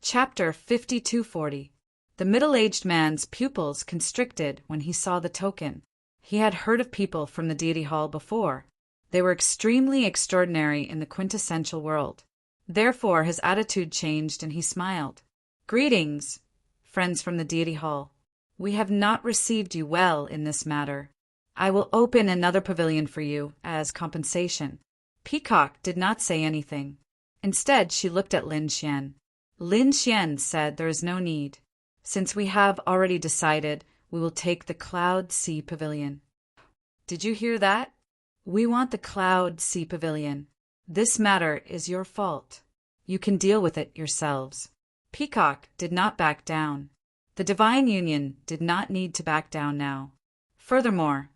Chapter 5240. The middle-aged man's pupils constricted when he saw the token. He had heard of people from the deity hall before. They were extremely extraordinary in the quintessential world. Therefore his attitude changed and he smiled. "Greetings, friends from the deity hall. We have not received you well in this matter. I will open another pavilion for you as compensation." Peacock did not say anything. Instead, she looked at Lin Xian. Lin Xian said there is no need, since we have already decided we will take the Cloud Sea Pavilion. Did you hear that? We want the Cloud Sea Pavilion. This matter is your fault. You can deal with it yourselves. Peacock did not back down. The Divine Union did not need to back down now. Furthermore,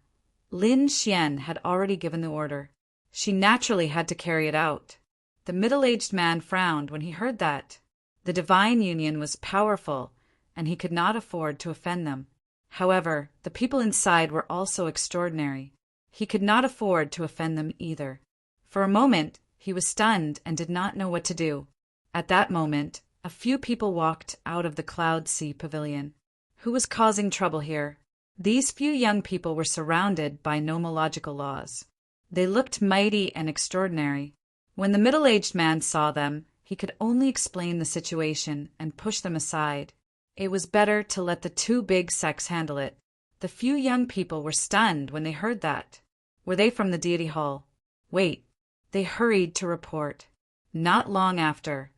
Lin Xian had already given the order. She naturally had to carry it out. The middle-aged man frowned when he heard that. The Divine Union was powerful, and he could not afford to offend them. However, the people inside were also extraordinary. He could not afford to offend them either. For a moment, he was stunned and did not know what to do. At that moment, a few people walked out of the Cloud Sea Pavilion. Who was causing trouble here? These few young people were surrounded by nomological laws. They looked mighty and extraordinary. When the middle-aged man saw them, he could only explain the situation and push them aside. It was better to let the two big sects handle it. The few young people were stunned when they heard that. Were they from the deity hall? Wait. They hurried to report. Not long after,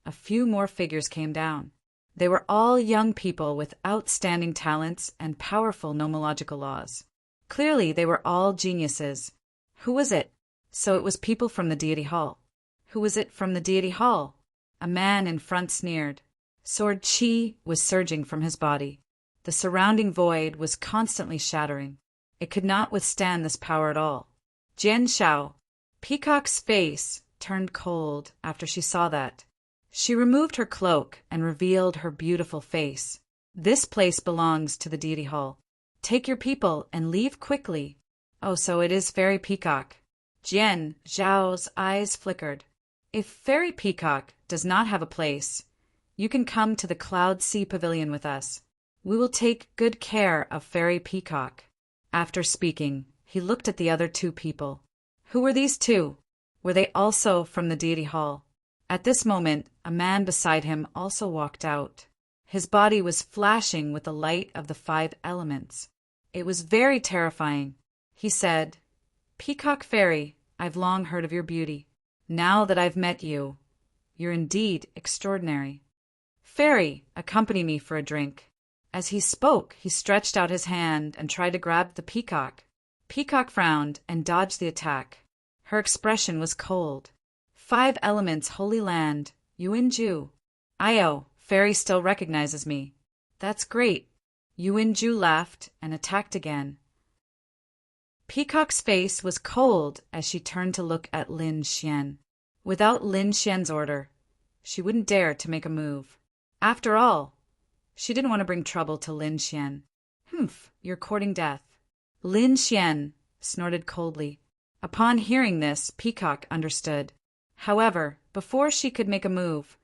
a few more figures came down. They were all young people with outstanding talents and powerful nomological laws. Clearly, they were all geniuses. Who was it? So it was people from the deity hall. Who was it from the deity hall? A man in front sneered. Sword chi was surging from his body. The surrounding void was constantly shattering. It could not withstand this power at all. Jian Shao. Peacock's face turned cold after she saw that. She removed her cloak and revealed her beautiful face. This place belongs to the deity hall. Take your people and leave quickly. Oh, so it is Fairy Peacock. Jian Zhao's eyes flickered. If Fairy Peacock does not have a place, you can come to the Cloud Sea Pavilion with us. We will take good care of Fairy Peacock. After speaking, he looked at the other two people. Who were these two? Were they also from the deity hall? At this moment, a man beside him also walked out. His body was flashing with the light of the 5 elements. It was very terrifying. He said, "Peacock Fairy, I've long heard of your beauty. Now that I've met you, you're indeed extraordinary. Fairy, accompany me for a drink." As he spoke, he stretched out his hand and tried to grab the peacock. Peacock frowned and dodged the attack. Her expression was cold. 5 elements, holy land, Yuanju. Io, Fairy still recognizes me. That's great. Yuanju laughed and attacked again. Peacock's face was cold as she turned to look at Lin Xian. Without Lin Xian's order, she wouldn't dare to make a move. After all, she didn't want to bring trouble to Lin Xian. "Humph, you're courting death." Lin Xian snorted coldly. Upon hearing this, Peacock understood. However, before she could make a move,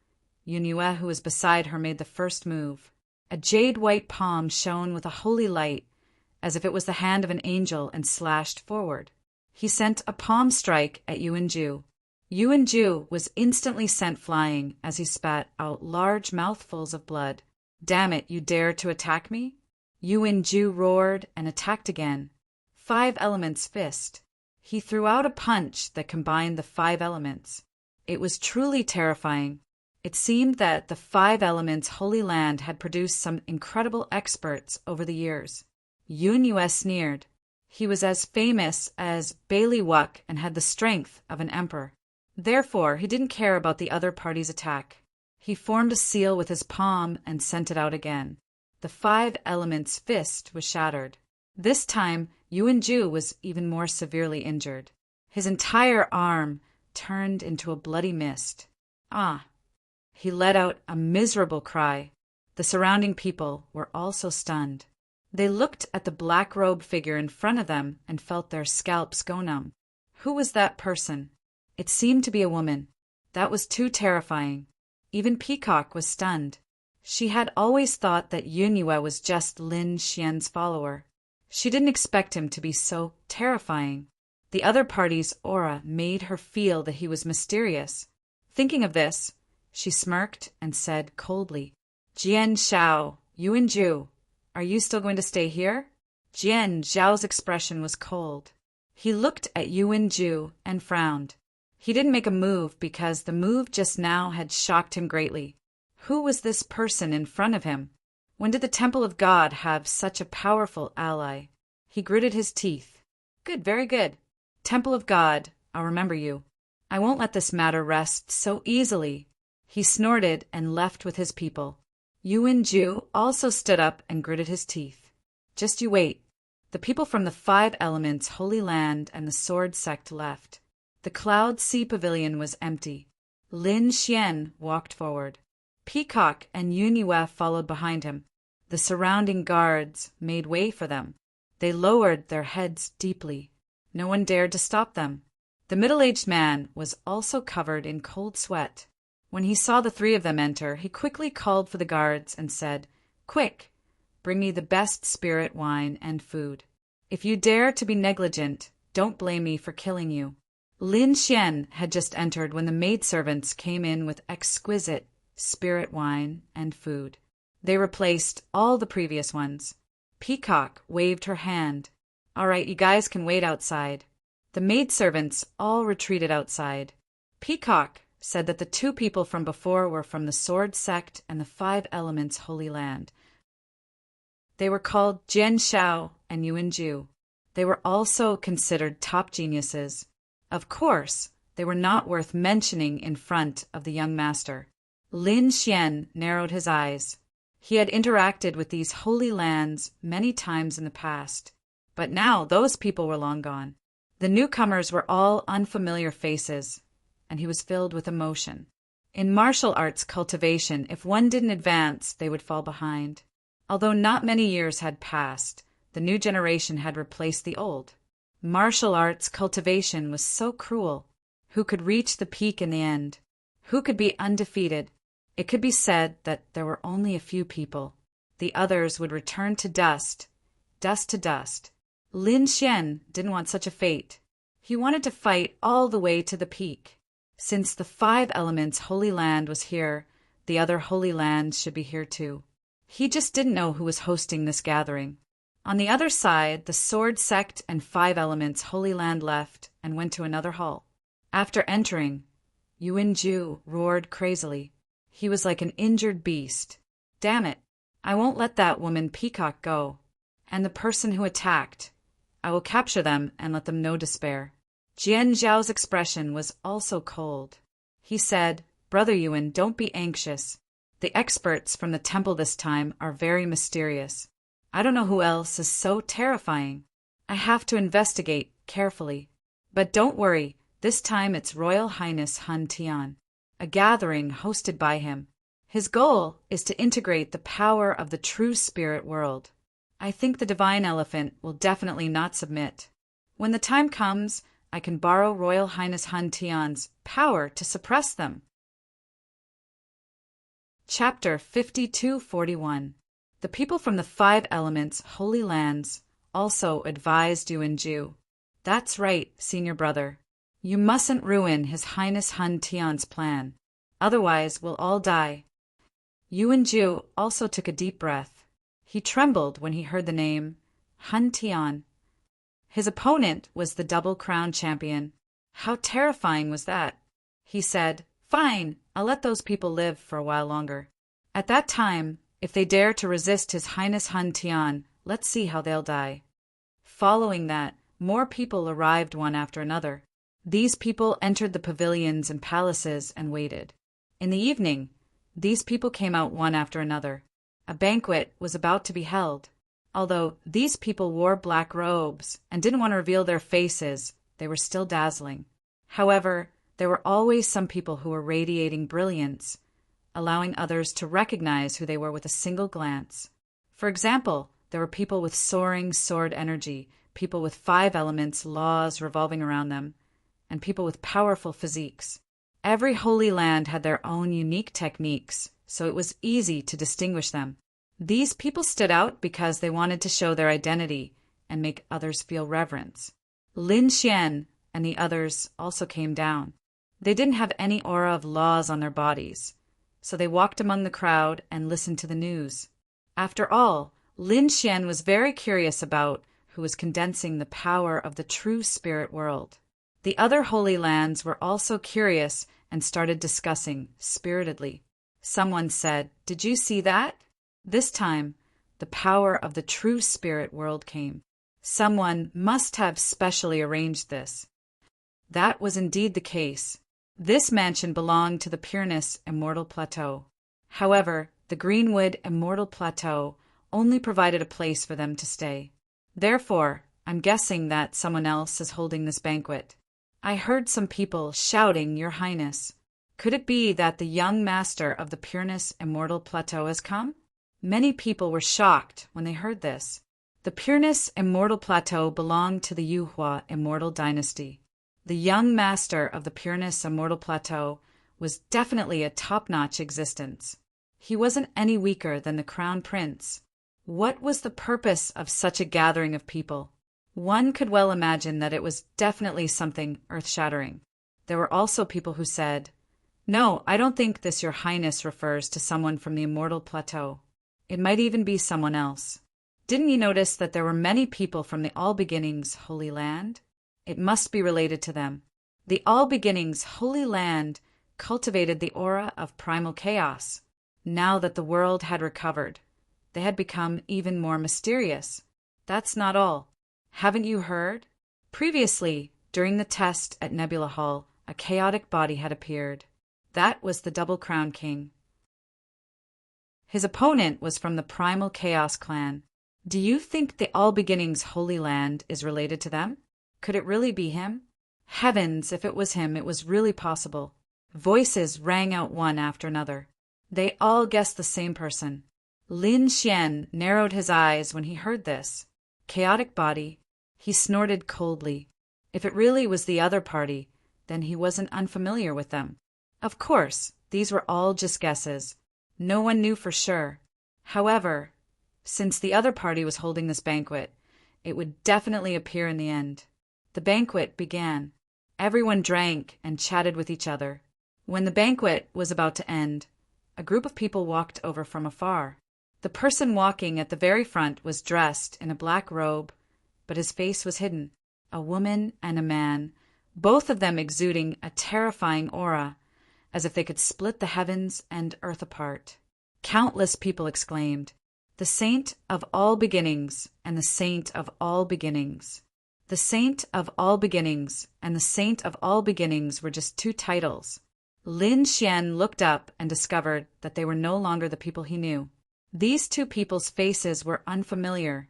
Yunue, who was beside her, made the first move. A jade-white palm shone with a holy light, as if it was the hand of an angel, and slashed forward. He sent a palm strike at Yuanju. Yuanju was instantly sent flying as he spat out large mouthfuls of blood. "Damn it, you dare to attack me?" Yuanju roared and attacked again. 5 elements fist. He threw out a punch that combined the 5 elements. It was truly terrifying. It seemed that the 5 elements holy land had produced some incredible experts over the years. Yunue sneered. He was as famous as Bailey Wuck and had the strength of an emperor. Therefore, he didn't care about the other party's attack. He formed a seal with his palm and sent it out again. The 5 elements fist was shattered. This time, Yuanju was even more severely injured. His entire arm turned into a bloody mist. Ah! He let out a miserable cry. The surrounding people were also stunned. They looked at the black-robed figure in front of them and felt their scalps go numb. Who was that person? It seemed to be a woman. That was too terrifying. Even Peacock was stunned. She had always thought that Yunyue was just Lin Xian's follower. She didn't expect him to be so terrifying. The other party's aura made her feel that he was mysterious. Thinking of this, she smirked and said coldly, "Jian Zhao, Yuan Ju, are you still going to stay here?" Jian Zhao's expression was cold. He looked at Yuan Ju and frowned. He didn't make a move because the move just now had shocked him greatly. Who was this person in front of him? When did the Temple of God have such a powerful ally? He gritted his teeth. "Good, very good. Temple of God, I'll remember you. I won't let this matter rest so easily." He snorted and left with his people. Yuan Ju also stood up and gritted his teeth. Just you wait. The people from the 5 Elements Holy Land and the Sword Sect left. The Cloud Sea Pavilion was empty. Lin Xian walked forward. Peacock and Yunyue followed behind him. The surrounding guards made way for them. They lowered their heads deeply. No one dared to stop them. The middle-aged man was also covered in cold sweat. When he saw the 3 of them enter, he quickly called for the guards and said, "Quick! Bring me the best spirit wine and food. If you dare to be negligent, don't blame me for killing you." Lin Xian had just entered when the maidservants came in with exquisite spirit wine and food. They replaced all the previous ones. Peacock waved her hand. "All right, you guys can wait outside." The maidservants all retreated outside. Peacock said that the 2 people from before were from the Sword Sect and the 5 Elements Holy Land. They were called Jian Zhao and Yuan Ju. They were also considered top geniuses. Of course, they were not worth mentioning in front of the young master. Lin Xian narrowed his eyes. He had interacted with these holy lands many times in the past, but now those people were long gone. The newcomers were all unfamiliar faces, and he was filled with emotion. In martial arts cultivation, if one didn't advance, they would fall behind. Although not many years had passed, the new generation had replaced the old. Martial arts cultivation was so cruel. Who could reach the peak in the end? Who could be undefeated? It could be said that there were only a few people. The others would return to dust, dust to dust. Lin Xian didn't want such a fate. He wanted to fight all the way to the peak. Since the 5 Elements Holy Land was here, the other holy lands should be here too. He just didn't know who was hosting this gathering. On the other side, the Sword Sect and 5 Elements Holy Land left and went to another hall. After entering, Yuan Ju roared crazily. He was like an injured beast. "Damn it! I won't let that woman Peacock go. And the person who attacked. I will capture them and let them know despair." Jian Zhao's expression was also cold. He said, "Brother Yuan, don't be anxious. The experts from the temple this time are very mysterious. I don't know who else is so terrifying. I have to investigate carefully. But don't worry, this time it's Royal Highness Han Tian, a gathering hosted by him. His goal is to integrate the power of the true spirit world. I think the divine elephant will definitely not submit. When the time comes, I can borrow Royal Highness Han Tian's power to suppress them." Chapter 5241. The people from the 5 Elements Holy Lands also advised Yuan Ju. "That's right, senior brother. You mustn't ruin His Highness Han Tian's plan. Otherwise, we'll all die." Yuan Ju also took a deep breath. He trembled when he heard the name Han Tian. His opponent was the Double Crown champion. How terrifying was that? He said, "Fine, I'll let those people live for a while longer. At that time, if they dare to resist His Highness Han Tian, let's see how they'll die." Following that, more people arrived one after another. These people entered the pavilions and palaces and waited. In the evening, these people came out one after another. A banquet was about to be held. Although these people wore black robes and didn't want to reveal their faces, they were still dazzling. However, there were always some people who were radiating brilliance, allowing others to recognize who they were with a single glance. For example, there were people with soaring sword energy, people with 5 elements laws revolving around them, and people with powerful physiques. Every holy land had their own unique techniques, so it was easy to distinguish them. These people stood out because they wanted to show their identity and make others feel reverence. Lin Xian and the others also came down. They didn't have any aura of laws on their bodies, so they walked among the crowd and listened to the news. After all, Lin Xian was very curious about who was condensing the power of the true spirit world. The other holy lands were also curious and started discussing spiritedly. Someone said, "Did you see that?" This time, the power of the true spirit world came. Someone must have specially arranged this. That was indeed the case. This mansion belonged to the Pureness Immortal Plateau. However, the Greenwood Immortal Plateau only provided a place for them to stay. Therefore, I'm guessing that someone else is holding this banquet. I heard some people shouting, "Your Highness." Could it be that the young master of the Pureness Immortal Plateau has come? Many people were shocked when they heard this. The Pureness Immortal Plateau belonged to the Yuhua Immortal Dynasty. The young master of the Pureness Immortal Plateau was definitely a top-notch existence. He wasn't any weaker than the Crown Prince. What was the purpose of such a gathering of people? One could well imagine that it was definitely something earth-shattering. There were also people who said, "No, I don't think this Your Highness refers to someone from the Immortal Plateau. It might even be someone else. Didn't you notice that there were many people from the All Beginnings Holy Land? It must be related to them. The All Beginnings Holy Land cultivated the aura of primal chaos. Now that the world had recovered, they had become even more mysterious. That's not all. Haven't you heard? Previously, during the test at Nebula Hall, a chaotic body had appeared. That was the Double Crown King. His opponent was from the Primal Chaos clan. Do you think the All Beginnings Holy Land is related to them? Could it really be him? Heavens, if it was him, it was really possible. Voices rang out one after another. They all guessed the same person. Lin Xian narrowed his eyes when he heard this. Chaotic body. He snorted coldly. If it really was the other party, then he wasn't unfamiliar with them. Of course, these were all just guesses. No one knew for sure. However, since the other party was holding this banquet, it would definitely appear in the end. The banquet began. Everyone drank and chatted with each other. When the banquet was about to end, a group of people walked over from afar. The person walking at the very front was dressed in a black robe, but his face was hidden. A woman and a man, both of them exuding a terrifying aura, as if they could split the heavens and earth apart. Countless people exclaimed, "The Saint of all beginnings and the Saint of all beginnings." The Saint of all beginnings and the Saint of all beginnings were just two titles. Lin Xian looked up and discovered that they were no longer the people he knew. These two people's faces were unfamiliar,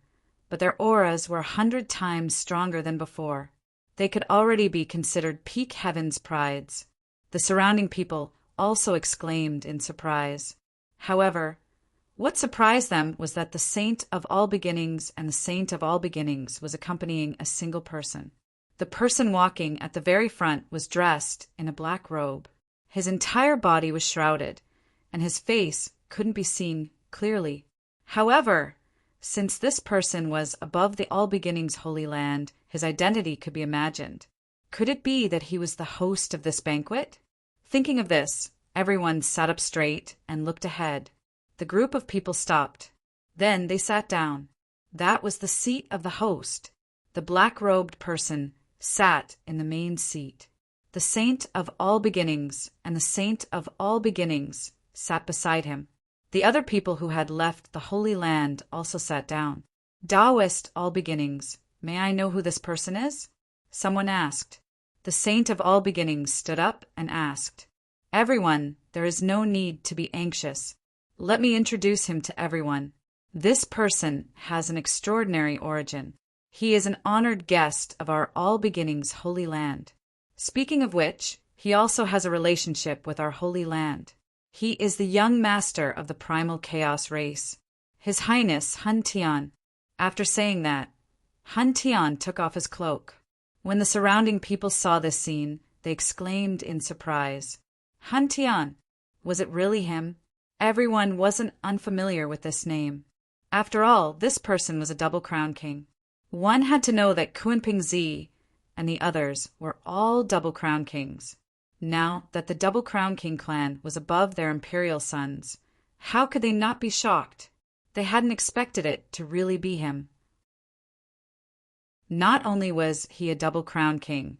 but their auras were 100 times stronger than before. They could already be considered peak heavens prides. The surrounding people also exclaimed in surprise. However, what surprised them was that the Saint of all beginnings and the Saint of all beginnings was accompanying a single person. The person walking at the very front was dressed in a black robe. His entire body was shrouded, and his face couldn't be seen clearly. However, since this person was above the All Beginnings Holy Land, his identity could be imagined. Could it be that he was the host of this banquet? Thinking of this, everyone sat up straight and looked ahead. The group of people stopped. Then they sat down. That was the seat of the host. The black-robed person sat in the main seat. The Saint of all beginnings and the Saint of all beginnings sat beside him. The other people who had left the Holy Land also sat down. Taoist all beginnings, may I know who this person is? Someone asked. The Saint of all beginnings stood up and asked, "Everyone, there is no need to be anxious. Let me introduce him to everyone. This person has an extraordinary origin. He is an honored guest of our All Beginnings Holy Land. Speaking of which, he also has a relationship with our Holy Land. He is the young master of the Primal Chaos race, His Highness Hun Tian." After saying that, Hun Tian took off his cloak. When the surrounding people saw this scene, they exclaimed in surprise. Han Tian. Was it really him? Everyone wasn't unfamiliar with this name. After all, this person was a double crown king. One had to know that Kunping Zi and the others were all double crown kings. Now that the double crown king clan was above their imperial sons, how could they not be shocked? They hadn't expected it to really be him. Not only was he a double crown king,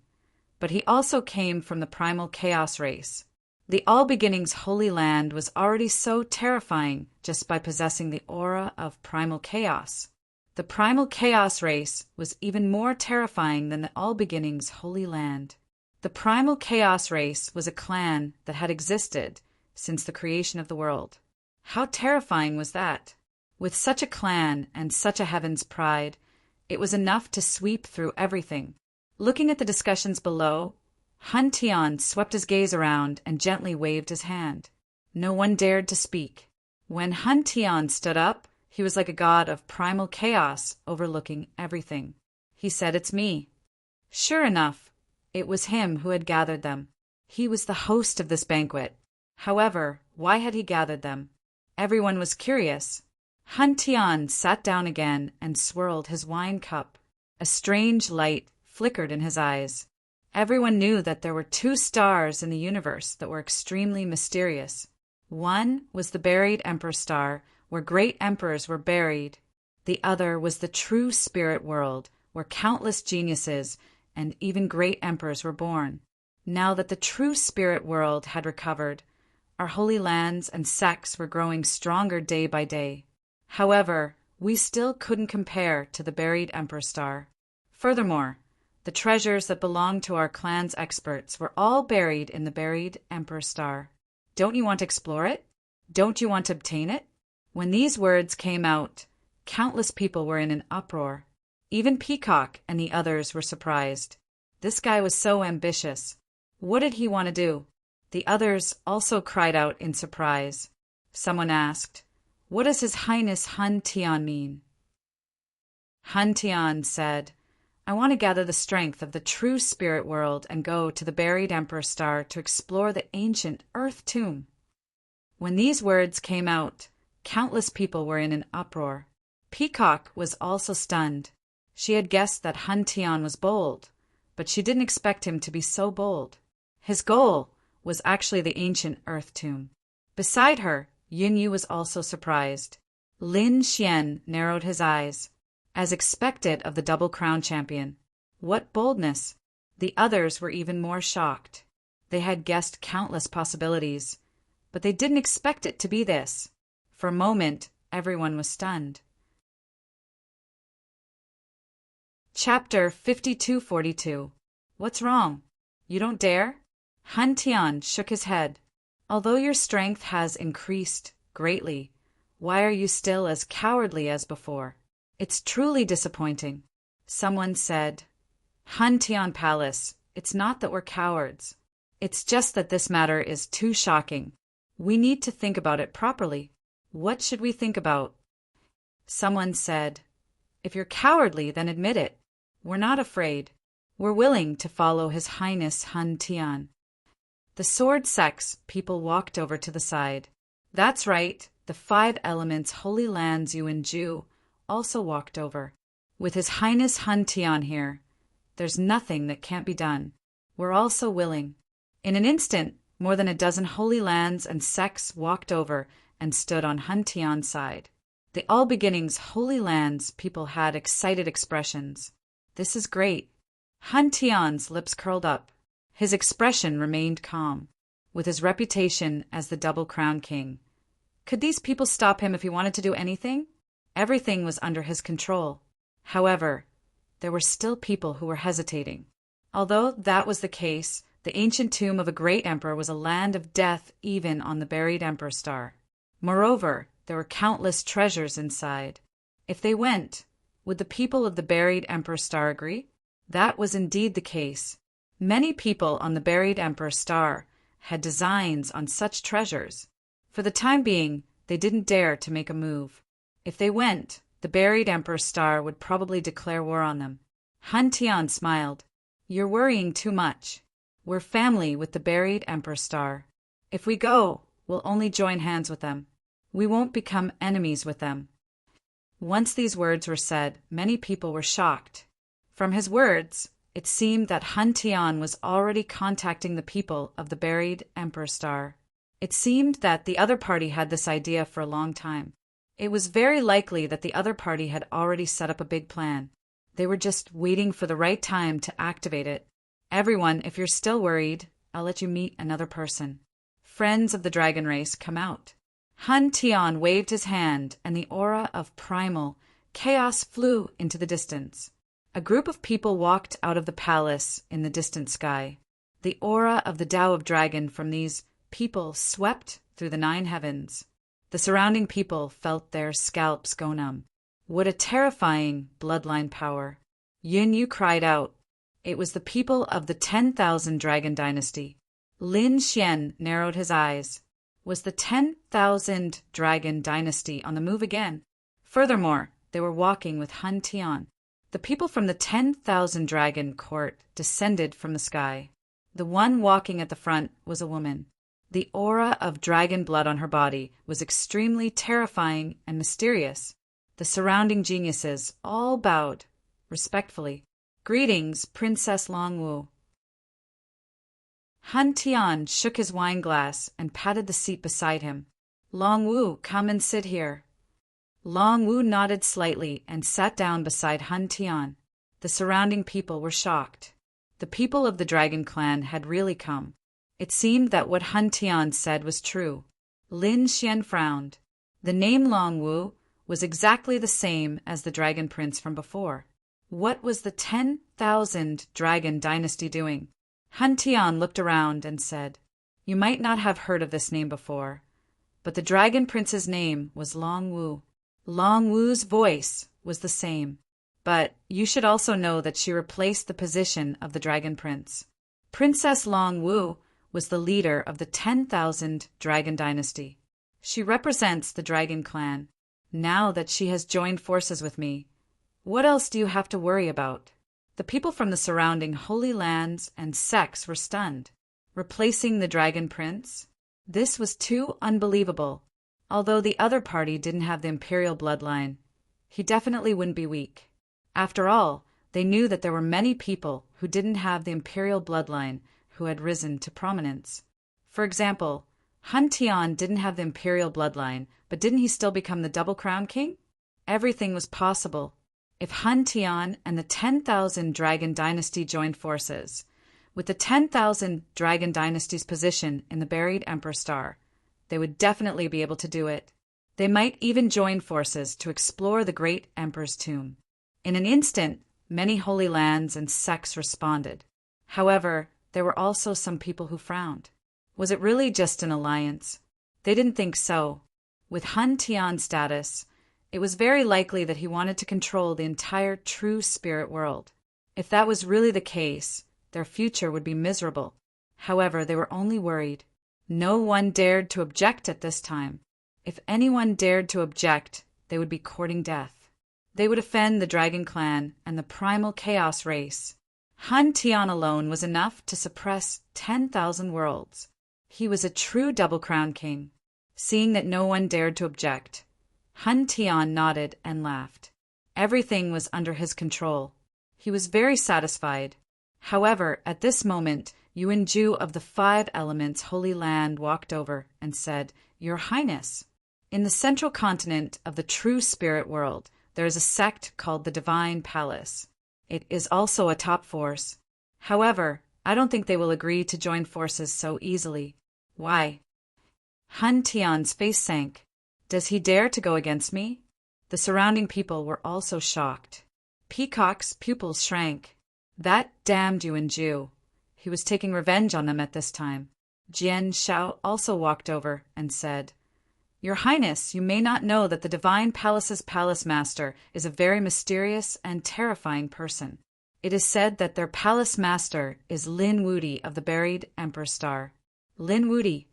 but he also came from the primal chaos race. The All Beginnings Holy Land was already so terrifying just by possessing the aura of primal chaos. The primal chaos race was even more terrifying than the All Beginnings Holy Land. The primal chaos race was a clan that had existed since the creation of the world. How terrifying was that? With such a clan and such a heaven's pride, it was enough to sweep through everything. Looking at the discussions below, Han Tian swept his gaze around and gently waved his hand. No one dared to speak. When Han Tian stood up, he was like a god of primal chaos overlooking everything. He said, "It's me." Sure enough, it was him who had gathered them. He was the host of this banquet. However, why had he gathered them? Everyone was curious. Han Tian sat down again and swirled his wine cup. A strange light flickered in his eyes. Everyone knew that there were two stars in the universe that were extremely mysterious. One was the buried Emperor Star, where great emperors were buried. The other was the true spirit world, where countless geniuses and even great emperors were born. Now that the true spirit world had recovered, our holy lands and sects were growing stronger day by day. However, we still couldn't compare to the buried Emperor Star. Furthermore, the treasures that belonged to our clan's experts were all buried in the buried Emperor Star. Don't you want to explore it? Don't you want to obtain it? When these words came out, countless people were in an uproar. Even Peacock and the others were surprised. This guy was so ambitious. What did he want to do? The others also cried out in surprise. Someone asked, "What does His Highness Han Tian mean?" Han Tian said, "I want to gather the strength of the true spirit world and go to the buried Emperor Star to explore the ancient Earth tomb." When these words came out, countless people were in an uproar. Peacock was also stunned. She had guessed that Han Tian was bold, but she didn't expect him to be so bold. His goal was actually the ancient Earth tomb. Beside her, Yin Yu was also surprised. Lin Xian narrowed his eyes. As expected of the Double Crown champion. What boldness! The others were even more shocked. They had guessed countless possibilities, but they didn't expect it to be this. For a moment, everyone was stunned. Chapter 5242. What's wrong? You don't dare? Han Tian shook his head. Although your strength has increased greatly, why are you still as cowardly as before? It's truly disappointing. Someone said, Han Tian Palace, it's not that we're cowards. It's just that this matter is too shocking. We need to think about it properly. What should we think about? Someone said, if you're cowardly, then admit it. We're not afraid. We're willing to follow His Highness Han Tian. The sword sects people walked over to the side. That's right, the 5 elements Holy Lands Yuan Ju also walked over. With His Highness Han Tian here, there's nothing that can't be done. We're also willing. In an instant, more than a dozen holy lands and sects walked over and stood on Han Tian's side. The All Beginnings Holy Lands people had excited expressions. This is great. Han Tian's lips curled up. His expression remained calm. With his reputation as the Double Crown King, could these people stop him if he wanted to do anything? Everything was under his control. However, there were still people who were hesitating. Although that was the case, the ancient tomb of a great emperor was a land of death even on the buried Emperor Star. Moreover, there were countless treasures inside. If they went, would the people of the buried Emperor Star agree? That was indeed the case. Many people on the buried Emperor Star had designs on such treasures. For the time being, they didn't dare to make a move. If they went, the buried Emperor Star would probably declare war on them. Han Tian smiled. You're worrying too much. We're family with the buried Emperor Star. If we go, we'll only join hands with them. We won't become enemies with them. Once these words were said, many people were shocked. From his words, it seemed that Hun Tian was already contacting the people of the buried Emperor Star. It seemed that the other party had this idea for a long time. It was very likely that the other party had already set up a big plan. They were just waiting for the right time to activate it. Everyone, if you're still worried, I'll let you meet another person. Friends of the dragon race, come out. Hun Tian waved his hand, and the aura of primal chaos flew into the distance. A group of people walked out of the palace in the distant sky. The aura of the Tao of Dragon from these people swept through the 9 heavens. The surrounding people felt their scalps go numb. What a terrifying bloodline power. Yin Yu cried out. It was the people of the 10,000 Dragon Dynasty. Lin Xian narrowed his eyes. Was the 10,000 Dragon Dynasty on the move again? Furthermore, they were walking with Hun Tian. The people from the 10,000 Dragon Court descended from the sky. The one walking at the front was a woman. The aura of dragon blood on her body was extremely terrifying and mysterious. The surrounding geniuses all bowed, respectfully. Greetings, Princess Longwu. Hun Tian shook his wine glass and patted the seat beside him. Longwu, come and sit here. Longwu nodded slightly and sat down beside Hun Tian. The surrounding people were shocked. The people of the Dragon Clan had really come. It seemed that what Hun Tian said was true. Lin Xian frowned. The name Longwu was exactly the same as the Dragon Prince from before. What was the 10,000 Dragon Dynasty doing? Hun Tian looked around and said, You might not have heard of this name before, but the Dragon Prince's name was Longwu. Longwu's voice was the same, but you should also know that she replaced the position of the Dragon Prince. Princess Longwu was the leader of the 10,000 Dragon Dynasty. She represents the Dragon Clan. Now that she has joined forces with me, what else do you have to worry about? The people from the surrounding holy lands and sects were stunned. Replacing the Dragon Prince? This was too unbelievable. Although the other party didn't have the imperial bloodline, he definitely wouldn't be weak. After all, they knew that there were many people who didn't have the imperial bloodline who had risen to prominence. For example, Hun Tian didn't have the imperial bloodline, but didn't he still become the double crown king? Everything was possible. If Hun Tian and the 10,000 Dragon Dynasty joined forces, with the 10,000 Dragon Dynasty's position in the buried Emperor Star, they would definitely be able to do it. They might even join forces to explore the great Emperor's tomb. In an instant, many holy lands and sects responded. However, there were also some people who frowned. Was it really just an alliance? They didn't think so. With Hun Tian's status, it was very likely that he wanted to control the entire true spirit world. If that was really the case, their future would be miserable. However, they were only worried. No one dared to object at this time. If anyone dared to object, they would be courting death. They would offend the Dragon Clan and the primal chaos race. Hun Tian alone was enough to suppress 10,000 worlds. He was a true double crown king. Seeing that no one dared to object, Hun Tian nodded and laughed. Everything was under his control. He was very satisfied. However, at this moment, Yuan Ju of the 5 Elements Holy Land walked over and said, Your Highness, in the central continent of the true spirit world, there is a sect called the Divine Palace. It is also a top force. However, I don't think they will agree to join forces so easily. Why? Hun Tian's face sank. Does he dare to go against me? The surrounding people were also shocked. Peacock's pupils shrank. That damned Yuan Ju. He was taking revenge on them at this time. Jian Shao also walked over and said, Your Highness, you may not know that the Divine Palace's palace master is a very mysterious and terrifying person. It is said that their palace master is Lin Wudi of the buried Emperor Star. Lin Wudi,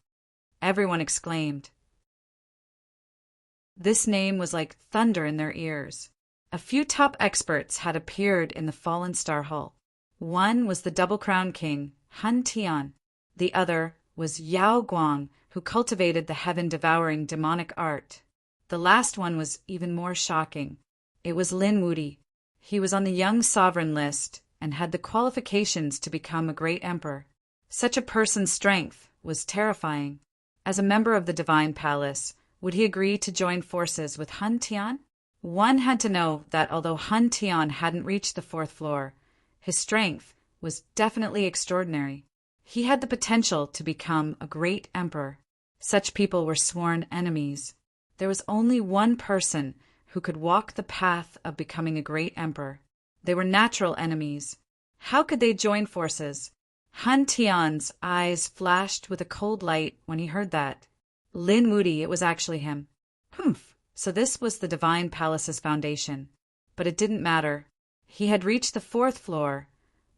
everyone exclaimed. This name was like thunder in their ears. A few top experts had appeared in the fallen star hall. One was the double crown king, Hun Tian. The other was Yao Guang, who cultivated the heaven-devouring demonic art. The last one was even more shocking. It was Lin Wudi. He was on the young sovereign list and had the qualifications to become a great emperor. Such a person's strength was terrifying. As a member of the Divine Palace, would he agree to join forces with Han Tian? One had to know that although Han Tian hadn't reached the 4th floor, his strength was definitely extraordinary. He had the potential to become a great emperor. Such people were sworn enemies. There was only one person who could walk the path of becoming a great emperor. They were natural enemies. How could they join forces? Han Tian's eyes flashed with a cold light when he heard that. Lin Wudi, it was actually him. Humph, so this was the Divine Palace's foundation. But it didn't matter. He had reached the 4th floor,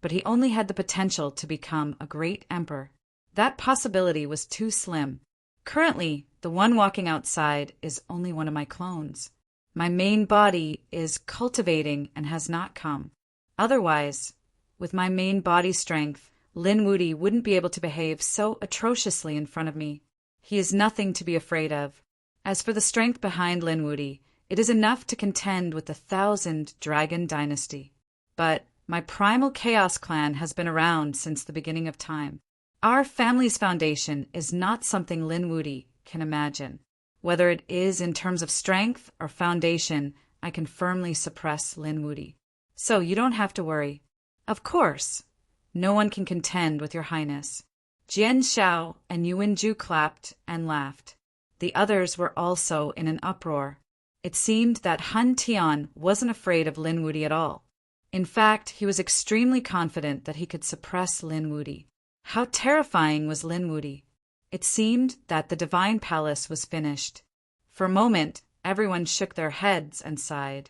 but he only had the potential to become a great emperor. That possibility was too slim. Currently, the one walking outside is only one of my clones. My main body is cultivating and has not come. Otherwise, with my main body strength, Lin Wudi wouldn't be able to behave so atrociously in front of me. He is nothing to be afraid of. As for the strength behind Lin Wudi, it is enough to contend with the 1,000 Dragon Dynasty. But my primal Chaos clan has been around since the beginning of time. Our family's foundation is not something Lin Wudi can imagine. Whether it is in terms of strength or foundation, I can firmly suppress Lin Wudi. So you don't have to worry. Of course, no one can contend with your highness. Jian Xiao and Yuan Ju clapped and laughed. The others were also in an uproar. It seemed that Han Tian wasn't afraid of Lin Wudi at all. In fact, he was extremely confident that he could suppress Lin Wudi. How terrifying was Lin Wudi! It seemed that the Divine Palace was finished. For a moment, everyone shook their heads and sighed.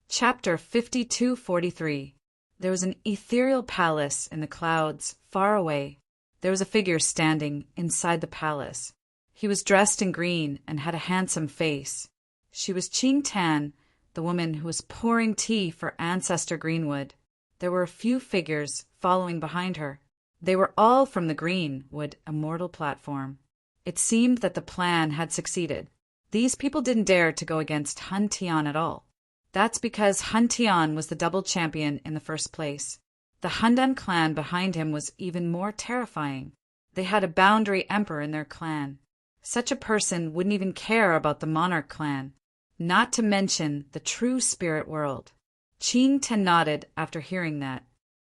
Chapter 5243. There was an ethereal palace in the clouds, far away. There was a figure standing inside the palace. He was dressed in green and had a handsome face. She was Qing Tan, the woman who was pouring tea for Ancestor Greenwood. There were a few figures following behind her. They were all from the Greenwood Immortal platform. It seemed that the plan had succeeded. These people didn't dare to go against Han Tian at all. That's because Han Tian was the double champion in the first place. The Handan clan behind him was even more terrifying. They had a boundary emperor in their clan. Such a person wouldn't even care about the monarch clan, not to mention the true spirit world. Qing Tan nodded after hearing that.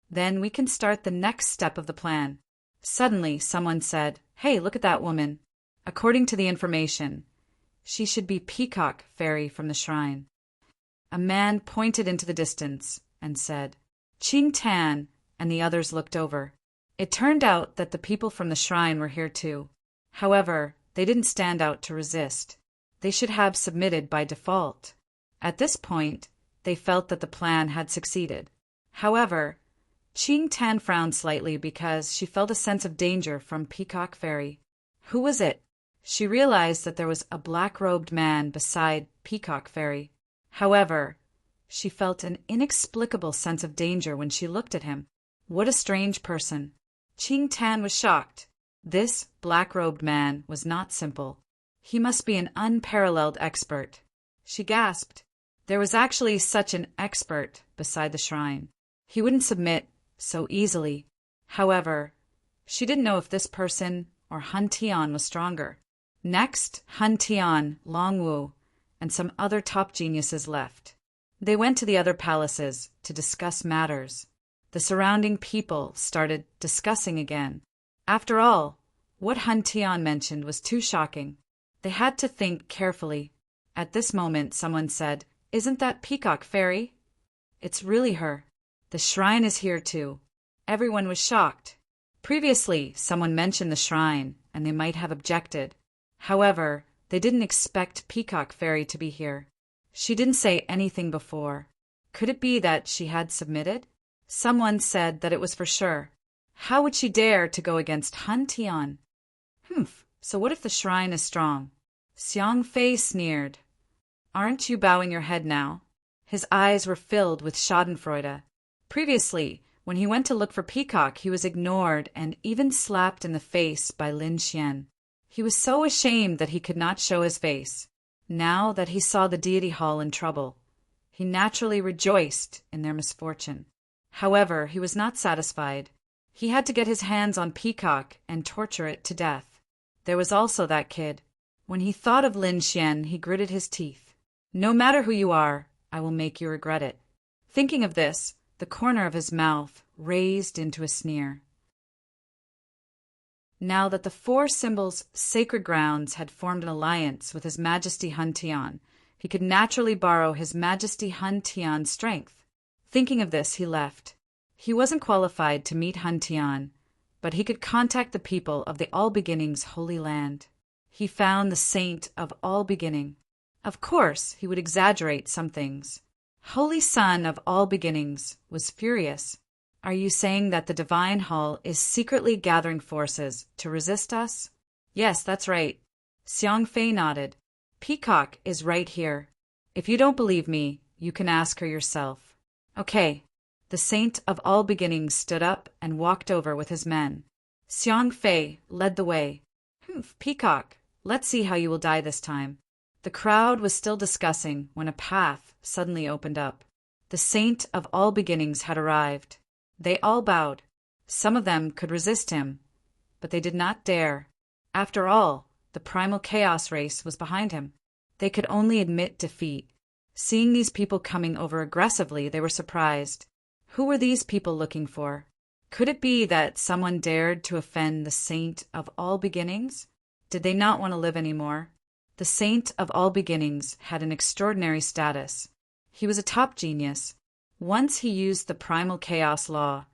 Then we can start the next step of the plan. Suddenly, someone said, "Hey, look at that woman." According to the information, she should be Peacock Fairy from the shrine. A man pointed into the distance and said, Qing Tan, and the others looked over. It turned out that the people from the shrine were here too. However, they didn't stand out to resist. They should have submitted by default. At this point, they felt that the plan had succeeded. However, Qing Tan frowned slightly because she felt a sense of danger from Peacock Fairy. Who was it? She realized that there was a black-robed man beside Peacock Fairy. However, she felt an inexplicable sense of danger when she looked at him. What a strange person. Qing Tan was shocked. This black-robed man was not simple. He must be an unparalleled expert. She gasped. There was actually such an expert beside the shrine. He wouldn't submit so easily. However, she didn't know if this person or Han Tian was stronger. Next, Han Tian, Long Wu, and some other top geniuses left. They went to the other palaces to discuss matters. The surrounding people started discussing again. After all, what Han Tian mentioned was too shocking. They had to think carefully. At this moment, someone said, "Isn't that Peacock Fairy?" "It's really her. The shrine is here too." Everyone was shocked. Previously, someone mentioned the shrine, and they might have objected. However, they didn't expect Peacock Fairy to be here. She didn't say anything before. Could it be that she had submitted? Someone said that it was for sure. How would she dare to go against Han Tian? So what if the shrine is strong? Xiang Fei sneered. Aren't you bowing your head now? His eyes were filled with schadenfreude. Previously, When he went to look for Peacock, he was ignored and even slapped in the face by Lin Xian. He was so ashamed that he could not show his face. Now that he saw the deity hall in trouble, he naturally rejoiced in their misfortune. However, he was not satisfied. He had to get his hands on Peacock and torture it to death. There was also that kid. When he thought of Lin Xian, he gritted his teeth. No matter who you are, I will make you regret it. Thinking of this, the corner of his mouth raised into a sneer. Now that the four symbols' sacred grounds had formed an alliance with His Majesty Hun Tian, he could naturally borrow His Majesty Hun Tian's strength. Thinking of this, he left. He wasn't qualified to meet Hun Tian, but he could contact the people of the All Beginnings Holy Land. He found the Saint of All Beginning. Of course, he would exaggerate some things. Holy Son of All Beginnings was furious. Are you saying that the Divine Hall is secretly gathering forces to resist us? Yes, that's right. Xiang Fei nodded. Peacock is right here. If you don't believe me, you can ask her yourself. Okay. The Saint of All Beginnings stood up and walked over with his men. Xiang Fei led the way. Peacock, let's see how you will die this time. The crowd was still discussing when a path suddenly opened up. The Saint of All Beginnings had arrived. They all bowed. Some of them could resist him, but they did not dare. After all, the primal chaos race was behind him. They could only admit defeat. Seeing these people coming over aggressively, they were surprised. Who were these people looking for? Could it be that someone dared to offend the Saint of All Beginnings? Did they not want to live anymore? The Saint of All Beginnings had an extraordinary status. He was a top genius. Once he used the primal chaos law,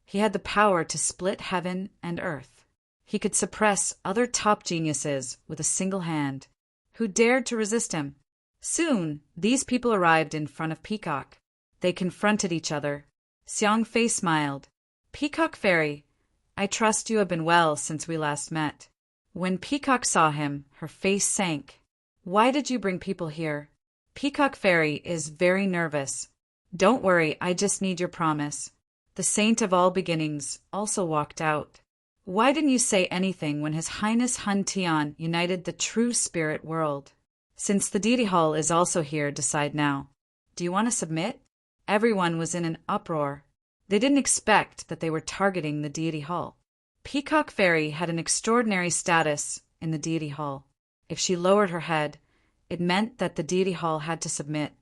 he had the power to split heaven and earth. He could suppress other top geniuses with a single hand. Who dared to resist him? Soon, these people arrived in front of Peacock. They confronted each other. Xiang Fei smiled. Peacock Fairy, I trust you have been well since we last met. When Peacock saw him, her face sank. Why did you bring people here? Peacock Fairy is very nervous. Don't worry, I just need your promise. The Saint of All Beginnings also walked out. Why didn't you say anything when His Highness Hun Tian united the true spirit world? Since the deity hall is also here, decide now. Do you want to submit? Everyone was in an uproar. They didn't expect that they were targeting the deity hall. Peacock Fairy had an extraordinary status in the deity hall. If she lowered her head, it meant that the deity hall had to submit.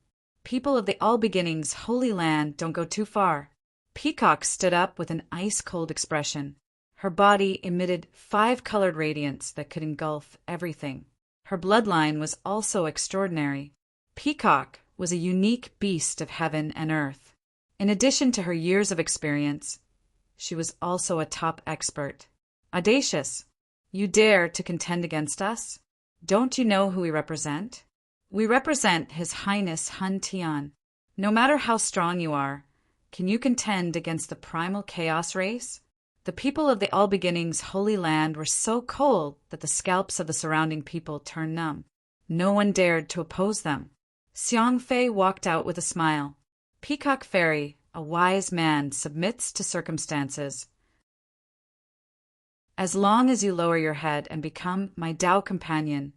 People of the All Beginnings Holy Land don't go too far. Peacock stood up with an ice-cold expression. Her body emitted 5-colored radiance that could engulf everything. Her bloodline was also extraordinary. Peacock was a unique beast of heaven and earth. In addition to her years of experience, she was also a top expert. Audacious, you dare to contend against us? Don't you know who we represent? We represent His Highness Hun Tian. No matter how strong you are, can you contend against the primal chaos race? The people of the All Beginnings Holy Land were so cold that the scalps of the surrounding people turned numb. No one dared to oppose them. Xiang Fei walked out with a smile. Peacock Fairy, a wise man, submits to circumstances. As long as you lower your head and become my Dao companion,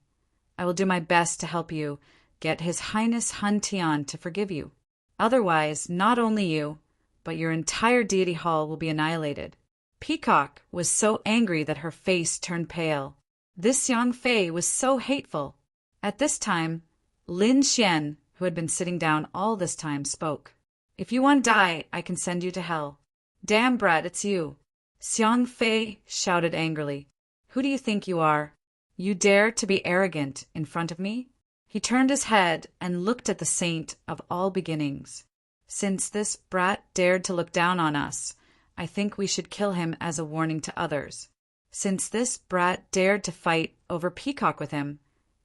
I will do my best to help you get His Highness Hun Tian to forgive you. Otherwise, not only you, but your entire deity hall will be annihilated. Peacock was so angry that her face turned pale. This Xiang Fei was so hateful. At this time, Lin Xian, who had been sitting down all this time, spoke. If you want to die, I can send you to hell. Damn brat, it's you. Xiang Fei shouted angrily. Who do you think you are? You dare to be arrogant in front of me? He turned his head and looked at the Saint of All Beginnings. Since this brat dared to look down on us, I think we should kill him as a warning to others. Since this brat dared to fight over Peacock with him,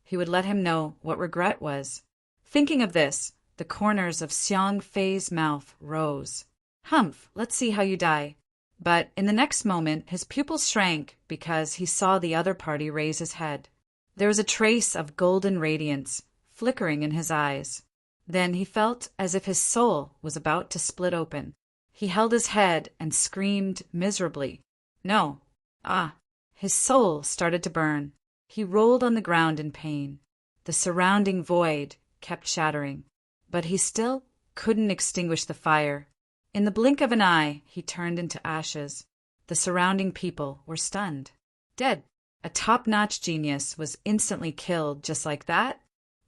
he would let him know what regret was. Thinking of this, the corners of Xiang Fei's mouth rose. Humph, let's see how you die. But in the next moment, his pupils shrank because he saw the other party raise his head. There was a trace of golden radiance flickering in his eyes. Then he felt as if his soul was about to split open. He held his head and screamed miserably. No. Ah! His soul started to burn. He rolled on the ground in pain. The surrounding void kept shattering, but he still couldn't extinguish the fire. In the blink of an eye, he turned into ashes. The surrounding people were stunned. Dead. A top-notch genius was instantly killed just like that?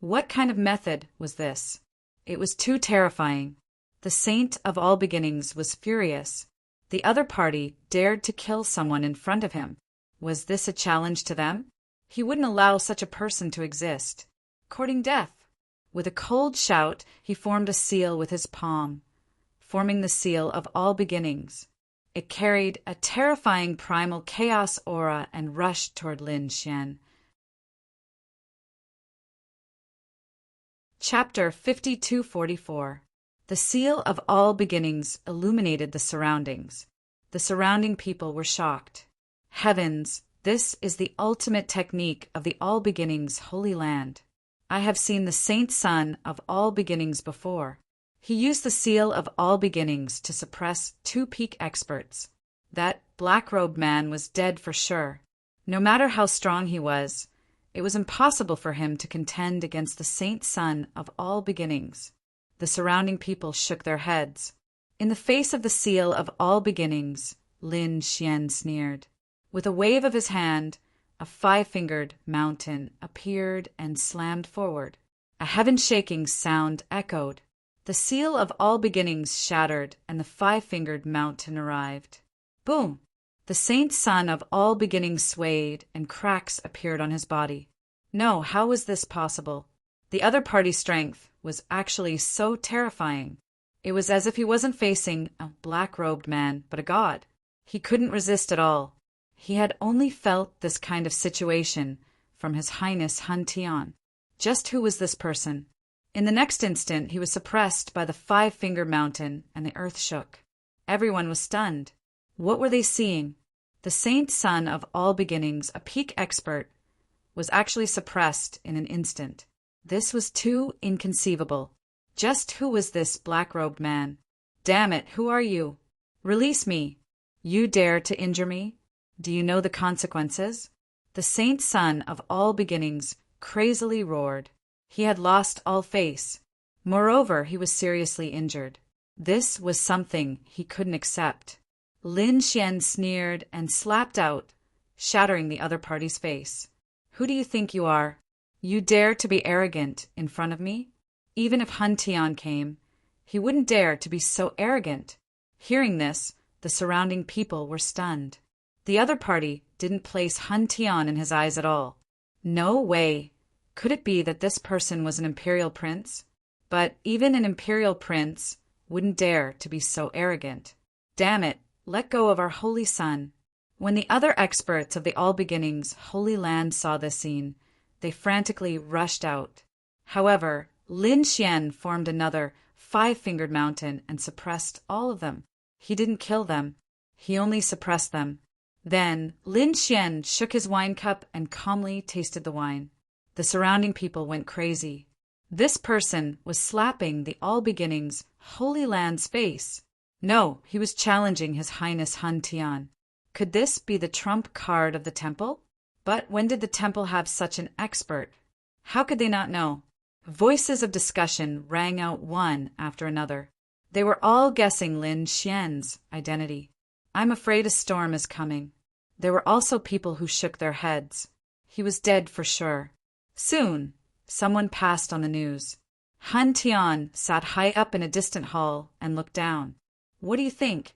What kind of method was this? It was too terrifying. The saint of all beginnings was furious. The other party dared to kill someone in front of him. Was this a challenge to them? He wouldn't allow such a person to exist. Courting death. With a cold shout, he formed a seal with his palm, forming the seal of all beginnings. It carried a terrifying primal chaos aura and rushed toward Lin Xian. Chapter 5244. The seal of all beginnings illuminated the surroundings. The surrounding people were shocked. Heavens, this is the ultimate technique of the All Beginnings Holy Land. I have seen the Saint Son of all beginnings before. He used the seal of all beginnings to suppress 2 peak experts. That black-robed man was dead for sure. No matter how strong he was, it was impossible for him to contend against the Saint Son of all beginnings. The surrounding people shook their heads. In the face of the seal of all beginnings, Lin Xian sneered. With a wave of his hand, a 5-fingered mountain appeared and slammed forward. A heaven-shaking sound echoed. The seal of all beginnings shattered, and the 5-fingered mountain arrived. Boom! The Saint Son of all beginnings swayed, and cracks appeared on his body. No, how was this possible? The other party's strength was actually so terrifying. It was as if he wasn't facing a black-robed man, but a god. He couldn't resist at all. He had only felt this kind of situation from His Highness Han Tian. Just who was this person? In the next instant, he was suppressed by the 5-finger mountain, and the earth shook. Everyone was stunned. What were they seeing? The Saint Son of all beginnings, a peak expert, was actually suppressed in an instant. This was too inconceivable. Just who was this black-robed man? Damn it, who are you? Release me. You dare to injure me? Do you know the consequences? The Saint Son of all beginnings crazily roared. He had lost all face. Moreover, he was seriously injured. This was something he couldn't accept. Lin Xian sneered and slapped out, shattering the other party's face. Who do you think you are? You dare to be arrogant in front of me? Even if Han Tian came, he wouldn't dare to be so arrogant. Hearing this, the surrounding people were stunned. The other party didn't place Han Tian in his eyes at all. No way. Could it be that this person was an imperial prince? But even an imperial prince wouldn't dare to be so arrogant. Damn it, let go of our holy son. When the other experts of the All Beginnings Holy Land saw this scene, they frantically rushed out. However, Lin Xian formed another 5-fingered mountain and suppressed all of them. He didn't kill them. He only suppressed them. Then Lin Xian shook his wine cup and calmly tasted the wine. The surrounding people went crazy. This person was slapping the All Beginnings Holy Land's face. No, he was challenging His Highness Han Tian. Could this be the trump card of the temple? But when did the temple have such an expert? How could they not know? Voices of discussion rang out one after another. They were all guessing Lin Xian's identity. I'm afraid a storm is coming. There were also people who shook their heads. He was dead for sure. Soon, someone passed on the news. Han Tian sat high up in a distant hall and looked down. What do you think?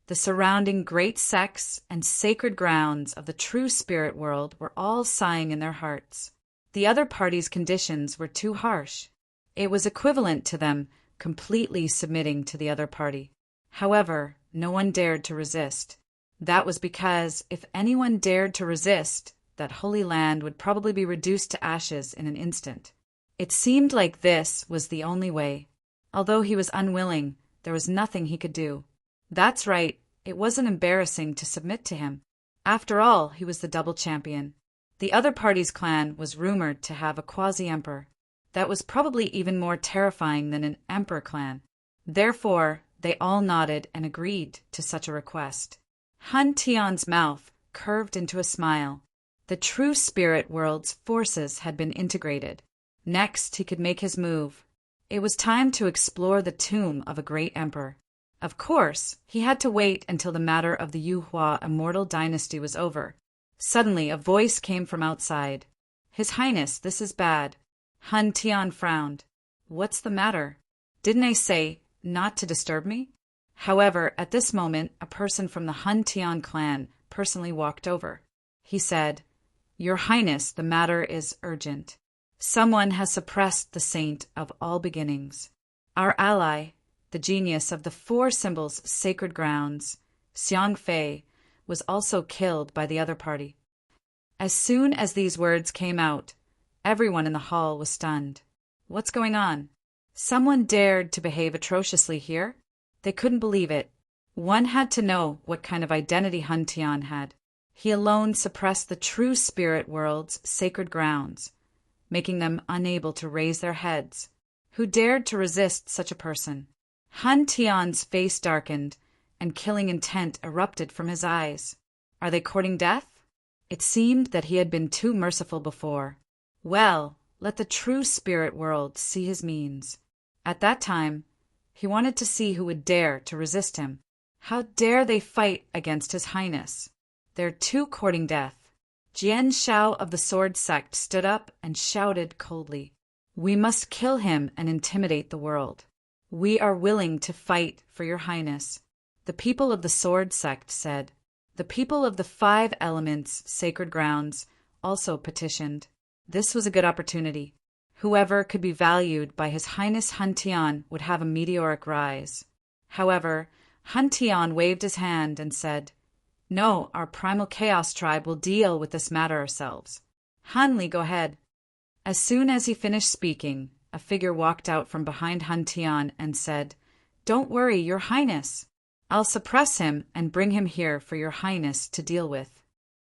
The surrounding great sects and sacred grounds of the true spirit world were all sighing in their hearts. The other party's conditions were too harsh. It was equivalent to them completely submitting to the other party. However, no one dared to resist. That was because if anyone dared to resist, that Holy Land would probably be reduced to ashes in an instant. It seemed like this was the only way. Although he was unwilling, there was nothing he could do. That's right, it wasn't embarrassing to submit to him. After all, he was the double champion. The other party's clan was rumored to have a quasi-emperor. That was probably even more terrifying than an emperor clan. Therefore, they all nodded and agreed to such a request. Han Tian's mouth curved into a smile. The true spirit world's forces had been integrated. Next, he could make his move. It was time to explore the tomb of a great emperor. Of course, he had to wait until the matter of the Yuhua immortal dynasty was over. Suddenly, a voice came from outside. His Highness, this is bad. Han Tian frowned. What's the matter? Didn't I say not to disturb me? However, at this moment, a person from the Han Tian clan personally walked over. He said, Your Highness, the matter is urgent. Someone has suppressed the saint of all beginnings. Our ally, the genius of the 4 symbols sacred grounds, Xiang Fei, was also killed by the other party. As soon as these words came out, everyone in the hall was stunned. What's going on? Someone dared to behave atrociously here? They couldn't believe it. One had to know what kind of identity Han Tian had. He alone suppressed the true spirit world's sacred grounds, making them unable to raise their heads. Who dared to resist such a person? Han Tian's face darkened, and killing intent erupted from his eyes. Are they courting death? It seemed that he had been too merciful before. Well, let the true spirit world see his means. At that time, he wanted to see who would dare to resist him. How dare they fight against his highness? They're too courting death. Jian Shao of the sword sect stood up and shouted coldly, We must kill him and intimidate the world. We are willing to fight for your highness. The people of the sword sect said. The people of the 5 elements sacred grounds also petitioned. This was a good opportunity. Whoever could be valued by His Highness Han Tian would have a meteoric rise. However, Han Tian waved his hand and said, No, our primal chaos tribe will deal with this matter ourselves. Han Li, go ahead. As soon as he finished speaking, a figure walked out from behind Han Tian and said, Don't worry, your highness. I'll suppress him and bring him here for your highness to deal with.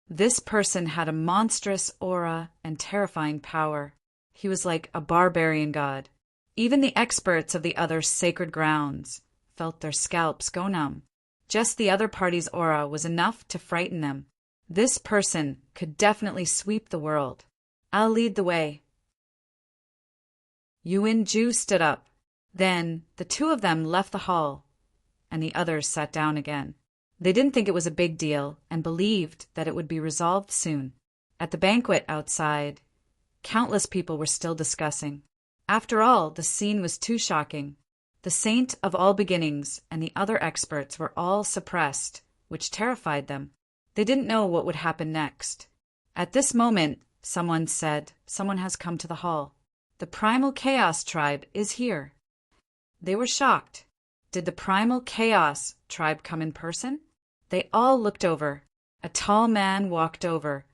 This person had a monstrous aura and terrifying power. He was like a barbarian god. Even the experts of the other sacred grounds felt their scalps go numb. Just the other party's aura was enough to frighten them. This person could definitely sweep the world. I'll lead the way. Yuan Ju stood up. Then the 2 of them left the hall, and the others sat down again. They didn't think it was a big deal and believed that it would be resolved soon. At the banquet outside, countless people were still discussing. After all, the scene was too shocking. The saint of all beginnings and the other experts were all suppressed, which terrified them. They didn't know what would happen next. At this moment, someone said, Someone has come to the hall. The primal chaos tribe is here. They were shocked. Did the primal chaos tribe come in person? They all looked over. A tall man walked over,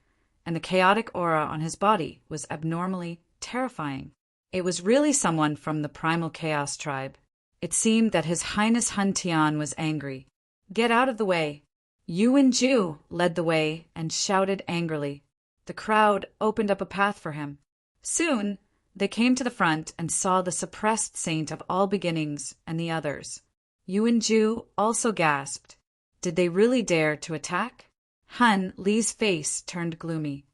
and the chaotic aura on his body was abnormally terrifying. It was really someone from the primal chaos tribe. It seemed that His Highness Han Tian was angry. Get out of the way. Yuan Ju led the way and shouted angrily. The crowd opened up a path for him. Soon, they came to the front and saw the suppressed saint of all beginnings and the others. Yuan Ju also gasped. Did they really dare to attack? Han Li's face turned gloomy.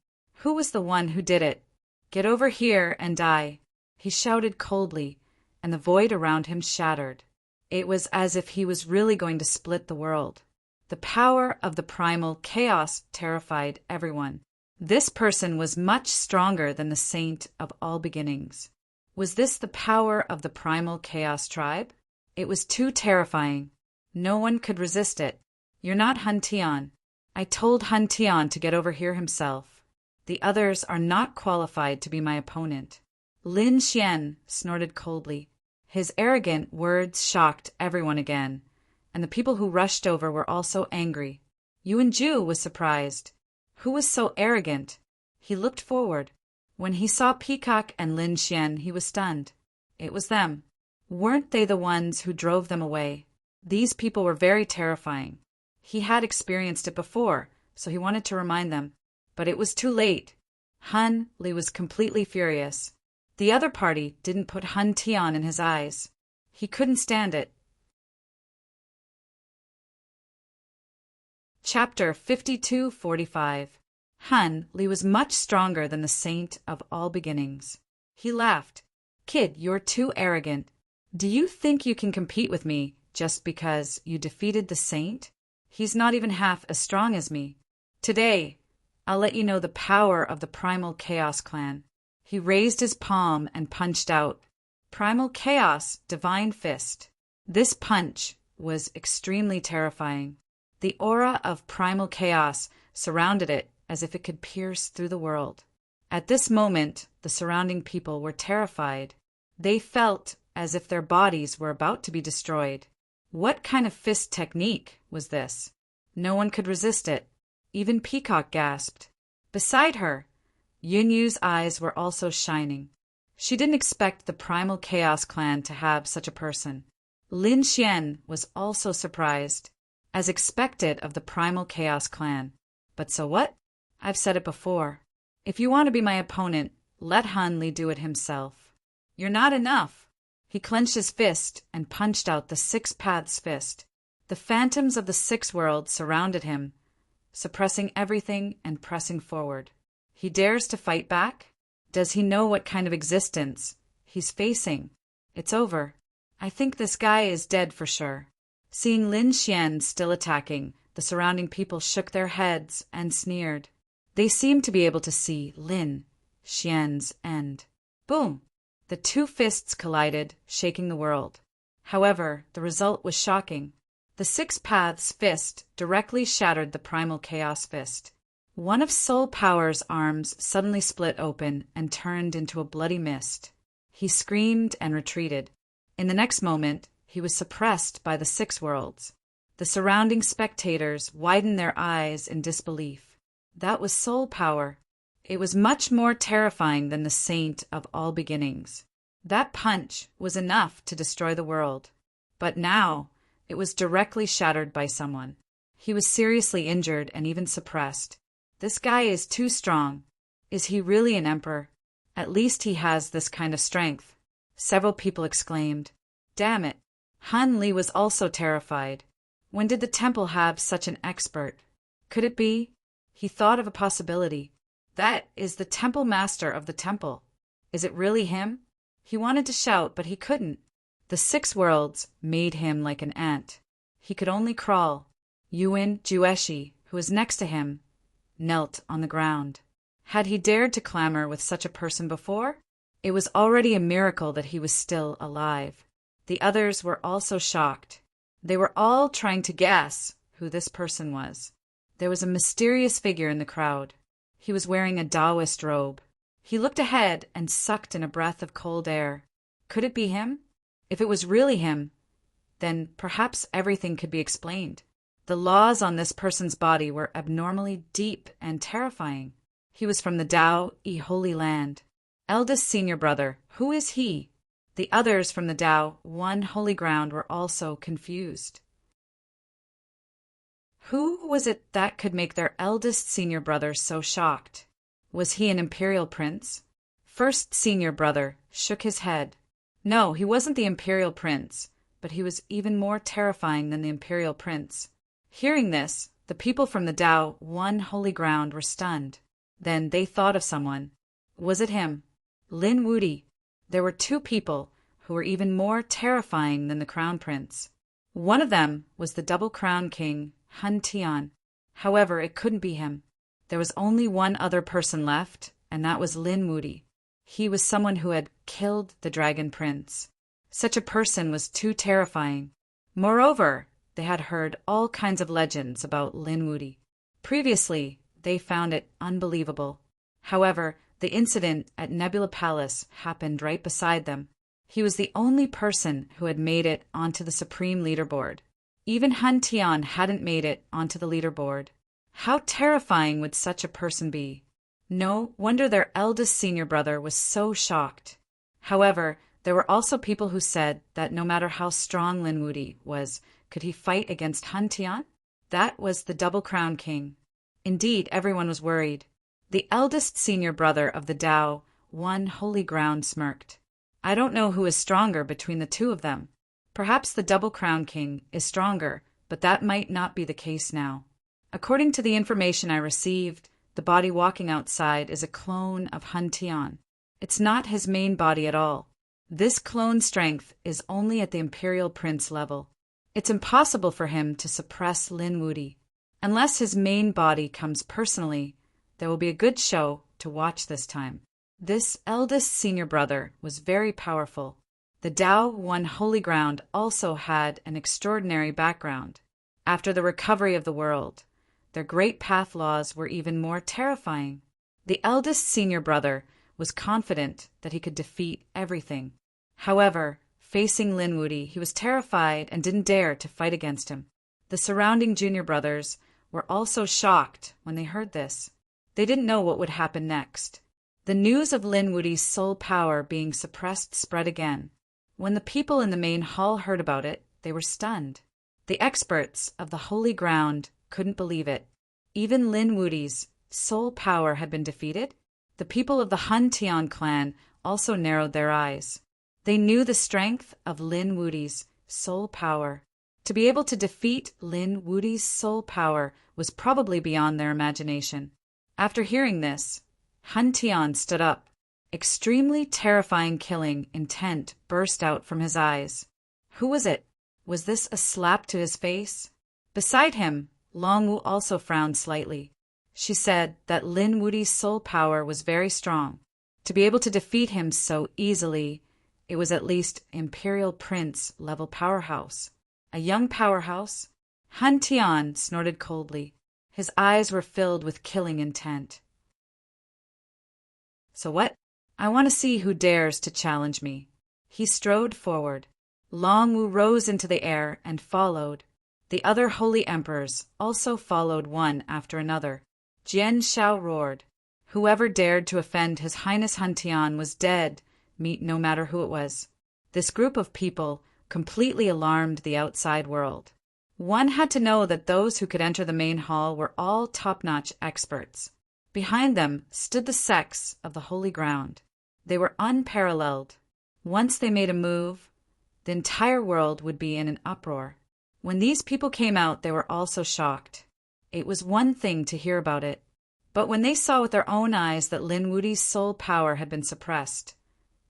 Who was the one who did it? Get over here and die. He shouted coldly, and the void around him shattered. It was as if he was really going to split the world. The power of the primal chaos terrified everyone. This person was much stronger than the saint of all beginnings. Was this the power of the primal chaos tribe? It was too terrifying. No one could resist it. You're not Han Tian. I told Han Tian to get over here himself. The others are not qualified to be my opponent. Lin Xian snorted coldly. His arrogant words shocked everyone again, and the people who rushed over were also angry. Yuan Ju was surprised. Who was so arrogant? He looked forward. When he saw Peacock and Lin Xian, he was stunned. It was them. Weren't they the ones who drove them away? These people were very terrifying. He had experienced it before, so he wanted to remind them. But it was too late. Han Li was completely furious. The other party didn't put Han Tian in his eyes. He couldn't stand it. Chapter 5245. Han Li was much stronger than the saint of all beginnings. He laughed. Kid, you're too arrogant. Do you think you can compete with me just because you defeated the saint? He's not even half as strong as me. Today, I'll let you know the power of the Primal Chaos Clan. He raised his palm and punched out. Primal Chaos, Divine Fist. This punch was extremely terrifying. The aura of primal chaos surrounded it as if it could pierce through the world. At this moment, the surrounding people were terrified. They felt as if their bodies were about to be destroyed. What kind of fist technique was this? No one could resist it. Even Peacock gasped. Beside her, Yun Yu's eyes were also shining. She didn't expect the Primal Chaos Clan to have such a person. Lin Xian was also surprised, as expected of the Primal Chaos Clan. But so what? I've said it before. If you want to be my opponent, let Han Li do it himself. You're not enough. He clenched his fist and punched out the Six Paths Fist. The phantoms of the Six Worlds surrounded him, suppressing everything and pressing forward. He dares to fight back? Does he know what kind of existence he's facing? It's over. I think this guy is dead for sure. Seeing Lin Xian still attacking, the surrounding people shook their heads and sneered. They seemed to be able to see Lin Xian's end. Boom! The two fists collided, shaking the world. However, the result was shocking. The Six Paths Fist directly shattered the Primal Chaos Fist. One of Soul Power's arms suddenly split open and turned into a bloody mist. He screamed and retreated. In the next moment, he was suppressed by the Six Worlds. The surrounding spectators widened their eyes in disbelief. That was Soul Power. It was much more terrifying than the saint of all beginnings. That punch was enough to destroy the world. But now, it was directly shattered by someone. He was seriously injured and even suppressed. This guy is too strong. Is he really an emperor? At least he has this kind of strength. Several people exclaimed. Damn it. Han Li was also terrified. When did the temple have such an expert? Could it be? He thought of a possibility. That is the temple master of the temple. Is it really him? He wanted to shout, but he couldn't. The Six Worlds made him like an ant. He could only crawl. Yuan Jueshi, who was next to him, knelt on the ground. Had he dared to clamor with such a person before? It was already a miracle that he was still alive. The others were also shocked. They were all trying to guess who this person was. There was a mysterious figure in the crowd. He was wearing a Taoist robe. He looked ahead and sucked in a breath of cold air. Could it be him? If it was really him, then perhaps everything could be explained. The laws on this person's body were abnormally deep and terrifying. He was from the Tao Holy Land. Eldest senior brother, who is he? The others from the Tao One Holy Ground were also confused. Who was it that could make their eldest senior brother so shocked? Was he an imperial prince? First senior brother shook his head. No, he wasn't the imperial prince, but he was even more terrifying than the imperial prince. Hearing this, the people from the Tao One Holy Ground were stunned. Then they thought of someone. Was it him? Lin Wudi. There were two people who were even more terrifying than the crown prince. One of them was the double crown king, Han Tian. However, it couldn't be him. There was only one other person left, and that was Lin Wudi. He was someone who had killed the dragon prince. Such a person was too terrifying. Moreover, they had heard all kinds of legends about Lin Wudi. Previously, they found it unbelievable. However, the incident at Nebula Palace happened right beside them. He was the only person who had made it onto the Supreme Leaderboard. Even Han Tian hadn't made it onto the leaderboard. How terrifying would such a person be? No wonder their eldest senior brother was so shocked. However, there were also people who said that no matter how strong Lin Wudi was, could he fight against Han Tian? That was the Double Crown King. Indeed, everyone was worried. The eldest senior brother of the Tao One Holy Ground smirked. I don't know who is stronger between the two of them. Perhaps the Double Crown King is stronger, but that might not be the case now. According to the information I received, the body walking outside is a clone of Han Tian. It's not his main body at all. This clone strength is only at the Imperial Prince level. It's impossible for him to suppress Lin Wuti. Unless his main body comes personally, there will be a good show to watch this time. This eldest senior brother was very powerful. The Dao One Holy Ground also had an extraordinary background. After the recovery of the world, their great path laws were even more terrifying. The eldest senior brother was confident that he could defeat everything. However, facing Lin Wuti, he was terrified and didn't dare to fight against him. The surrounding junior brothers were also shocked when they heard this. They didn't know what would happen next. The news of Lin Wuti's soul power being suppressed spread again. When the people in the main hall heard about it, they were stunned. The experts of the Holy Ground couldn't believe it. Even Lin Wuti's soul power had been defeated? The people of the Han Tian clan also narrowed their eyes. They knew the strength of Lin Wuti's soul power. To be able to defeat Lin Wuti's soul power was probably beyond their imagination. After hearing this, Han Tian stood up. Extremely terrifying killing intent burst out from his eyes. Who was it? Was this a slap to his face? Beside him, Longwu also frowned slightly. She said that Lin Wuti's soul power was very strong. To be able to defeat him so easily, it was at least Imperial Prince level powerhouse. A young powerhouse? Han Tian snorted coldly. His eyes were filled with killing intent. So what? I want to see who dares to challenge me. He strode forward. Longwu rose into the air and followed. The other holy emperors also followed one after another. Jian Shao roared. Whoever dared to offend His Highness Han Tian was dead, meet no matter who it was. This group of people completely alarmed the outside world. One had to know that those who could enter the main hall were all top-notch experts. Behind them stood the sects of the Holy Ground. They were unparalleled. Once they made a move, the entire world would be in an uproar. When these people came out, they were also shocked. It was one thing to hear about it, but when they saw with their own eyes that Lin Wuti's soul power had been suppressed,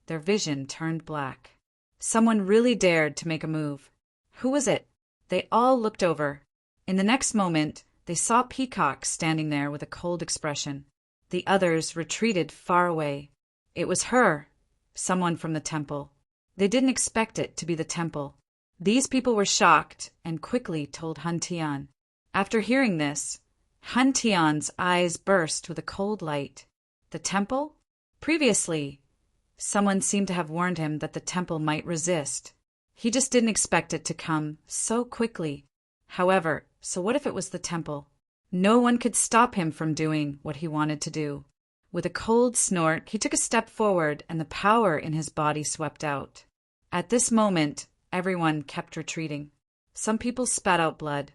their vision turned black. Someone really dared to make a move. Who was it? They all looked over. In the next moment, they saw Peacock standing there with a cold expression. The others retreated far away. It was her, someone from the temple. They didn't expect it to be the temple. These people were shocked and quickly told Han Tian. After hearing this, Han Tian's eyes burst with a cold light. The temple? Previously, someone seemed to have warned him that the temple might resist. He just didn't expect it to come so quickly. However, so what if it was the temple? No one could stop him from doing what he wanted to do. With a cold snort, he took a step forward and the power in his body swept out. At this moment, everyone kept retreating. Some people spat out blood.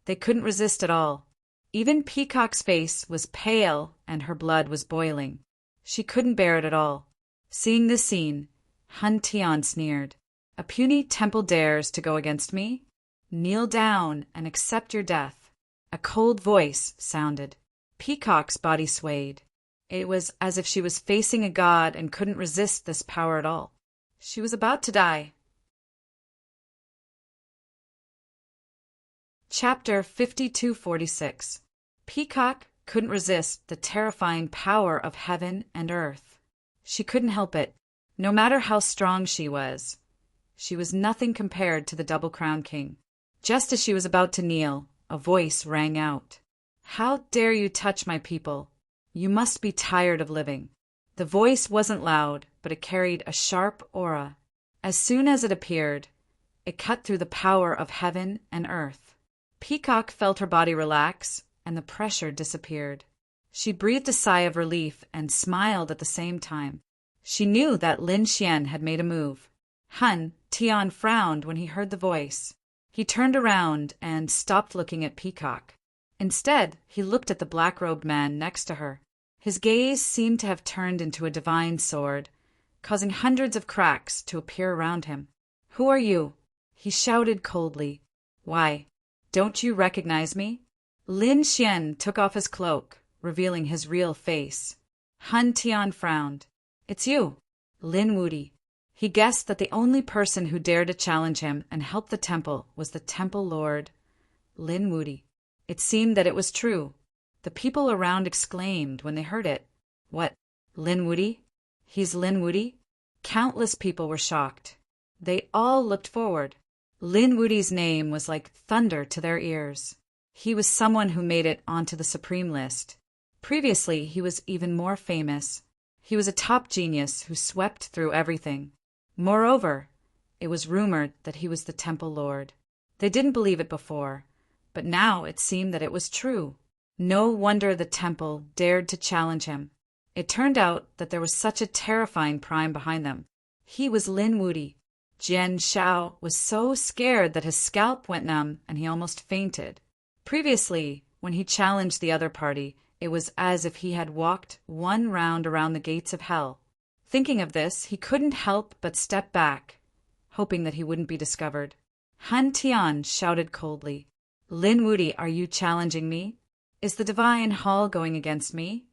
They couldn't resist at all. Even Peacock's face was pale and her blood was boiling. She couldn't bear it at all. Seeing this scene, Han Tian sneered. A puny temple dares to go against me? Kneel down and accept your death. A cold voice sounded. Peacock's body swayed. It was as if she was facing a god and couldn't resist this power at all. She was about to die. Chapter 5246. Peacock couldn't resist the terrifying power of heaven and earth. She couldn't help it. No matter how strong she was nothing compared to the Double Crown King. Just as she was about to kneel, a voice rang out. How dare you touch my people? You must be tired of living. The voice wasn't loud, but it carried a sharp aura. As soon as it appeared, it cut through the power of heaven and earth. Peacock felt her body relax, and the pressure disappeared. She breathed a sigh of relief and smiled at the same time. She knew that Lin Xian had made a move. Han Tian frowned when he heard the voice. He turned around and stopped looking at Peacock. Instead, he looked at the black-robed man next to her. His gaze seemed to have turned into a divine sword, causing hundreds of cracks to appear around him. Who are you? He shouted coldly. Why, don't you recognize me? Lin Xian took off his cloak, revealing his real face. Han Tian frowned. It's you, Lin Wuti. He guessed that the only person who dared to challenge him and help the temple was the temple lord, Lin Wuti. It seemed that it was true. The people around exclaimed when they heard it. What? Lin Wuti? He's Lin Wuti? Countless people were shocked. They all looked forward. Lin Wuti's name was like thunder to their ears. He was someone who made it onto the Supreme List. Previously, he was even more famous. He was a top genius who swept through everything. Moreover, it was rumored that he was the Temple Lord. They didn't believe it before, but now it seemed that it was true. No wonder the temple dared to challenge him. It turned out that there was such a terrifying prime behind them. He was Lin Wuti. Jian Shao was so scared that his scalp went numb and he almost fainted. Previously, when he challenged the other party, it was as if he had walked one round around the gates of hell. Thinking of this, he couldn't help but step back, hoping that he wouldn't be discovered. Han Tian shouted coldly, Lin Wuti, are you challenging me? Is the divine hall going against me?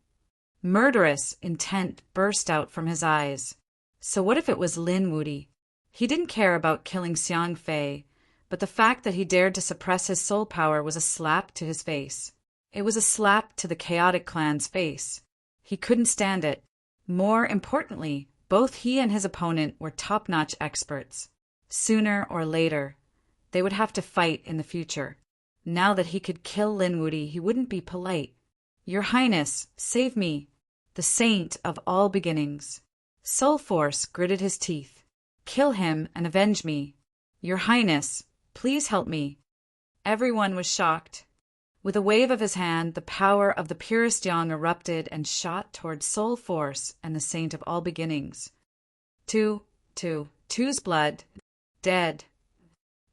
Murderous intent burst out from his eyes. So what if it was Lin Wuti? He didn't care about killing Xiang Fei, but the fact that he dared to suppress his soul power was a slap to his face. It was a slap to the chaotic clan's face. He couldn't stand it. More importantly, both he and his opponent were top-notch experts. Sooner or later, they would have to fight in the future. Now that he could kill Lin Wuti, he wouldn't be polite. Your Highness, save me, the saint of all beginnings. Soul Force gritted his teeth. Kill him and avenge me. Your Highness, please help me. Everyone was shocked. With a wave of his hand, the power of the purest yang erupted and shot toward Soul Force and the Saint of All Beginnings. Two's blood, dead.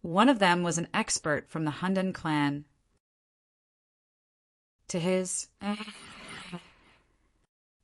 One of them was an expert from the Hundan clan. To his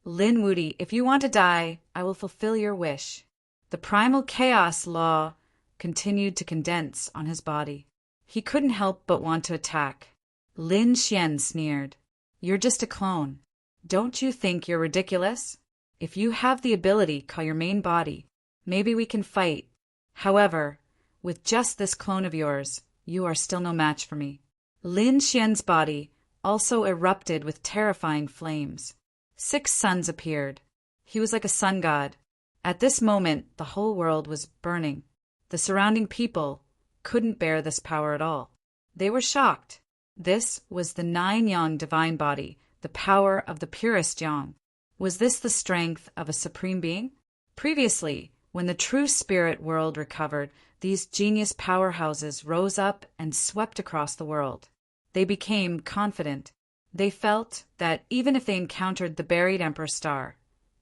Lin Wuti, if you want to die, I will fulfill your wish. The primal chaos law continued to condense on his body. He couldn't help but want to attack. Lin Xian sneered. You're just a clone. Don't you think you're ridiculous? If you have the ability, call your main body. Maybe we can fight. However, with just this clone of yours, you are still no match for me. Lin Xian's body also erupted with terrifying flames. 6 suns appeared. He was like a sun god. At this moment, the whole world was burning. The surrounding people couldn't bear this power at all. They were shocked. This was the 9-yang divine body, the power of the purest yang. Was this the strength of a supreme being? Previously, when the true spirit world recovered, these genius powerhouses rose up and swept across the world. They became confident. They felt that even if they encountered the buried Emperor Star,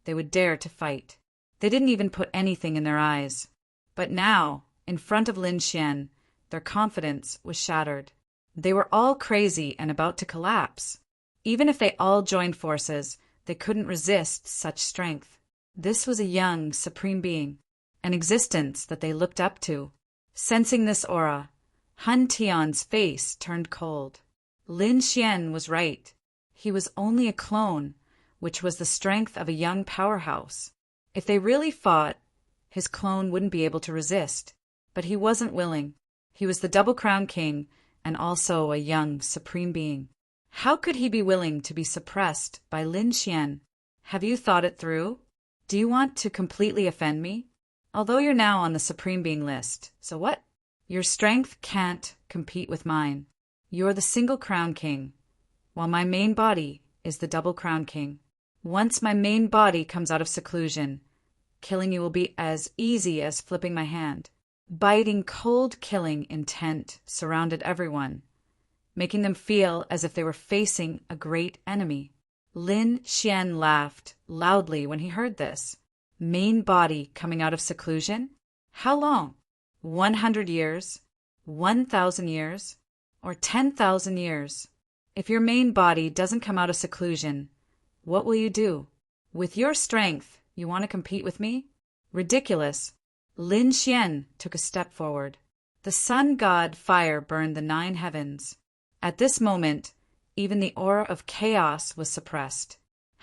they would dare to fight. They didn't even put anything in their eyes. But now, in front of Lin Xian, their confidence was shattered. They were all crazy and about to collapse. Even if they all joined forces, they couldn't resist such strength. This was a young, supreme being, an existence that they looked up to. Sensing this aura, Han Tian's face turned cold. Lin Xian was right. He was only a clone, which was the strength of a young powerhouse. If they really fought, his clone wouldn't be able to resist. But he wasn't willing. He was the Double Crown King, and also a young, supreme being. How could he be willing to be suppressed by Lin Xian? Have you thought it through? Do you want to completely offend me? Although you're now on the supreme being list, so what? Your strength can't compete with mine. You're the single crown king, while my main body is the double crown king. Once my main body comes out of seclusion, killing you will be as easy as flipping my hand. Biting, cold killing intent surrounded everyone, making them feel as if they were facing a great enemy. Lin Xian laughed loudly when he heard this. Main body coming out of seclusion? How long? 100 years? 1,000 years? Or 10,000 years? If your main body doesn't come out of seclusion, what will you do? With your strength, you want to compete with me? Ridiculous. Lin Xian took a step forward. The sun god fire burned the 9 heavens. At this moment, Even the aura of chaos was suppressed.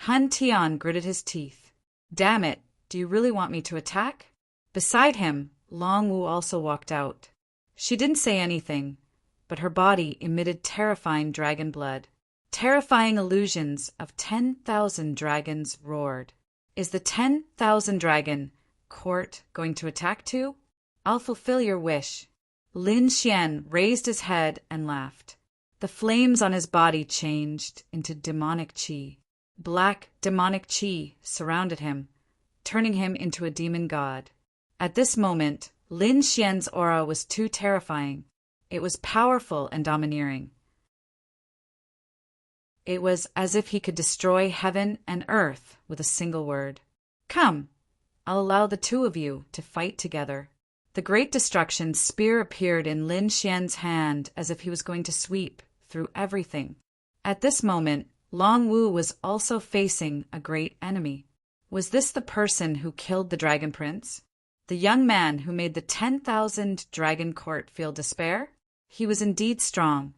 Han Tian gritted his teeth. Damn it, do you really want me to attack? Beside him, Long Wu also walked out. She didn't say anything, but her body emitted terrifying dragon blood. Terrifying illusions of 10,000 dragons roared. Is the 10,000 dragon court going to attack too? I'll fulfill your wish. Lin Xian raised his head and laughed. The flames on his body changed into demonic qi. Black demonic qi surrounded him, turning him into a demon god. At this moment, Lin Xian's aura was too terrifying. It was powerful and domineering. It was as if he could destroy heaven and earth with a single word. Come, I'll allow the two of you to fight together. The great destruction spear appeared in Lin Xian's hand as if he was going to sweep through everything. At this moment, Long Wu was also facing a great enemy. Was this the person who killed the Dragon Prince? The young man who made the 10,000 dragon court feel despair? He was indeed strong.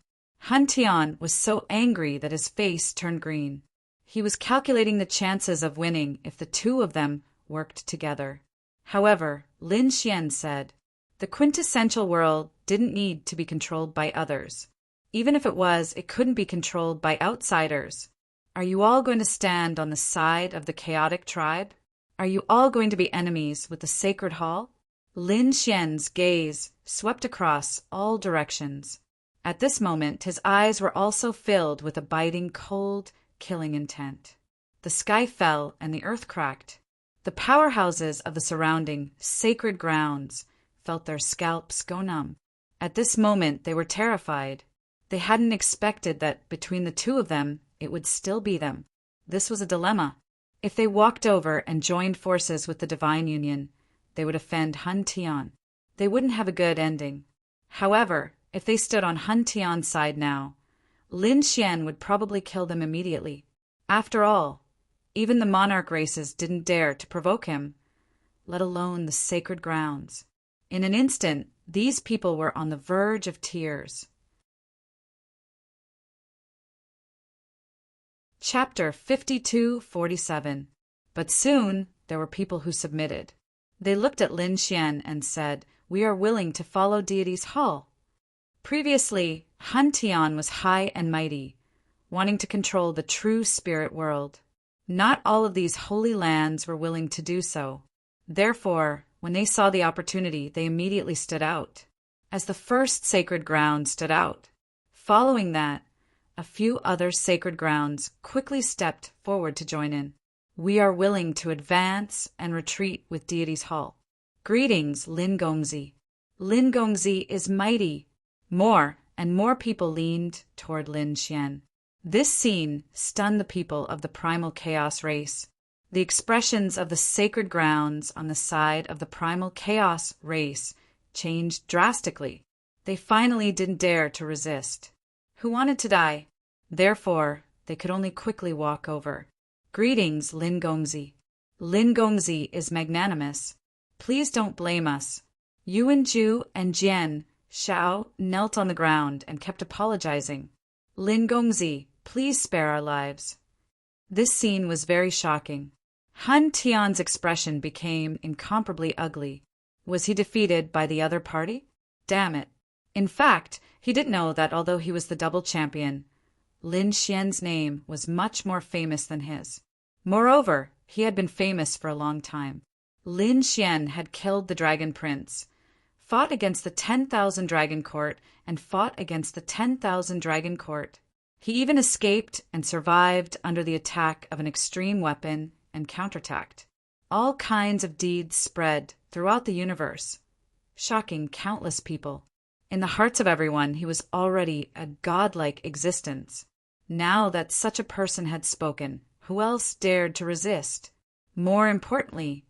Han Tian was so angry that his face turned green. He was calculating the chances of winning if the two of them worked together. However, Lin Xian said, the quintessential world didn't need to be controlled by others. Even if it was, it couldn't be controlled by outsiders. Are you all going to stand on the side of the chaotic tribe? Are you all going to be enemies with the sacred hall? Lin Xian's gaze swept across all directions. At this moment, his eyes were also filled with a biting, cold, killing intent. The sky fell and the earth cracked. The powerhouses of the surrounding sacred grounds felt their scalps go numb. At this moment, they were terrified. They hadn't expected that between the two of them, it would still be them. This was a dilemma. If they walked over and joined forces with the Divine Union, they would offend Han Tian. They wouldn't have a good ending. However, if they stood on Han Tian's side now, Lin Xian would probably kill them immediately. After all, even the monarch races didn't dare to provoke him, let alone the sacred grounds. In an instant, these people were on the verge of tears. Chapter 52-47. But soon there were people who submitted. They looked at Lin Xian and said, "We are willing to follow Deity's hall." Previously, Han Tian was high and mighty, wanting to control the true spirit world. Not all of these holy lands were willing to do so. Therefore, when they saw the opportunity, they immediately stood out. As the first sacred ground stood out. Following that, a few other sacred grounds quickly stepped forward to join in. We are willing to advance and retreat with Deity's Hall. Greetings, Lin Gongzi. Lin Gongzi is mighty. More and more people leaned toward Lin Xian. This scene stunned the people of the primal chaos race. The expressions of the sacred grounds on the side of the primal chaos race changed drastically. They finally didn't dare to resist. Who wanted to die? Therefore, they could only quickly walk over. Greetings, Lin Gongzi. Lin Gongzi is magnanimous. Please don't blame us. Yuan Ju and Jian Xiao knelt on the ground and kept apologizing. Lin Gongzi, please spare our lives. This scene was very shocking. Han Tian's expression became incomparably ugly. Was he defeated by the other party? Damn it. In fact, he didn't know that although he was the double champion, Lin Xian's name was much more famous than his. Moreover, he had been famous for a long time. Lin Xian had killed the Dragon Prince, fought against the 10,000 Dragon Court, and fought against the 10,000 Dragon Court. He even escaped and survived under the attack of an extreme weapon and counterattacked. All kinds of deeds spread throughout the universe, shocking countless people. In the hearts of everyone, he was already a godlike existence. Now that such a person had spoken, who else dared to resist? More importantly,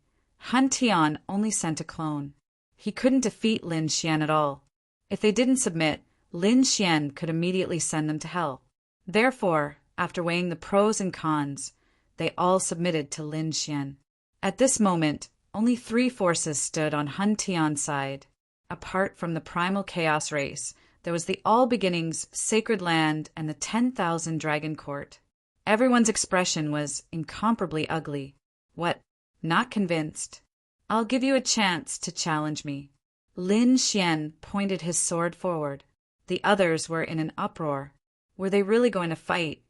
Han Tian only sent a clone. He couldn't defeat Lin Xian at all. If they didn't submit, Lin Xian could immediately send them to hell. Therefore, after weighing the pros and cons, they all submitted to Lin Xian. At this moment, only 3 forces stood on Han Tian's side. Apart from the primal chaos race, There was the All Beginnings Sacred Land and the 10,000 Dragon Court. Everyone's expression was incomparably ugly. What? Not convinced? I'll give you a chance to challenge me. Lin Xian pointed his sword forward. The others were in an uproar. Were they really going to fight?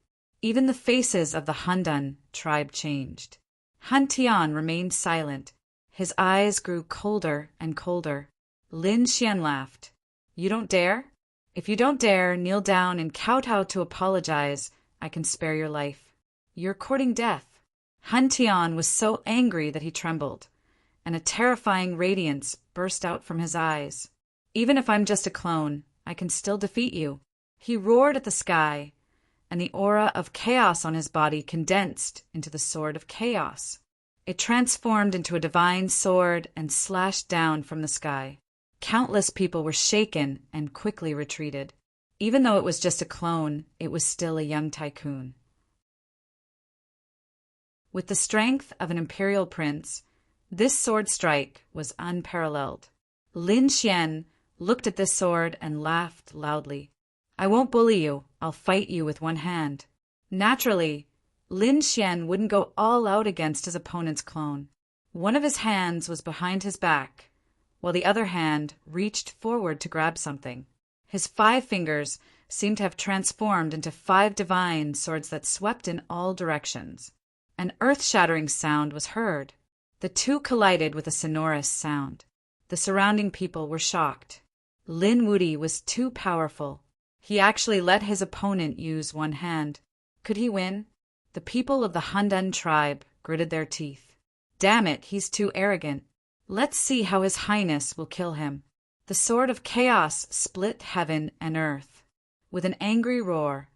Even the faces of the Handan tribe changed. Han Tian remained silent. His eyes grew colder and colder. Lin Xian laughed. You don't dare? If you don't dare, kneel down and kowtow to apologize. I can spare your life. You're courting death. Han Tian was so angry that he trembled, and a terrifying radiance burst out from his eyes. Even if I'm just a clone, I can still defeat you. He roared at the sky, and the aura of chaos on his body condensed into the sword of chaos. It transformed into a divine sword and slashed down from the sky. Countless people were shaken and quickly retreated. Even though it was just a clone, it was still a young tycoon. With the strength of an imperial prince, this sword strike was unparalleled. Lin Xian looked at this sword and laughed loudly. I won't bully you. I'll fight you with one hand. Naturally, Lin Xian wouldn't go all out against his opponent's clone. One of his hands was behind his back, while the other hand reached forward to grab something. His 5 fingers seemed to have transformed into 5 divine swords that swept in all directions. An earth-shattering sound was heard. The two collided with a sonorous sound. The surrounding people were shocked. Lin Wudi was too powerful. He actually let his opponent use one hand. Could he win? The people of the Handan tribe gritted their teeth. Damn it, he's too arrogant. Let's see how His Highness will kill him. The sword of chaos split heaven and earth. With an angry roar,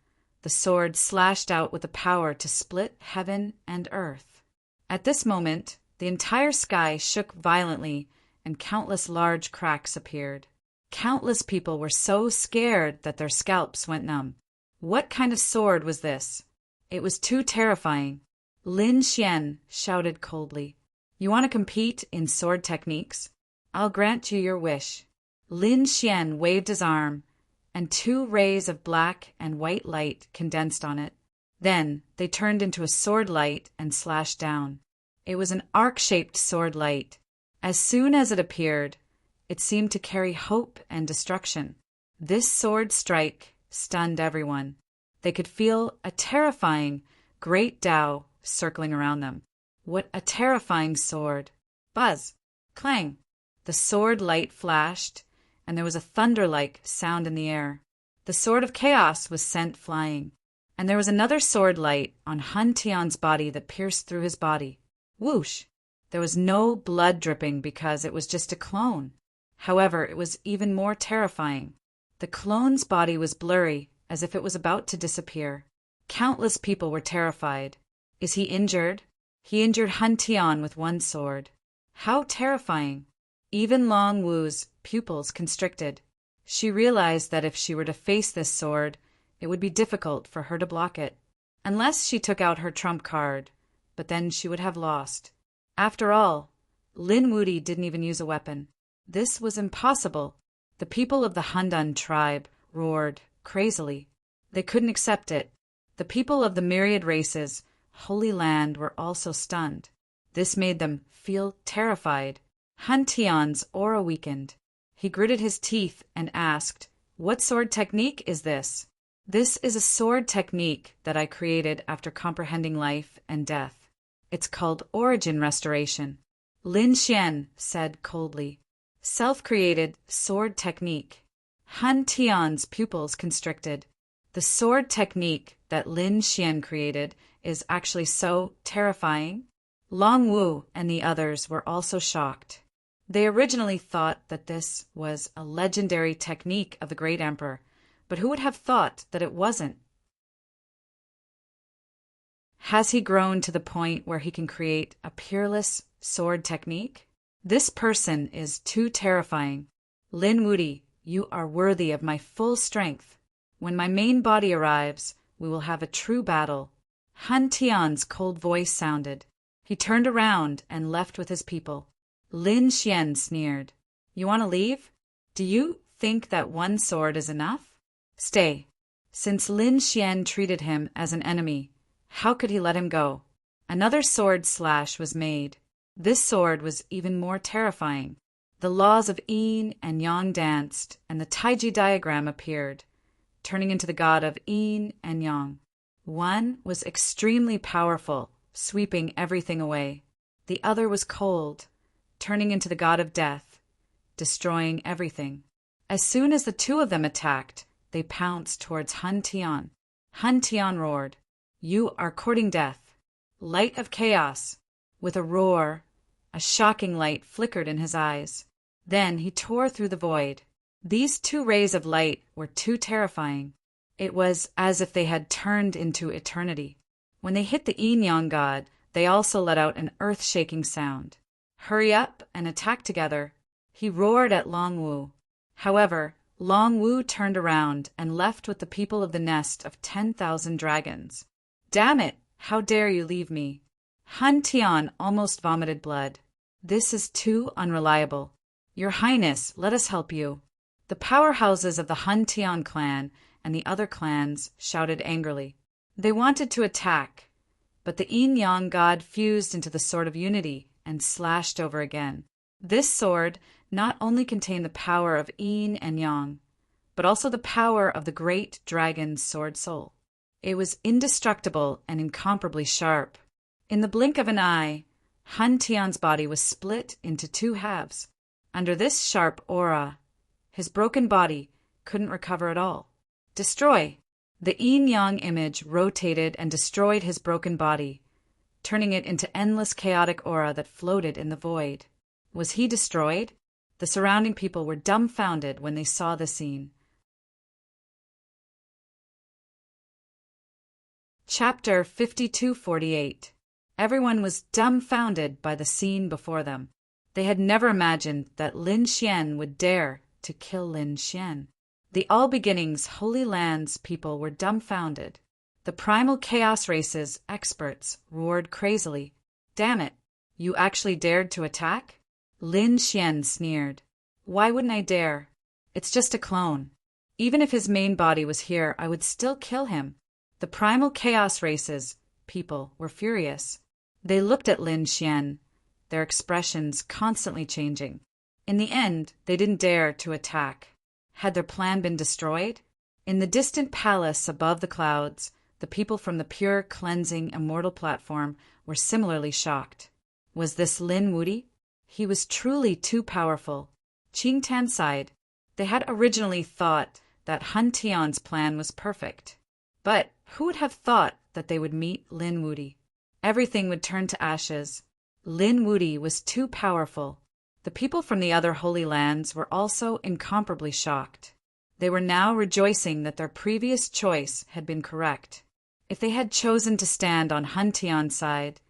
the sword slashed out with the power to split heaven and earth. At this moment, the entire sky shook violently and countless large cracks appeared. Countless people were so scared that their scalps went numb. What kind of sword was this? It was too terrifying. Lin Xian shouted coldly, You want to compete in sword techniques? I'll grant you your wish. Lin Xian waved his arm, and 2 rays of black and white light condensed on it. Then they turned into a sword light and slashed down. It was an arc-shaped sword light. As soon as it appeared, it seemed to carry hope and destruction. This sword strike stunned everyone. They could feel a terrifying great Tao circling around them. What a terrifying sword! Buzz! Clang! The sword light flashed, and there was a thunder-like sound in the air. The sword of chaos was sent flying, and there was another sword light on Han Tian's body that pierced through his body. Whoosh! There was no blood dripping because it was just a clone. However, it was even more terrifying. The clone's body was blurry, as if it was about to disappear. Countless people were terrified. Is he injured? He injured Han Tian with one sword. How terrifying! Even Long Wu's pupils constricted. She realized that if she were to face this sword, it would be difficult for her to block it. Unless she took out her trump card, but then she would have lost. After all, Lin Wudi didn't even use a weapon. This was impossible. The people of the Handan tribe roared crazily. They couldn't accept it. The people of the myriad races, Holy Land, were also stunned. This made them feel terrified. Han Tian's aura weakened. He gritted his teeth and asked, What sword technique is this? This is a sword technique that I created after comprehending life and death. It's called Origin Restoration. Lin Xian said coldly. Self-created sword technique. Han Tian's pupils constricted. The sword technique that Lin Xian created is actually so terrifying. Long Wu and the others were also shocked. They originally thought that this was a legendary technique of the Great Emperor, but who would have thought that it wasn't? Has he grown to the point where he can create a peerless sword technique? This person is too terrifying. Lin Wudi, you are worthy of my full strength. When my main body arrives, we will have a true battle. Han Tian's cold voice sounded. He turned around and left with his people. Lin Xian sneered. You want to leave? Do you think that one sword is enough? Stay. Since Lin Xian treated him as an enemy, how could he let him go? Another sword slash was made. This sword was even more terrifying. The laws of yin and yang danced, and the Taiji diagram appeared, turning into the god of yin and yang. One was extremely powerful, sweeping everything away. The other was cold, turning into the god of death, destroying everything. As soon as the two of them attacked, they pounced towards Han Tian. Han Tian roared, "You are courting death. Light of chaos!" With a roar, a shocking light flickered in his eyes. Then he tore through the void. These two rays of light were too terrifying. It was as if they had turned into eternity. When they hit the yin-yang god, they also let out an earth-shaking sound. "Hurry up and attack together," he roared at Long Wu. However, Long Wu turned around and left with the people of the nest of 10,000 dragons. "Damn it! How dare you leave me?" Han Tian almost vomited blood. "This is too unreliable. Your Highness, let us help you." The powerhouses of the Han Tian clan and the other clans shouted angrily. They wanted to attack, but the yin-yang god fused into the Sword of Unity and slashed over again. This sword not only contained the power of yin and yang, but also the power of the great dragon's sword soul. It was indestructible and incomparably sharp. In the blink of an eye, Han Tian's body was split into two halves. Under this sharp aura, his broken body couldn't recover at all. "Destroy!" The yin-yang image rotated and destroyed his broken body, turning it into endless chaotic aura that floated in the void. Was he destroyed? The surrounding people were dumbfounded when they saw the scene. Chapter 5248. Everyone was dumbfounded by the scene before them. They had never imagined that Lin Xian would dare to kill Lin Xian. The All Beginnings Holy Lands people were dumbfounded. The primal chaos races experts roared crazily. "Damn it! You actually dared to attack?" Lin Xian sneered. "Why wouldn't I dare? It's just a clone. Even if his main body was here, I would still kill him." The primal chaos races people were furious. They looked at Lin Xian, their expressions constantly changing. In the end, they didn't dare to attack. Had their plan been destroyed? In the distant palace above the clouds, the people from the pure, cleansing, immortal platform were similarly shocked. Was this Lin Wuti? He was truly too powerful. Qing Tan sighed. They had originally thought that Han Tian's plan was perfect. But who would have thought that they would meet Lin Wuti? Everything would turn to ashes. Lin Wuti was too powerful. The people from the other Holy Lands were also incomparably shocked. They were now rejoicing that their previous choice had been correct. If they had chosen to stand on Han Tian's side,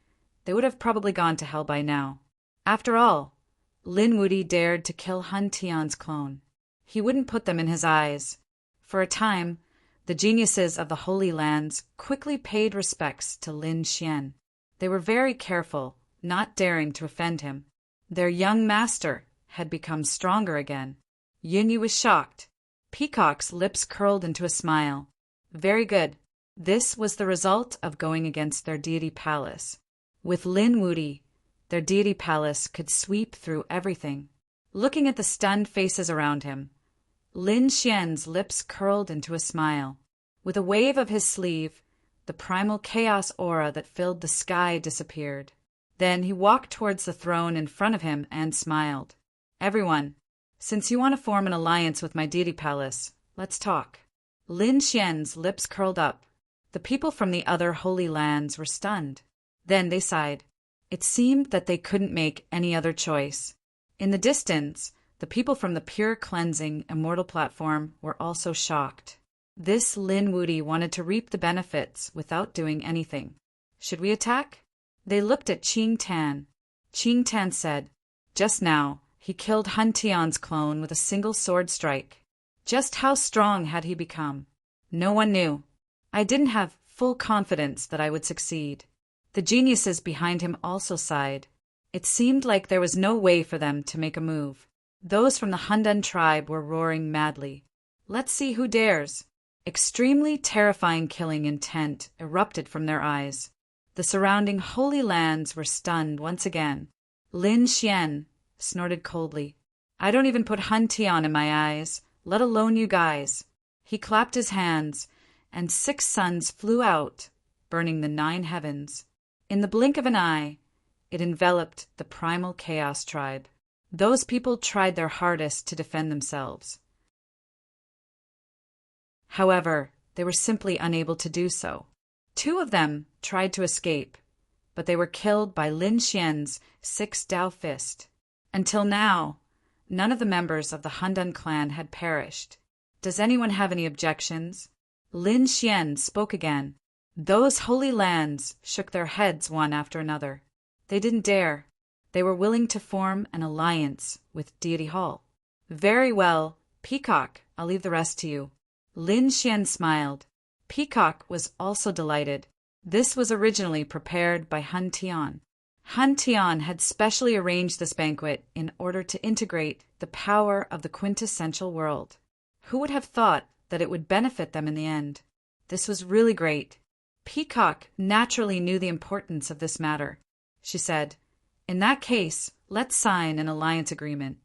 they would have probably gone to hell by now. After all, Lin Wuti dared to kill Han Tian's clone. He wouldn't put them in his eyes. For a time, the geniuses of the Holy Lands quickly paid respects to Lin Xian. They were very careful, not daring to offend him. Their young master had become stronger again. Yunyi was shocked. Peacock's lips curled into a smile. Very good. This was the result of going against their deity palace. With Lin Wuti, their deity palace could sweep through everything. Looking at the stunned faces around him, Lin Xian's lips curled into a smile. With a wave of his sleeve, the primal chaos aura that filled the sky disappeared. Then he walked towards the throne in front of him and smiled. "Everyone, since you want to form an alliance with my deity palace, let's talk." Lin Xian's lips curled up. The people from the other Holy Lands were stunned. Then they sighed. It seemed that they couldn't make any other choice. In the distance, the people from the pure cleansing immortal platform were also shocked. This Lin Wuti wanted to reap the benefits without doing anything. Should we attack? They looked at Qing Tan. Qing Tan said, "Just now, he killed Han Tian's clone with a single sword strike. Just how strong had he become? No one knew. I didn't have full confidence that I would succeed." The geniuses behind him also sighed. It seemed like there was no way for them to make a move. Those from the Hundan tribe were roaring madly. Let's see who dares. Extremely terrifying killing intent erupted from their eyes. The surrounding holy lands were stunned once again. Lin Xian snorted coldly. I don't even put Hun Tian in my eyes, let alone you guys. He clapped his hands, and 6 suns flew out, burning the 9 heavens. In the blink of an eye, it enveloped the primal chaos tribe. Those people tried their hardest to defend themselves. However, they were simply unable to do so. 2 of them tried to escape, but they were killed by Lin Xian's 6 Dao fist. Until now, none of the members of the Hundan clan had perished. Does anyone have any objections? Lin Xian spoke again. Those holy lands shook their heads one after another. They didn't dare. They were willing to form an alliance with Deity Hall. Very well, Peacock, I'll leave the rest to you. Lin Xian smiled. Peacock was also delighted. This was originally prepared by Hun Tian. Hun Tian had specially arranged this banquet in order to integrate the power of the quintessential world. Who would have thought that it would benefit them in the end? This was really great. Peacock naturally knew the importance of this matter. She said, in that case, let's sign an alliance agreement.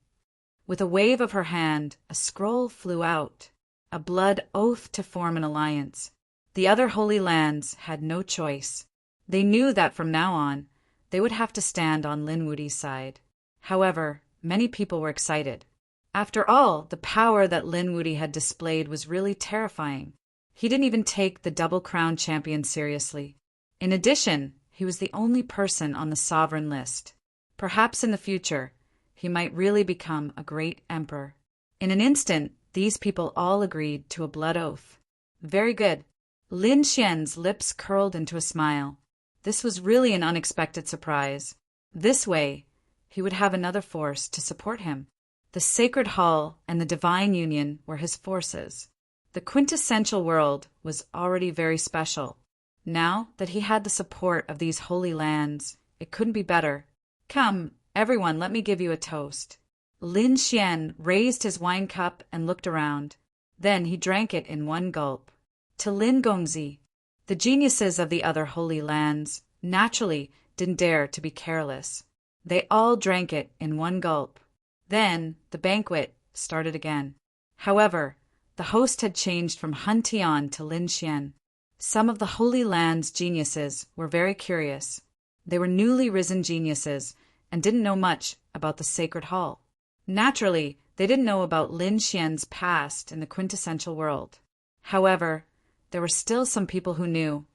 With a wave of her hand, a scroll flew out, a blood oath to form an alliance. The other holy lands had no choice. They knew that from now on, they would have to stand on Lin Wudi's side. However, many people were excited. After all, the power that Lin Wudi had displayed was really terrifying. He didn't even take the Double Crown champion seriously. In addition, he was the only person on the sovereign list. Perhaps in the future, he might really become a great emperor. In an instant, these people all agreed to a blood oath. Very good. Lin Xian's lips curled into a smile. This was really an unexpected surprise. This way, he would have another force to support him. The Sacred Hall and the Divine Union were his forces. The quintessential world was already very special. Now that he had the support of these holy lands, it couldn't be better. Come, everyone, let me give you a toast. Lin Xian raised his wine cup and looked around. Then he drank it in one gulp. To Lin Gongzi. The geniuses of the other holy lands naturally didn't dare to be careless. They all drank it in one gulp. Then the banquet started again. However, the host had changed from Hun Tian to Lin Xian. Some of the Holy Land's geniuses were very curious. They were newly risen geniuses and didn't know much about the Sacred Hall. Naturally, they didn't know about Lin Xian's past in the quintessential world. However, there were still some people who knew,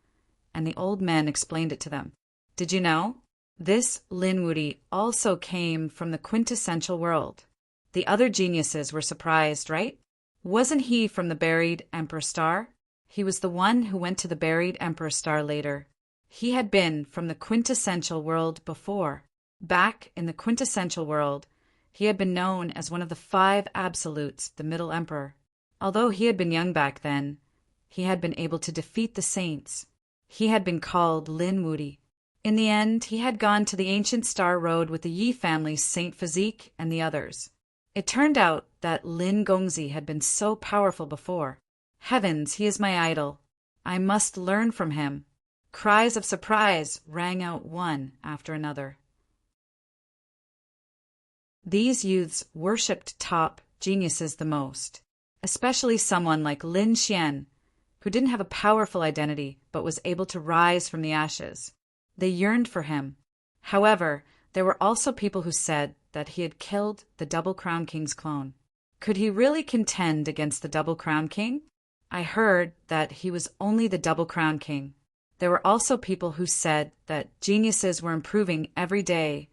and the old men explained it to them. Did you know? This Lin Wudi also came from the quintessential world. The other geniuses were surprised, right? Wasn't he from the buried Emperor Star? He was the one who went to the buried Emperor Star later. He had been from the quintessential world before. Back in the quintessential world, he had been known as one of the 5 absolutes, the Middle Emperor. Although he had been young back then, he had been able to defeat the saints. He had been called Lin Wudi. In the end, he had gone to the ancient Star Road with the Yi family's Saint Physique and the others. It turned out that Lin Gongzi had been so powerful before. Heavens, he is my idol. I must learn from him. Cries of surprise rang out one after another. These youths worshipped top geniuses the most, especially someone like Lin Xian, who didn't have a powerful identity but was able to rise from the ashes. They yearned for him. However, there were also people who said that he had killed the Double Crown King's clone. Could he really contend against the Double Crown King? I heard that he was only the Double Crown King. There were also people who said that geniuses were improving every day,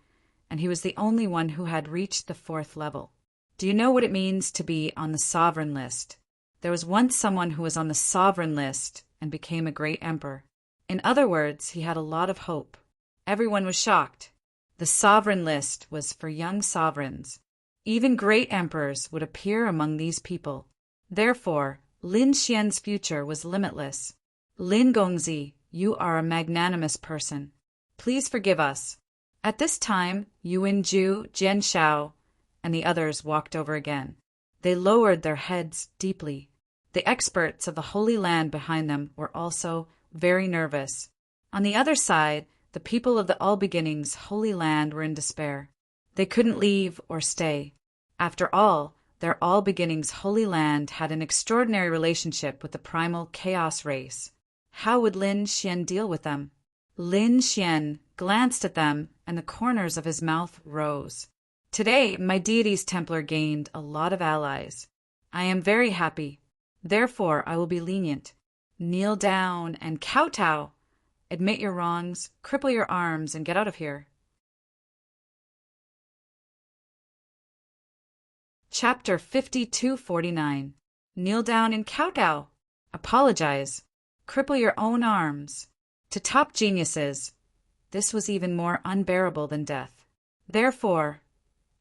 and he was the only one who had reached the 4th level. Do you know what it means to be on the sovereign list? There was once someone who was on the sovereign list and became a great emperor. In other words, he had a lot of hope. Everyone was shocked. The sovereign list was for young sovereigns. Even great emperors would appear among these people. Therefore, Lin Xian's future was limitless. Lin Gongzi, you are a magnanimous person. Please forgive us. At this time, Yuan Ju, Jian Shao, and the others walked over again. They lowered their heads deeply. The experts of the Holy Land behind them were also very nervous. On the other side, the people of the All Beginnings Holy Land were in despair. They couldn't leave or stay. After all, their All Beginnings Holy Land had an extraordinary relationship with the primal chaos race. How would Lin Xian deal with them? Lin Xian glanced at them, and the corners of his mouth rose. Today, my deity's Templar gained a lot of allies. I am very happy. Therefore, I will be lenient. Kneel down and kowtow. Admit your wrongs, cripple your arms, and get out of here. Chapter 5249. Kneel down and kowtow. Apologize. Cripple your own arms. To top geniuses, this was even more unbearable than death. Therefore,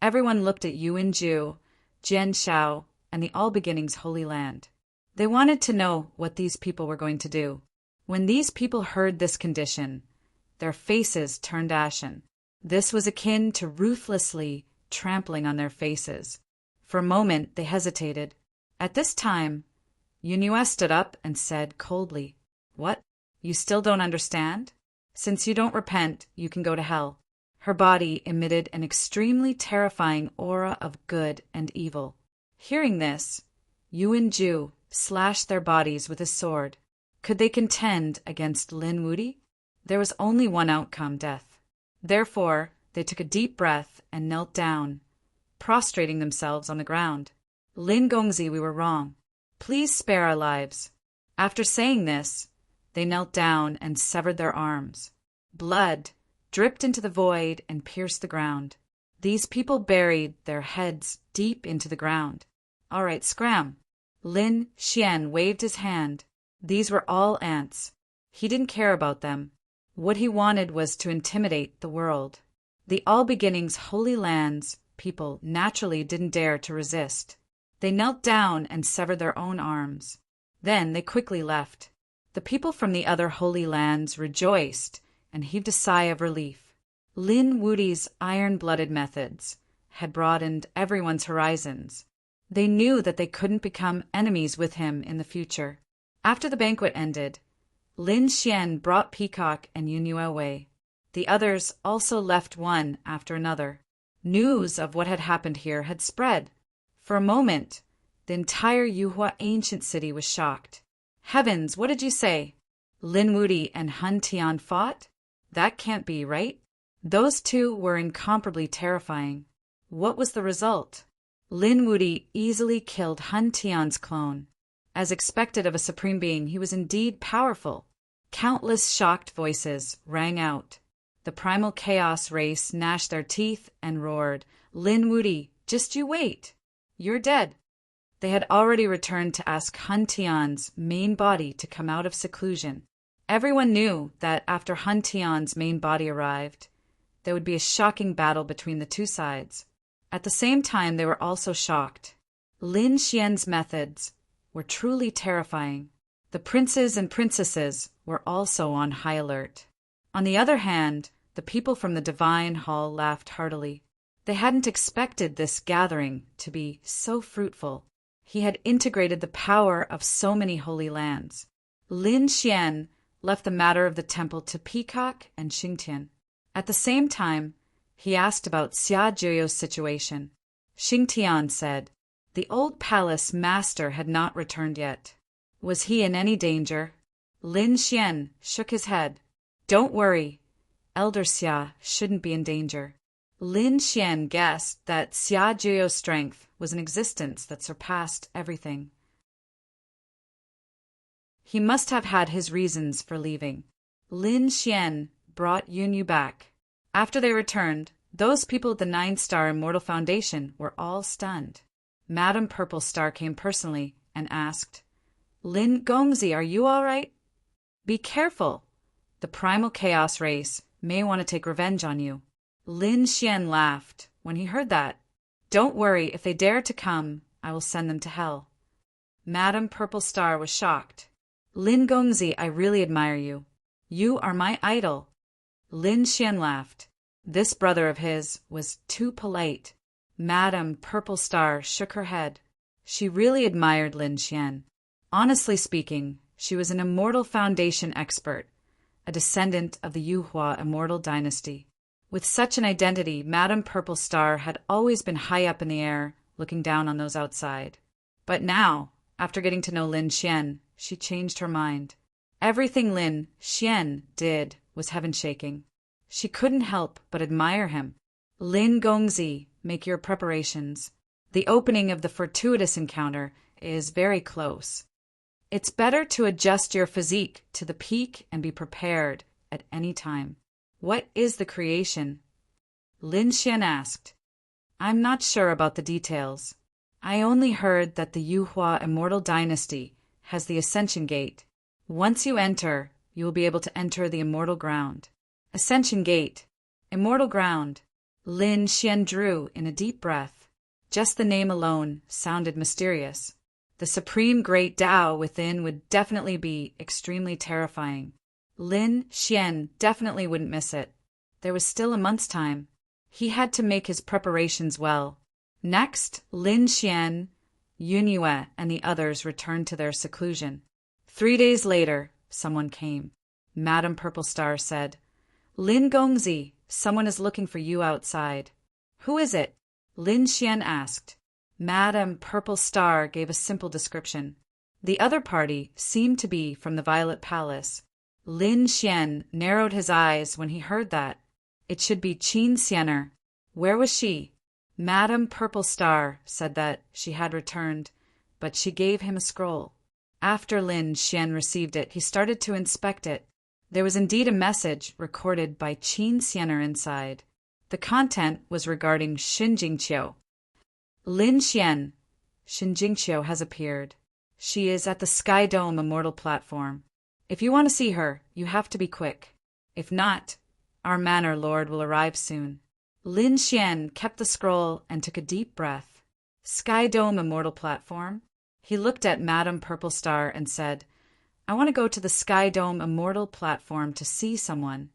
everyone looked at Yuan Ju, Jian Shao, and the All Beginnings Holy Land. They wanted to know what these people were going to do. When these people heard this condition, their faces turned ashen. This was akin to ruthlessly trampling on their faces. For a moment, they hesitated. At this time, Yunhua stood up and said coldly, "What? You still don't understand? Since you don't repent, you can go to hell." Her body emitted an extremely terrifying aura of good and evil. Hearing this, Yuan Ju slashed their bodies with his sword. Could they contend against Lin Wuti? There was only one outcome, death. Therefore, they took a deep breath and knelt down, prostrating themselves on the ground. "Lin Gongzi, we were wrong. Please spare our lives." After saying this, they knelt down and severed their arms. Blood dripped into the void and pierced the ground. These people buried their heads deep into the ground. "All right, scram." Lin Xian waved his hand. These were all ants. He didn't care about them. What he wanted was to intimidate the world. The All Beginnings Holy Lands people naturally didn't dare to resist. They knelt down and severed their own arms. Then they quickly left. The people from the other Holy Lands rejoiced and heaved a sigh of relief. Lin Wuti's iron-blooded methods had broadened everyone's horizons. They knew that they couldn't become enemies with him in the future. After the banquet ended, Lin Xian brought Peacock and Yunhua away. The others also left one after another. News of what had happened here had spread. For a moment, the entire Yuhua ancient city was shocked. Heavens, what did you say? Lin Wuti and Hun Tian fought? That can't be, right? Those two were incomparably terrifying. What was the result? Lin Wuti easily killed Hun Tian's clone. As expected of a supreme being, he was indeed powerful. Countless shocked voices rang out. The primal chaos race gnashed their teeth and roared, "Lin Wuti, just you wait. You're dead." They had already returned to ask Hun Tian's main body to come out of seclusion. Everyone knew that after Hun Tian's main body arrived, there would be a shocking battle between the two sides. At the same time, they were also shocked. Lin Xian's methods were truly terrifying. The princes and princesses were also on high alert. On the other hand, the people from the Divine Hall laughed heartily. They hadn't expected this gathering to be so fruitful. He had integrated the power of so many holy lands. Lin Xian left the matter of the temple to Peacock and Xingtian. At the same time, he asked about Xia Zhuyo's situation. Xingtian said, the old palace master had not returned yet. Was he in any danger? Lin Xian shook his head. Don't worry, Elder Xia shouldn't be in danger. Lin Xian guessed that Xia Zhuyo's strength was an existence that surpassed everything. He must have had his reasons for leaving. Lin Xian brought Yunyu back. After they returned, those people at the 9-Star Immortal Foundation were all stunned. Madame Purple Star came personally and asked, Lin Gongzi, are you all right? Be careful. The primal chaos race may want to take revenge on you. Lin Xian laughed when he heard that. Don't worry, if they dare to come, I will send them to hell. Madame Purple Star was shocked. Lin Gongzi, I really admire you. You are my idol. Lin Xian laughed. This brother of his was too polite. Madame Purple Star shook her head. She really admired Lin Xian. Honestly speaking, she was an Immortal Foundation expert, a descendant of the Yuhua Immortal Dynasty. With such an identity, Madame Purple Star had always been high up in the air, looking down on those outside. But now, after getting to know Lin Xian, she changed her mind. Everything Lin Xian did was heaven-shaking. She couldn't help but admire him. Lin Gongzi, make your preparations. The opening of the fortuitous encounter is very close. It's better to adjust your physique to the peak and be prepared at any time. What is the creation? Lin Xian asked. I'm not sure about the details. I only heard that the Yuhua Immortal Dynasty has the Ascension Gate. Once you enter, you will be able to enter the Immortal Ground. Ascension Gate. Immortal Ground. Lin Xian drew in a deep breath. Just the name alone sounded mysterious. The supreme great Tao within would definitely be extremely terrifying. Lin Xian definitely wouldn't miss it. There was still a month's time. He had to make his preparations well. Next, Lin Xian, Yunyue, and the others returned to their seclusion. 3 days later, someone came. Madame Purple Star said, Lin Gongzi, someone is looking for you outside. Who is it? Lin Xian asked. Madame Purple Star gave a simple description. The other party seemed to be from the Violet Palace. Lin Xian narrowed his eyes when he heard that. It should be Qin Xianer. Where was she? Madame Purple Star said that she had returned, but she gave him a scroll. After Lin Xian received it, he started to inspect it. There was indeed a message recorded by Qin Xianer inside. The content was regarding Xin Jingqiu. Lin Xian, Xin Jingqiu has appeared. She is at the Sky Dome Immortal Platform. If you want to see her, you have to be quick. If not, our Manor Lord will arrive soon. Lin Xian kept the scroll and took a deep breath. Sky Dome Immortal Platform? He looked at Madame Purple Star and said, I want to go to the Sky Dome Immortal Platform to see someone.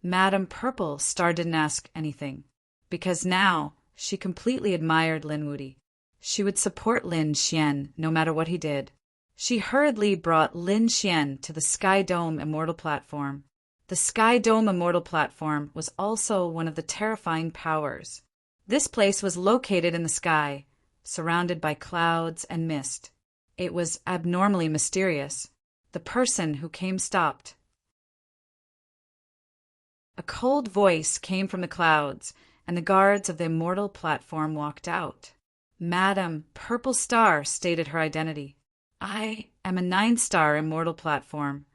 Madame Purple Star didn't ask anything, because now she completely admired Lin Wuti. She would support Lin Xian no matter what he did. She hurriedly brought Lin Xian to the Sky Dome Immortal Platform. The Sky Dome Immortal Platform was also one of the terrifying powers. This place was located in the sky, surrounded by clouds and mist. It was abnormally mysterious. The person who came stopped. A cold voice came from the clouds, and the guards of the Immortal Platform walked out. Madame Purple Star stated her identity. I am a 9-star Immortal Platform.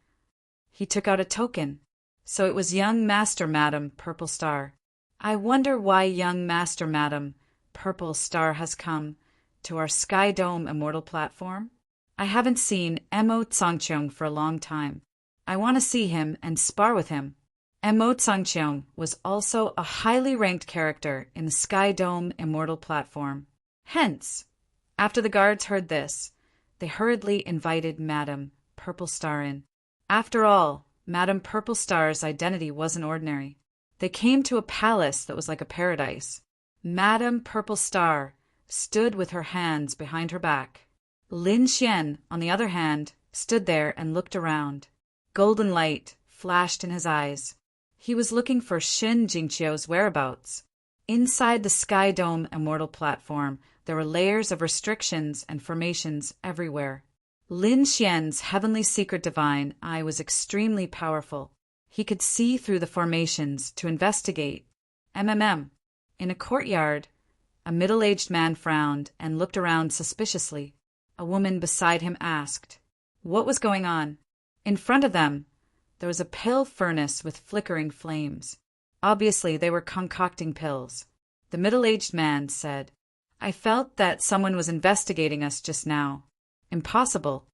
He took out a token. So it was young Master Madame Purple Star. I wonder why young Master Madame Purple Star has come to our Sky Dome Immortal Platform. I haven't seen Mo Tsangqiong for a long time. I want to see him and spar with him. Mo Tsangqiong was also a highly ranked character in the Sky Dome Immortal Platform. Hence, after the guards heard this, they hurriedly invited Madame Purple Star in. After all, Madame Purple Star's identity wasn't ordinary. They came to a palace that was like a paradise. Madame Purple Star stood with her hands behind her back. Lin Xian, on the other hand, stood there and looked around. Golden light flashed in his eyes. He was looking for Xin Jingqiu's whereabouts. Inside the Sky Dome Immortal Platform, there were layers of restrictions and formations everywhere. Lin Xian's heavenly secret divine eye was extremely powerful. He could see through the formations to investigate. In a courtyard, a middle-aged man frowned and looked around suspiciously. A woman beside him asked, what was going on? In front of them, there was a pill furnace with flickering flames. Obviously, they were concocting pills. The middle-aged man said, I felt that someone was investigating us just now. Impossible.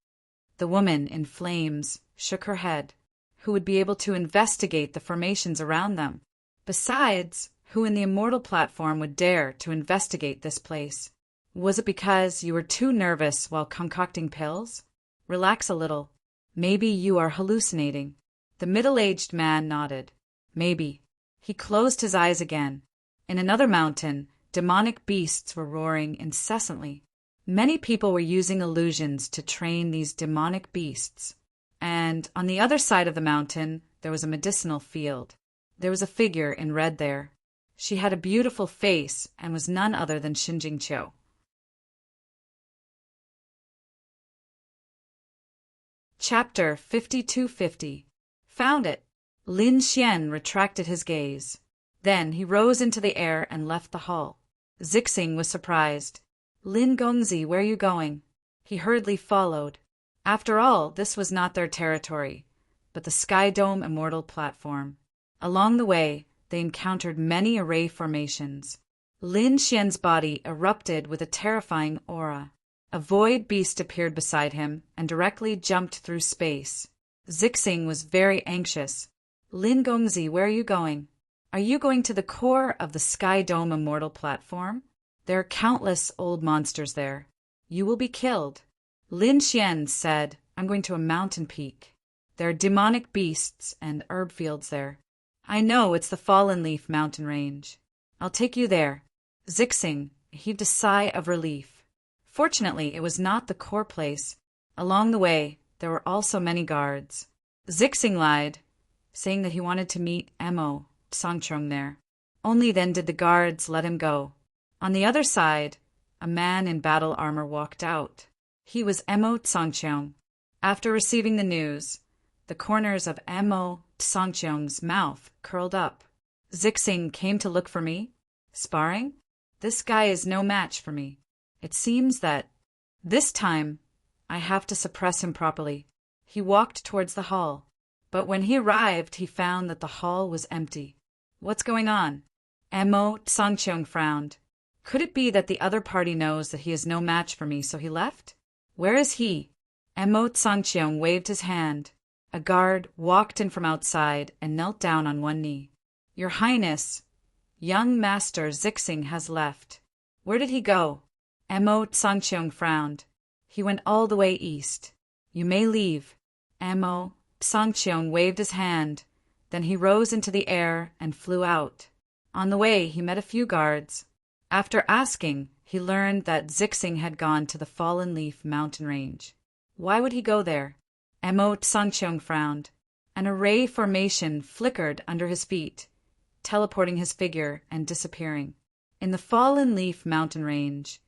The woman in flames shook her head. Who would be able to investigate the formations around them? Besides, who in the Immortal Platform would dare to investigate this place? Was it because you were too nervous while concocting pills? Relax a little. Maybe you are hallucinating. The middle-aged man nodded. Maybe. He closed his eyes again. In another mountain, demonic beasts were roaring incessantly. Many people were using illusions to train these demonic beasts. And on the other side of the mountain, there was a medicinal field. There was a figure in red there. She had a beautiful face and was none other than Shinjingqiu. Chapter 5250. Found it. Lin Xian retracted his gaze. Then he rose into the air and left the hall. Zixing was surprised. Lin Gongzi, where are you going? He hurriedly followed. After all, this was not their territory, but the Sky Dome Immortal platform. Along the way, they encountered many array formations. Lin Xian's body erupted with a terrifying aura. A void beast appeared beside him and directly jumped through space. Zixing was very anxious. Lin Gongzi, where are you going? Are you going to the core of the Sky Dome Immortal platform? There are countless old monsters there. You will be killed. Lin Xian said, I'm going to a mountain peak. There are demonic beasts and herb fields there. I know it's the Fallen Leaf mountain range. I'll take you there. Zixing heaved a sigh of relief. Fortunately, it was not the core place. Along the way, there were also many guards. Zixing lied, saying that he wanted to meet Emo Songchong there. Only then did the guards let him go. On the other side, a man in battle armor walked out. He was Emo Songchong. After receiving the news, the corners of Emo Songchong's mouth curled up. Zixing came to look for me? Sparring? This guy is no match for me. It seems that this time I have to suppress him properly. He walked towards the hall, but when he arrived, he found that the hall was empty. What's going on? Emo Songchong frowned. Could it be that the other party knows that he is no match for me, so he left? Where is he? Emo Songchong waved his hand. A guard walked in from outside and knelt down on one knee. Your Highness, young Master Zixing has left. Where did he go? Emo Songchong frowned. He went all the way east. You may leave. Emo Songchong waved his hand. Then he rose into the air and flew out. On the way, he met a few guards. After asking, he learned that Zixing had gone to the Fallen Leaf mountain range. Why would he go there? Emo Songchong frowned. An array formation flickered under his feet, teleporting his figure and disappearing. In the Fallen Leaf mountain range,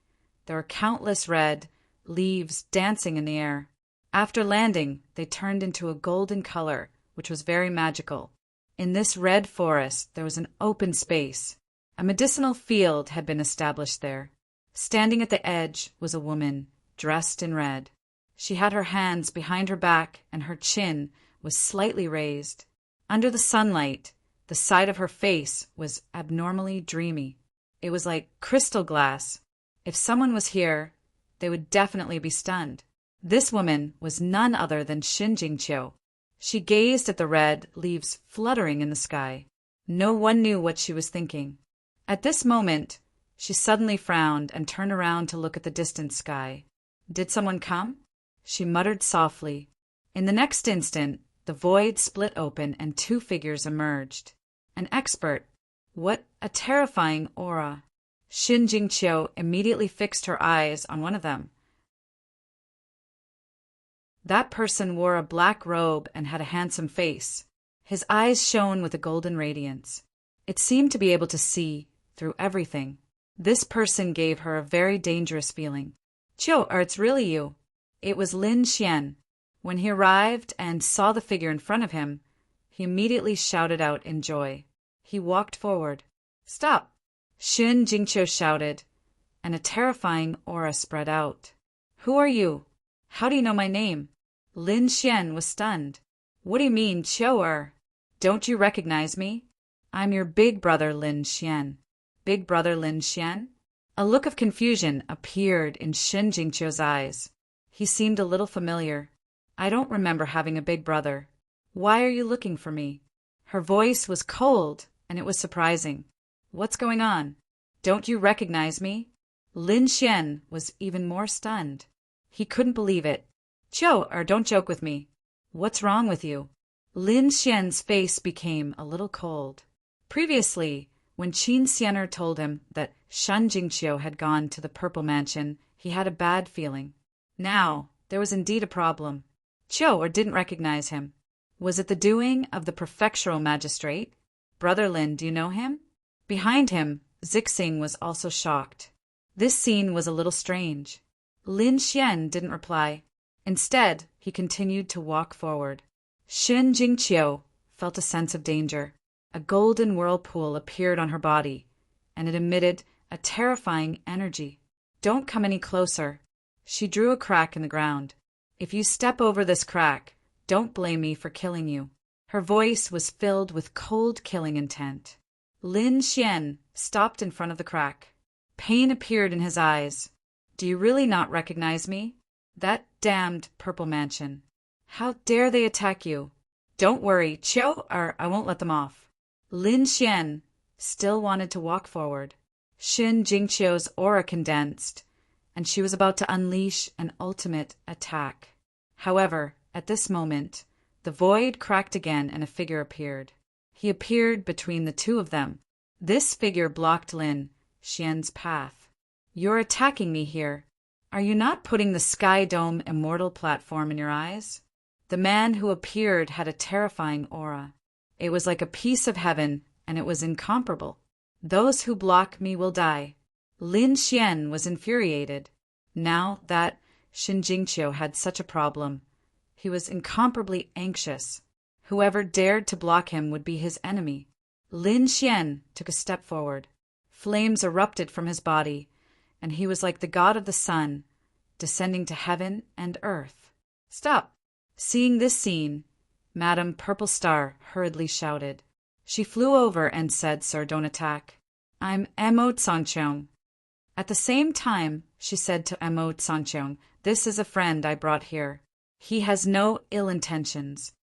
there were countless red leaves dancing in the air. After landing, they turned into a golden color, which was very magical. In this red forest, there was an open space. A medicinal field had been established there. Standing at the edge was a woman, dressed in red. She had her hands behind her back and her chin was slightly raised. Under the sunlight, the side of her face was abnormally dreamy. It was like crystal glass. If someone was here, they would definitely be stunned. This woman was none other than Shinjingqiu. She gazed at the red leaves fluttering in the sky. No one knew what she was thinking. At this moment, she suddenly frowned and turned around to look at the distant sky. Did someone come? She muttered softly. In the next instant, the void split open and two figures emerged. An expert. What a terrifying aura. Shinjingqiu immediately fixed her eyes on one of them. That person wore a black robe and had a handsome face. His eyes shone with a golden radiance. It seemed to be able to see through everything. This person gave her a very dangerous feeling. Qiu, it's really you. It was Lin Xian. When he arrived and saw the figure in front of him, he immediately shouted out in joy. He walked forward. Stop! Shinjingqiu shouted, and a terrifying aura spread out. Who are you? How do you know my name? Lin Xian was stunned. What do you mean, Qiu? Don't you recognize me? I'm your big brother Lin Xian. Big brother Lin Xian? A look of confusion appeared in Shinjingqiu's eyes. He seemed a little familiar. I don't remember having a big brother. Why are you looking for me? Her voice was cold, and it was surprising. What's going on? Don't you recognize me? Lin Xian was even more stunned. He couldn't believe it. Qiu, don't joke with me. What's wrong with you? Lin Xian's face became a little cold. Previously, When Qin Xianer told him that Shan Jingqiu had gone to the Purple Mansion, he had a bad feeling. Now, there was indeed a problem. Qiu didn't recognize him. Was it the doing of the prefectural magistrate? Brother Lin, do you know him? Behind him, Zixing was also shocked. This scene was a little strange. Lin Xian didn't reply. Instead, he continued to walk forward. Shan Jingqiu felt a sense of danger. A golden whirlpool appeared on her body, and it emitted a terrifying energy. Don't come any closer. She drew a crack in the ground. If you step over this crack, don't blame me for killing you. Her voice was filled with cold killing intent. Lin Xian stopped in front of the crack. Pain appeared in his eyes. Do you really not recognize me? That damned Purple Mansion. How dare they attack you? Don't worry, I won't let them off. Lin Xian still wanted to walk forward. Shan Jingqiu's aura condensed, and she was about to unleash an ultimate attack. However, at this moment, the void cracked again and a figure appeared. He appeared between the two of them. This figure blocked Lin Xian's path. You're attacking me here. Are you not putting the Sky Dome Immortal platform in your eyes? The man who appeared had a terrifying aura. It was like a piece of heaven, and it was incomparable. Those who block me will die. Lin Xian was infuriated. Now that Shan Jingqiu had such a problem, he was incomparably anxious. Whoever dared to block him would be his enemy. Lin Xian took a step forward. Flames erupted from his body, and he was like the god of the sun, descending to heaven and earth. Stop! Seeing this scene, Madame Purple Star hurriedly shouted. She flew over and said, Sir, don't attack. I'm Mo Tsangqiong. At the same time, she said to Mo Tsangqiong, this is a friend I brought here. He has no ill intentions.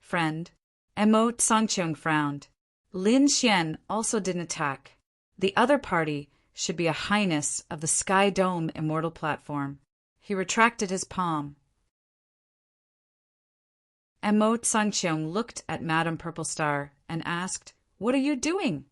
Friend? Mo Tsangqiong frowned. Lin Xian also didn't attack. The other party should be a highness of the Sky Dome Immortal platform. He retracted his palm. Mo Tsangqiong looked at Madame Purple Star and asked, What are you doing?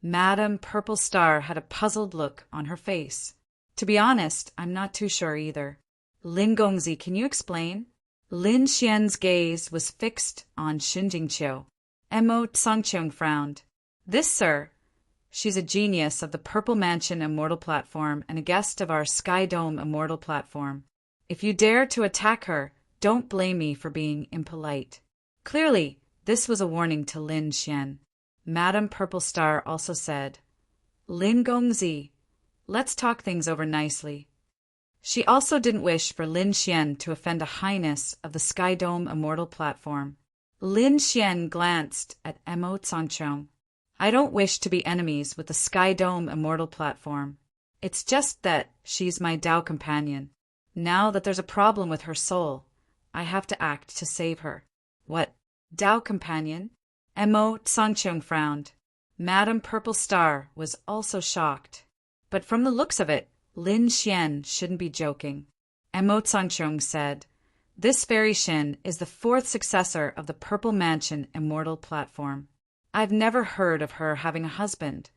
Madame Purple Star had a puzzled look on her face. To be honest, I'm not too sure either. Lin Gongzi, can you explain? Lin Xian's gaze was fixed on Shan Jingqiu. Mo Tsangqiong frowned. This, sir. She's a genius of the Purple Mansion Immortal platform and a guest of our Sky Dome Immortal platform. If you dare to attack her, don't blame me for being impolite. Clearly, this was a warning to Lin Xian. Madame Purple Star also said, Lin Gongzi, let's talk things over nicely. She also didn't wish for Lin Xian to offend a highness of the Sky Dome Immortal platform. Lin Xian glanced at Mo Tsangqiong. I don't wish to be enemies with the Sky Dome Immortal platform. It's just that she's my Tao companion. Now that there's a problem with her soul, I have to act to save her. What? Tao companion? Mo Tsangqiong frowned. Madame Purple Star was also shocked. But from the looks of it, Lin Xian shouldn't be joking. Mo Tsangqiong said, This fairy Shin is the fourth successor of the Purple Mansion Immortal platform. I've never heard of her having a husband.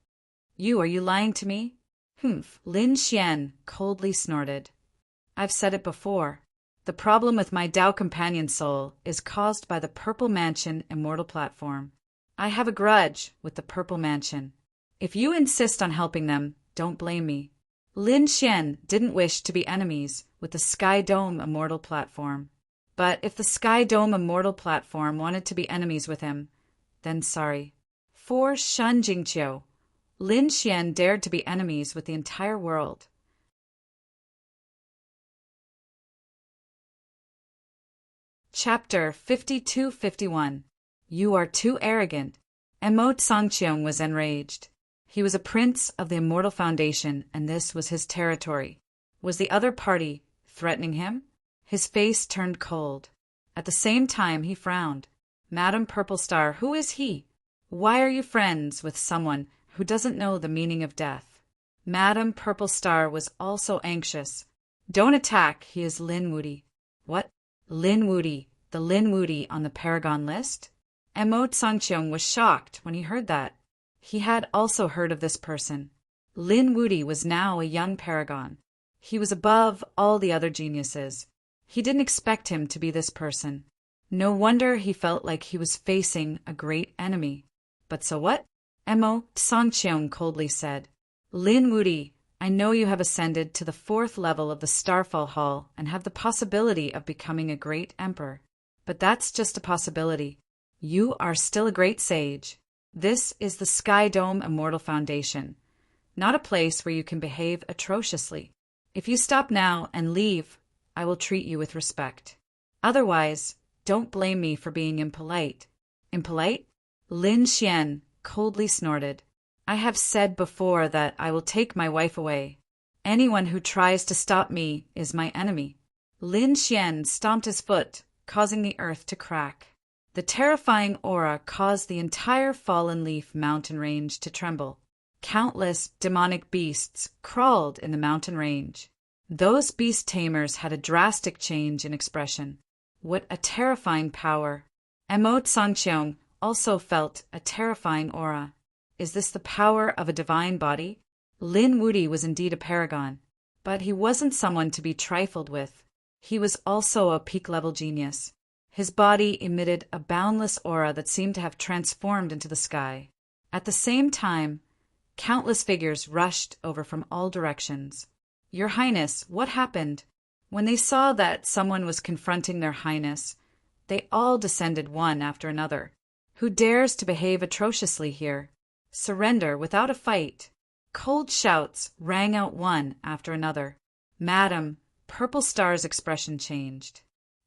Are you lying to me? Humph, Lin Xian coldly snorted. I've said it before. The problem with my Tao companion soul is caused by the Purple Mansion Immortal platform. I have a grudge with the Purple Mansion. If you insist on helping them, don't blame me. Lin Xian didn't wish to be enemies with the Sky Dome Immortal platform. But if the Sky Dome Immortal platform wanted to be enemies with him, then sorry. For Shan Jingqiu, Lin Xian dared to be enemies with the entire world. Chapter 52-51. You are too arrogant. Mo Tsangqiong was enraged. He was a prince of the Immortal Foundation, and this was his territory. Was the other party threatening him? His face turned cold. At the same time, he frowned. Madame Purple Star, who is he? Why are you friends with someone who doesn't know the meaning of death? Madame Purple Star was also anxious. Don't attack, he is Lin Wudi. What? Lin Wudi, the Lin Wudi on the Paragon list? Mo Tsangqiong was shocked when he heard that. He had also heard of this person. Lin Wuti was now a young paragon. He was above all the other geniuses. He didn't expect him to be this person. No wonder he felt like he was facing a great enemy. But so what? Mo Sangcheong coldly said. Lin Wuti, I know you have ascended to the 4th level of the Starfall Hall and have the possibility of becoming a great emperor. But that's just a possibility. You are still a great sage. This is the Sky Dome Immortal Foundation, not a place where you can behave atrociously. If you stop now and leave, I will treat you with respect. Otherwise, don't blame me for being impolite. Impolite? Lin Xian coldly snorted. I have said before that I will take my wife away. Anyone who tries to stop me is my enemy. Lin Xian stomped his foot, causing the earth to crack. The terrifying aura caused the entire Fallen Leaf mountain range to tremble. Countless demonic beasts crawled in the mountain range. Those beast tamers had a drastic change in expression. What a terrifying power! Mo Sangcheong also felt a terrifying aura. Is this the power of a divine body? Lin Wuti was indeed a paragon, but he wasn't someone to be trifled with. He was also a peak-level genius. His body emitted a boundless aura that seemed to have transformed into the sky. At the same time, countless figures rushed over from all directions. Your Highness, what happened? When they saw that someone was confronting their Highness, they all descended one after another. Who dares to behave atrociously here? Surrender without a fight. Cold shouts rang out one after another. Madam, Purple Star's expression changed.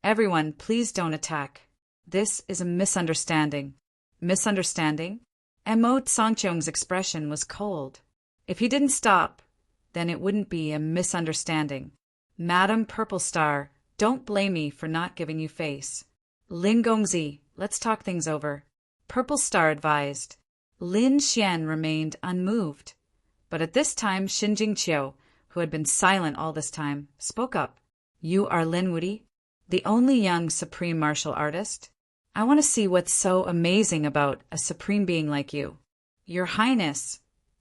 Everyone, please don't attack. This is a misunderstanding. Misunderstanding? Mo Sangcheong's expression was cold. If he didn't stop, then it wouldn't be a misunderstanding. Madam Purple Star, don't blame me for not giving you face. Lin Gongzi, let's talk things over. Purple Star advised. Lin Xian remained unmoved. But at this time, Xin Jingqiu, who had been silent all this time, spoke up. You are Lin Wuti, the only young supreme martial artist? I want to see what's so amazing about a supreme being like you. Your Highness,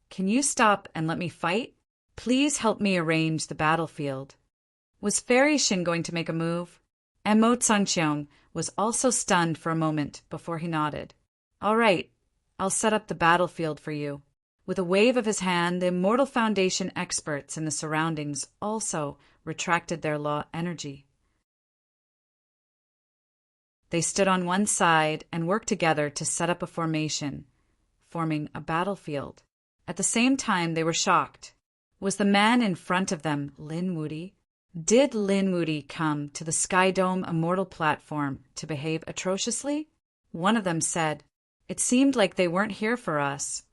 can you stop and let me fight? Please help me arrange the battlefield. Was Fairy Shin going to make a move? Mo Sangcheong was also stunned for a moment before he nodded. All right, I'll set up the battlefield for you. With a wave of his hand, the Immortal Foundation experts in the surroundings also retracted their law energy. They stood on one side and worked together to set up a formation, forming a battlefield. At the same time, they were shocked. Was the man in front of them Lin Wuti? Did Lin Wuti come to the Sky Dome Immortal platform to behave atrociously? One of them said, It seemed like they weren't here for us,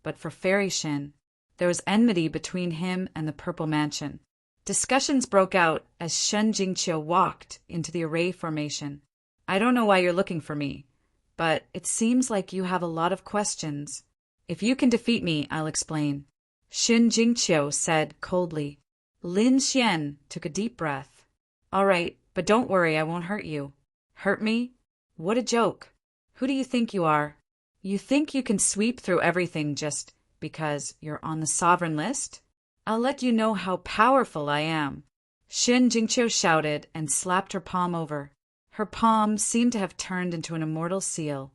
but for Fairy Shin. There was enmity between him and the Purple Mansion. Discussions broke out as Xin Jingqiu walked into the array formation. I don't know why you're looking for me, but it seems like you have a lot of questions. If you can defeat me, I'll explain. Xin Jingqiu said coldly. Lin Xian took a deep breath. All right, but don't worry, I won't hurt you. Hurt me? What a joke. Who do you think you are? You think you can sweep through everything just because you're on the sovereign list? I'll let you know how powerful I am. Xin Jingqiu shouted and slapped her palm over. Her palm seemed to have turned into an immortal seal,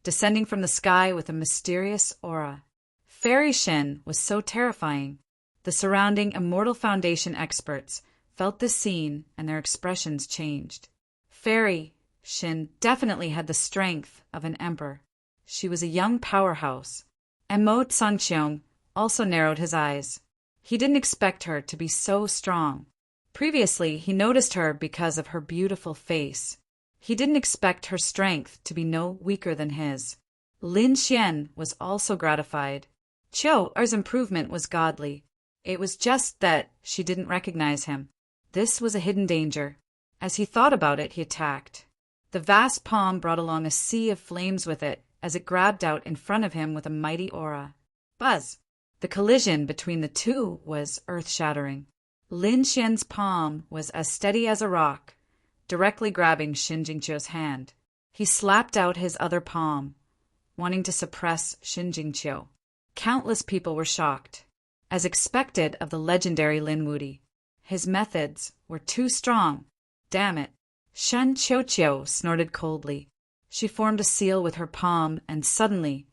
descending from the sky with a mysterious aura. Fairy Shin was so terrifying. The surrounding Immortal Foundation experts felt this scene and their expressions changed. Fairy Shin definitely had the strength of an emperor. She was a young powerhouse. And Mo Sangcheong also narrowed his eyes. He didn't expect her to be so strong. Previously, he noticed her because of her beautiful face. He didn't expect her strength to be no weaker than his. Lin Xian was also gratified. Qiu's improvement was godly. It was just that she didn't recognize him. This was a hidden danger. As he thought about it, he attacked. The vast palm brought along a sea of flames with it as it grabbed out in front of him with a mighty aura. Buzz! The collision between the two was earth-shattering. Lin Xian's palm was as steady as a rock, directly grabbing Xin Jingqiu's hand. He slapped out his other palm, wanting to suppress Xin Jingqiu. Countless people were shocked, as expected of the legendary Lin Wuti. His methods were too strong. Damn it. Shen Qiuqiu snorted coldly. She formed a seal with her palm, and suddenly,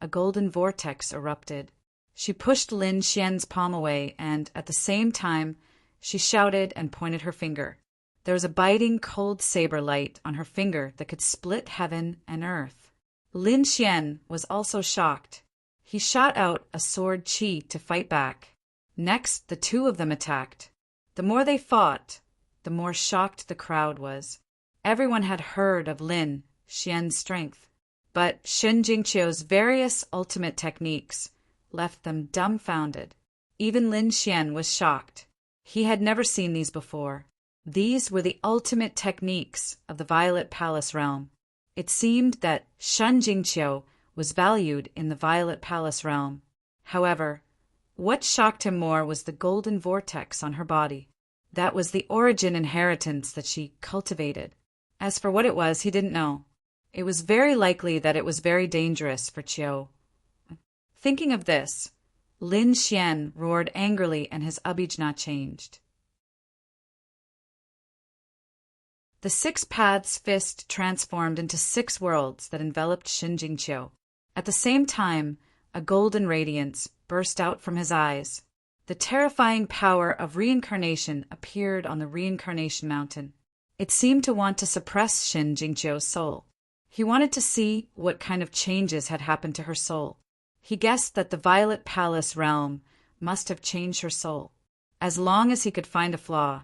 a golden vortex erupted. She pushed Lin Xian's palm away, and, at the same time, she shouted and pointed her finger. There was a biting, cold saber light on her finger that could split heaven and earth. Lin Xian was also shocked. He shot out a sword qi to fight back. Next, the two of them attacked. The more they fought, the more shocked the crowd was. Everyone had heard of Lin Xian's strength, but Shen Jingqiu's various ultimate techniques left them dumbfounded. Even Lin Xian was shocked. He had never seen these before. These were the ultimate techniques of the Violet Palace realm. It seemed that Shen Jingqiu was valued in the Violet Palace realm. However, what shocked him more was the golden vortex on her body. That was the origin inheritance that she cultivated. As for what it was, he didn't know. It was very likely that it was very dangerous for Qiu. Thinking of this, Lin Xian roared angrily and his abhijna changed. The 6 paths fist transformed into 6 worlds that enveloped Shen Jingqiu. At the same time, a golden radiance burst out from his eyes. The terrifying power of reincarnation appeared on the reincarnation mountain. It seemed to want to suppress Shen Jingqiu's soul. He wanted to see what kind of changes had happened to her soul. He guessed that the Violet Palace realm must have changed her soul. As long as he could find a flaw,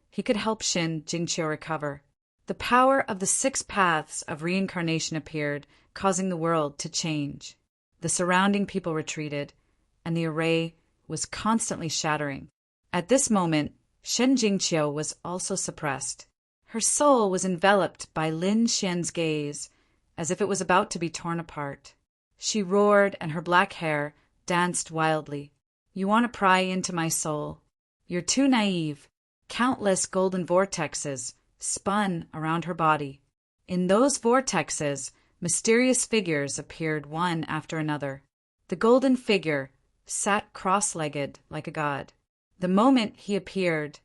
he could help Shen Jingqiu recover. The power of the 6 paths of reincarnation appeared, causing the world to change. The surrounding people retreated, and the array was constantly shattering. At this moment, Shen Jingqiu was also suppressed. Her soul was enveloped by Lin Xian's gaze, as if it was about to be torn apart. She roared, and her black hair danced wildly. "You want to pry into my soul? You're too naive." Countless golden vortexes spun around her body. In those vortexes, mysterious figures appeared one after another. The golden figure sat cross-legged like a god. The moment he appeared,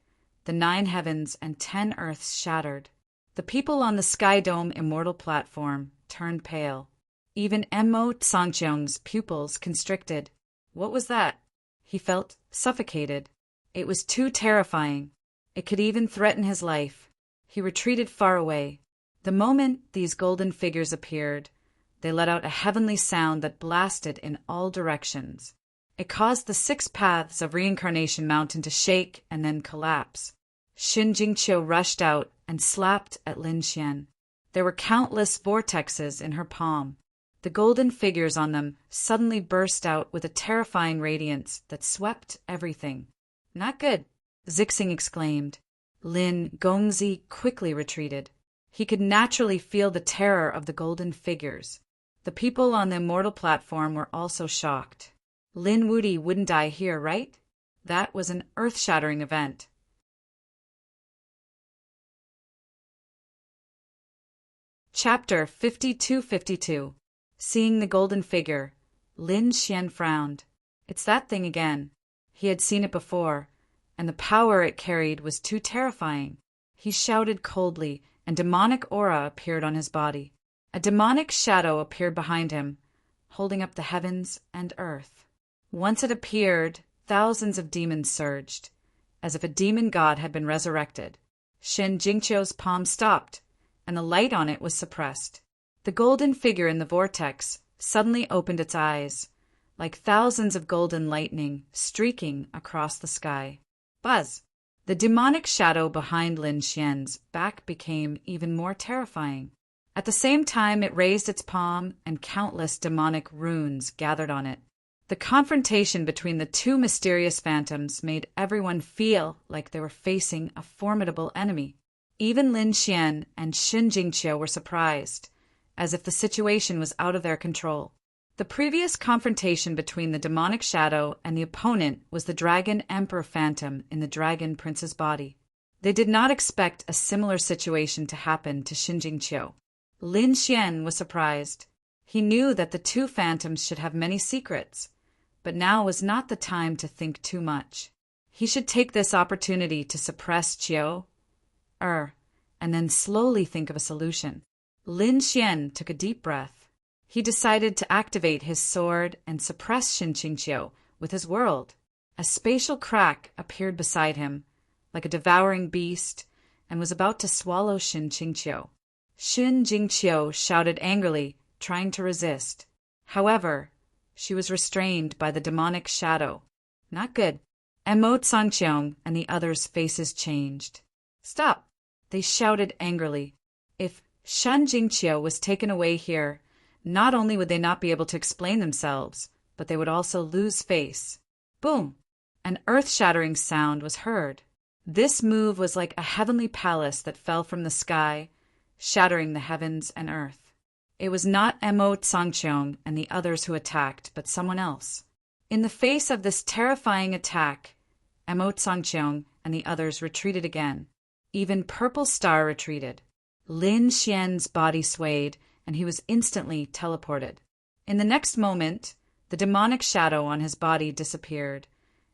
the 9 heavens and 10 earths shattered. The people on the Sky Dome immortal platform turned pale. Even Mo Tsangqiang's pupils constricted. What was that? He felt suffocated. It was too terrifying. It could even threaten his life. He retreated far away. The moment these golden figures appeared, they let out a heavenly sound that blasted in all directions. It caused the 6 paths of reincarnation mountain to shake and then collapse. Shen Jingqiu rushed out and slapped at Lin Xian. There were countless vortexes in her palm. The golden figures on them suddenly burst out with a terrifying radiance that swept everything. "Not good," Zixing exclaimed. Lin Gongzi quickly retreated. He could naturally feel the terror of the golden figures. The people on the immortal platform were also shocked. Lin Wuti wouldn't die here, right? That was an earth-shattering event. Chapter 52-52. Seeing the golden figure, Lin Xian frowned. It's that thing again. He had seen it before, and the power it carried was too terrifying. He shouted coldly, and demonic aura appeared on his body. A demonic shadow appeared behind him, holding up the heavens and earth. Once it appeared, thousands of demons surged, as if a demon god had been resurrected. Shen Jingqiu's palm stopped, and the light on it was suppressed. The golden figure in the vortex suddenly opened its eyes, like thousands of golden lightning streaking across the sky. Buzz! The demonic shadow behind Lin Xian's back became even more terrifying. At the same time, it raised its palm, and countless demonic runes gathered on it. The confrontation between the 2 mysterious phantoms made everyone feel like they were facing a formidable enemy. Even Lin Xian and Shen Jingqiu were surprised, as if the situation was out of their control. The previous confrontation between the demonic shadow and the opponent was the Dragon Emperor Phantom in the Dragon Prince's body. They did not expect a similar situation to happen to Shen Jingqiu. Lin Xian was surprised. He knew that the 2 phantoms should have many secrets, but now was not the time to think too much. He should take this opportunity to suppress Chiu, and then slowly think of a solution. Lin Xian took a deep breath. He decided to activate his sword and suppress Shin Qingqiu with his world. A spatial crack appeared beside him, like a devouring beast, and was about to swallow Shin Qingqiu. Shin Qingqiu shouted angrily, trying to resist. However, she was restrained by the demonic shadow. Not good. Mo Sangqiong and the others' faces changed. Stop! They shouted angrily. If Shan Jingqiu was taken away here, not only would they not be able to explain themselves, but they would also lose face. Boom! An earth-shattering sound was heard. This move was like a heavenly palace that fell from the sky, shattering the heavens and earth. It was not Mo Sangqiong and the others who attacked, but someone else. In the face of this terrifying attack, Mo Sangqiong and the others retreated again. Even Purple Star retreated. Lin Xian's body swayed, and he was instantly teleported. In the next moment, the demonic shadow on his body disappeared,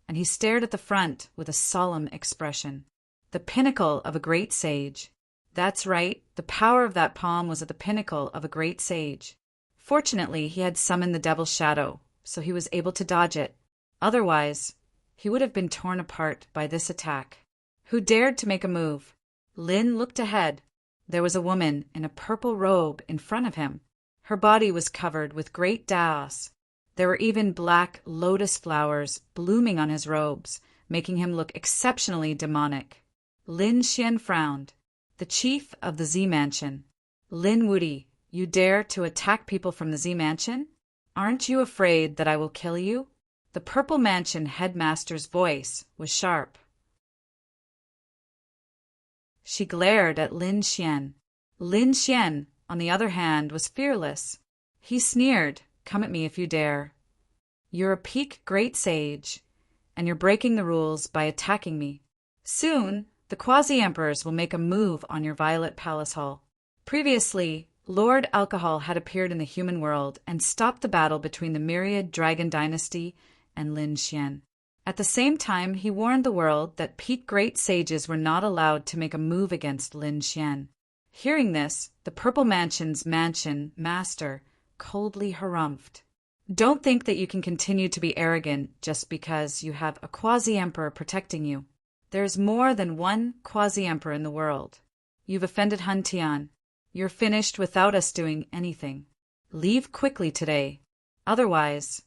and he stared at the front with a solemn expression. The pinnacle of a great sage. That's right, the power of that palm was at the pinnacle of a great sage. Fortunately, he had summoned the devil's shadow, so he was able to dodge it. Otherwise, he would have been torn apart by this attack. Who dared to make a move? Lin looked ahead. There was a woman in a purple robe in front of him. Her body was covered with great daos. There were even black lotus flowers blooming on his robes, making him look exceptionally demonic. Lin Xian frowned. The chief of the Z Mansion. Lin Wudi, you dare to attack people from the Z Mansion? Aren't you afraid that I will kill you? The Purple Mansion headmaster's voice was sharp. She glared at Lin Xian. Lin Xian, on the other hand, was fearless. He sneered, "Come at me if you dare. You're a peak great sage, and you're breaking the rules by attacking me. Soon, the Quasi-Emperors will make a move on your Violet Palace Hall." Previously, Lord Alcohol had appeared in the human world and stopped the battle between the Myriad Dragon Dynasty and Lin Xian. At the same time, he warned the world that peak great sages were not allowed to make a move against Lin Xian. Hearing this, the Purple Mansion's mansion master coldly harumphed. Don't think that you can continue to be arrogant just because you have a quasi-emperor protecting you. There's more than one quasi-emperor in the world. You've offended Han Tian. You're finished without us doing anything. Leave quickly today. Otherwise,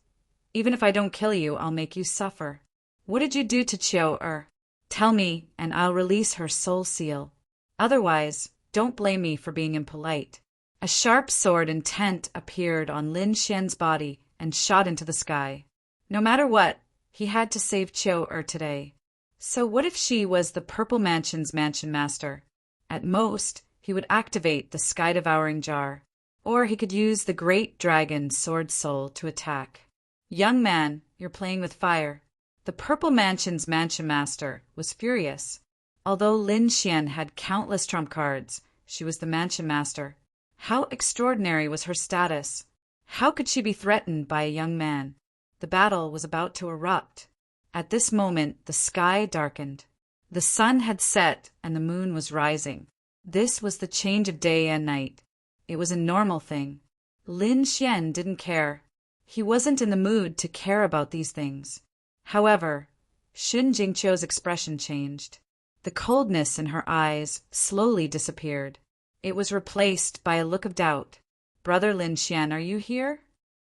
even if I don't kill you, I'll make you suffer. What did you do to Chiu Er? Tell me, and I'll release her soul seal. Otherwise, don't blame me for being impolite. A sharp sword intent appeared on Lin Xian's body and shot into the sky. No matter what, he had to save Chiu Er today. So what if she was the Purple Mansion's mansion master? At most, he would activate the sky-devouring jar, or he could use the great dragon sword soul to attack. Young man, you're playing with fire. The Purple Mansion's mansion master was furious. Although Lin Xian had countless trump cards, she was the mansion master. How extraordinary was her status? How could she be threatened by a young man? The battle was about to erupt. At this moment, the sky darkened. The sun had set and the moon was rising. This was the change of day and night. It was a normal thing. Lin Xian didn't care. He wasn't in the mood to care about these things. However, Shin Jingqiu's expression changed. The coldness in her eyes slowly disappeared. It was replaced by a look of doubt. Brother Lin Xian, are you here?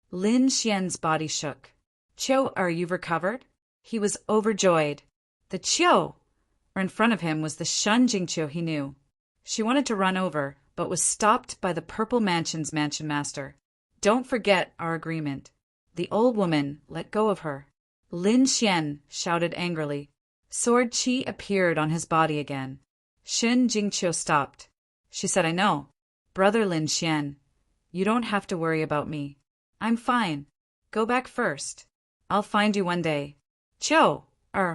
Lin Xian's body shook. Chiu, are you recovered? He was overjoyed. The Chiu! In front of him was the Shin Jingqiu he knew. She wanted to run over, but was stopped by the Purple Mansion's mansion master. Don't forget our agreement. The old woman let go of her. Lin Xian shouted angrily. Sword Qi appeared on his body again. Shin Jingqiu stopped. She said, I know. Brother Lin Xian, you don't have to worry about me. I'm fine. Go back first. I'll find you one day. Chiu,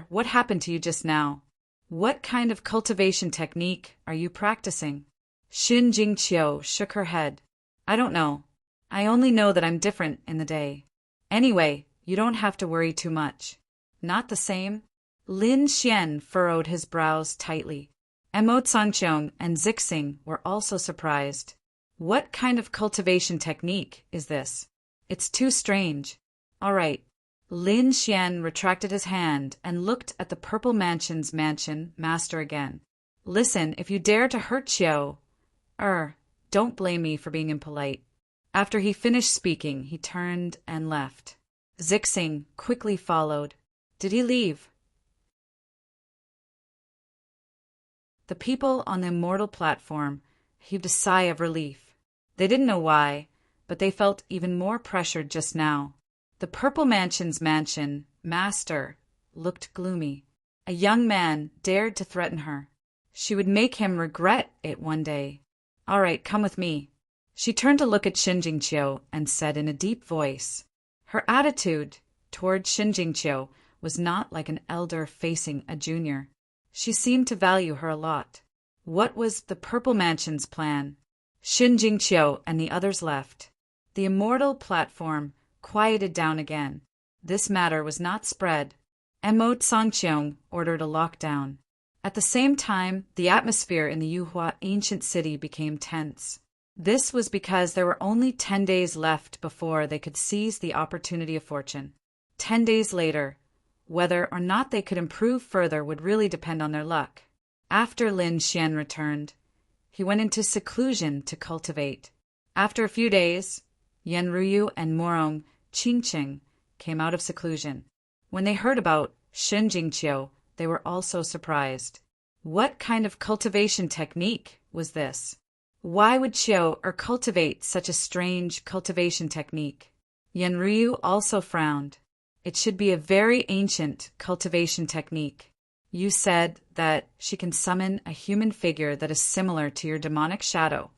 what happened to you just now? What kind of cultivation technique are you practicing? Shin Jingqiu shook her head. I don't know. I only know that I'm different in the day. Anyway, You don't have to worry too much. Not the same? Lin Xian furrowed his brows tightly. Mo Sangqiong and Zixing were also surprised. What kind of cultivation technique is this? It's too strange. All right. Lin Xian retracted his hand and looked at the Purple Mansion's mansion master again. Listen, if you dare to hurt Xiao, don't blame me for being impolite. After he finished speaking, he turned and left. Zixing quickly followed. Did he leave? The people on the immortal platform heaved a sigh of relief. They didn't know why, but they felt even more pressured just now. The Purple Mansion's mansion master looked gloomy. A young man dared to threaten her. She would make him regret it one day. All right, come with me. She turned to look at Xinjingqiu and said in a deep voice. Her attitude toward Xinjingqiu was not like an elder facing a junior. She seemed to value her a lot. What was the Purple Mansion's plan? Xinjingqiu and the others left. The immortal platform quieted down again. This matter was not spread. Mo Sangqiong ordered a lockdown. At the same time, the atmosphere in the Yuhua ancient city became tense. This was because there were only 10 days left before they could seize the opportunity of fortune. 10 days later, whether or not they could improve further would really depend on their luck. After Lin Xian returned, he went into seclusion to cultivate. After a few days, Yan Ruyu and Morong Qingqing came out of seclusion. When they heard about Xinjingqiu, they were also surprised. What kind of cultivation technique was this? Why would Qiu cultivate such a strange cultivation technique? Yan Ruyu also frowned. It should be a very ancient cultivation technique. You said that she can summon a human figure that is similar to your demonic shadow.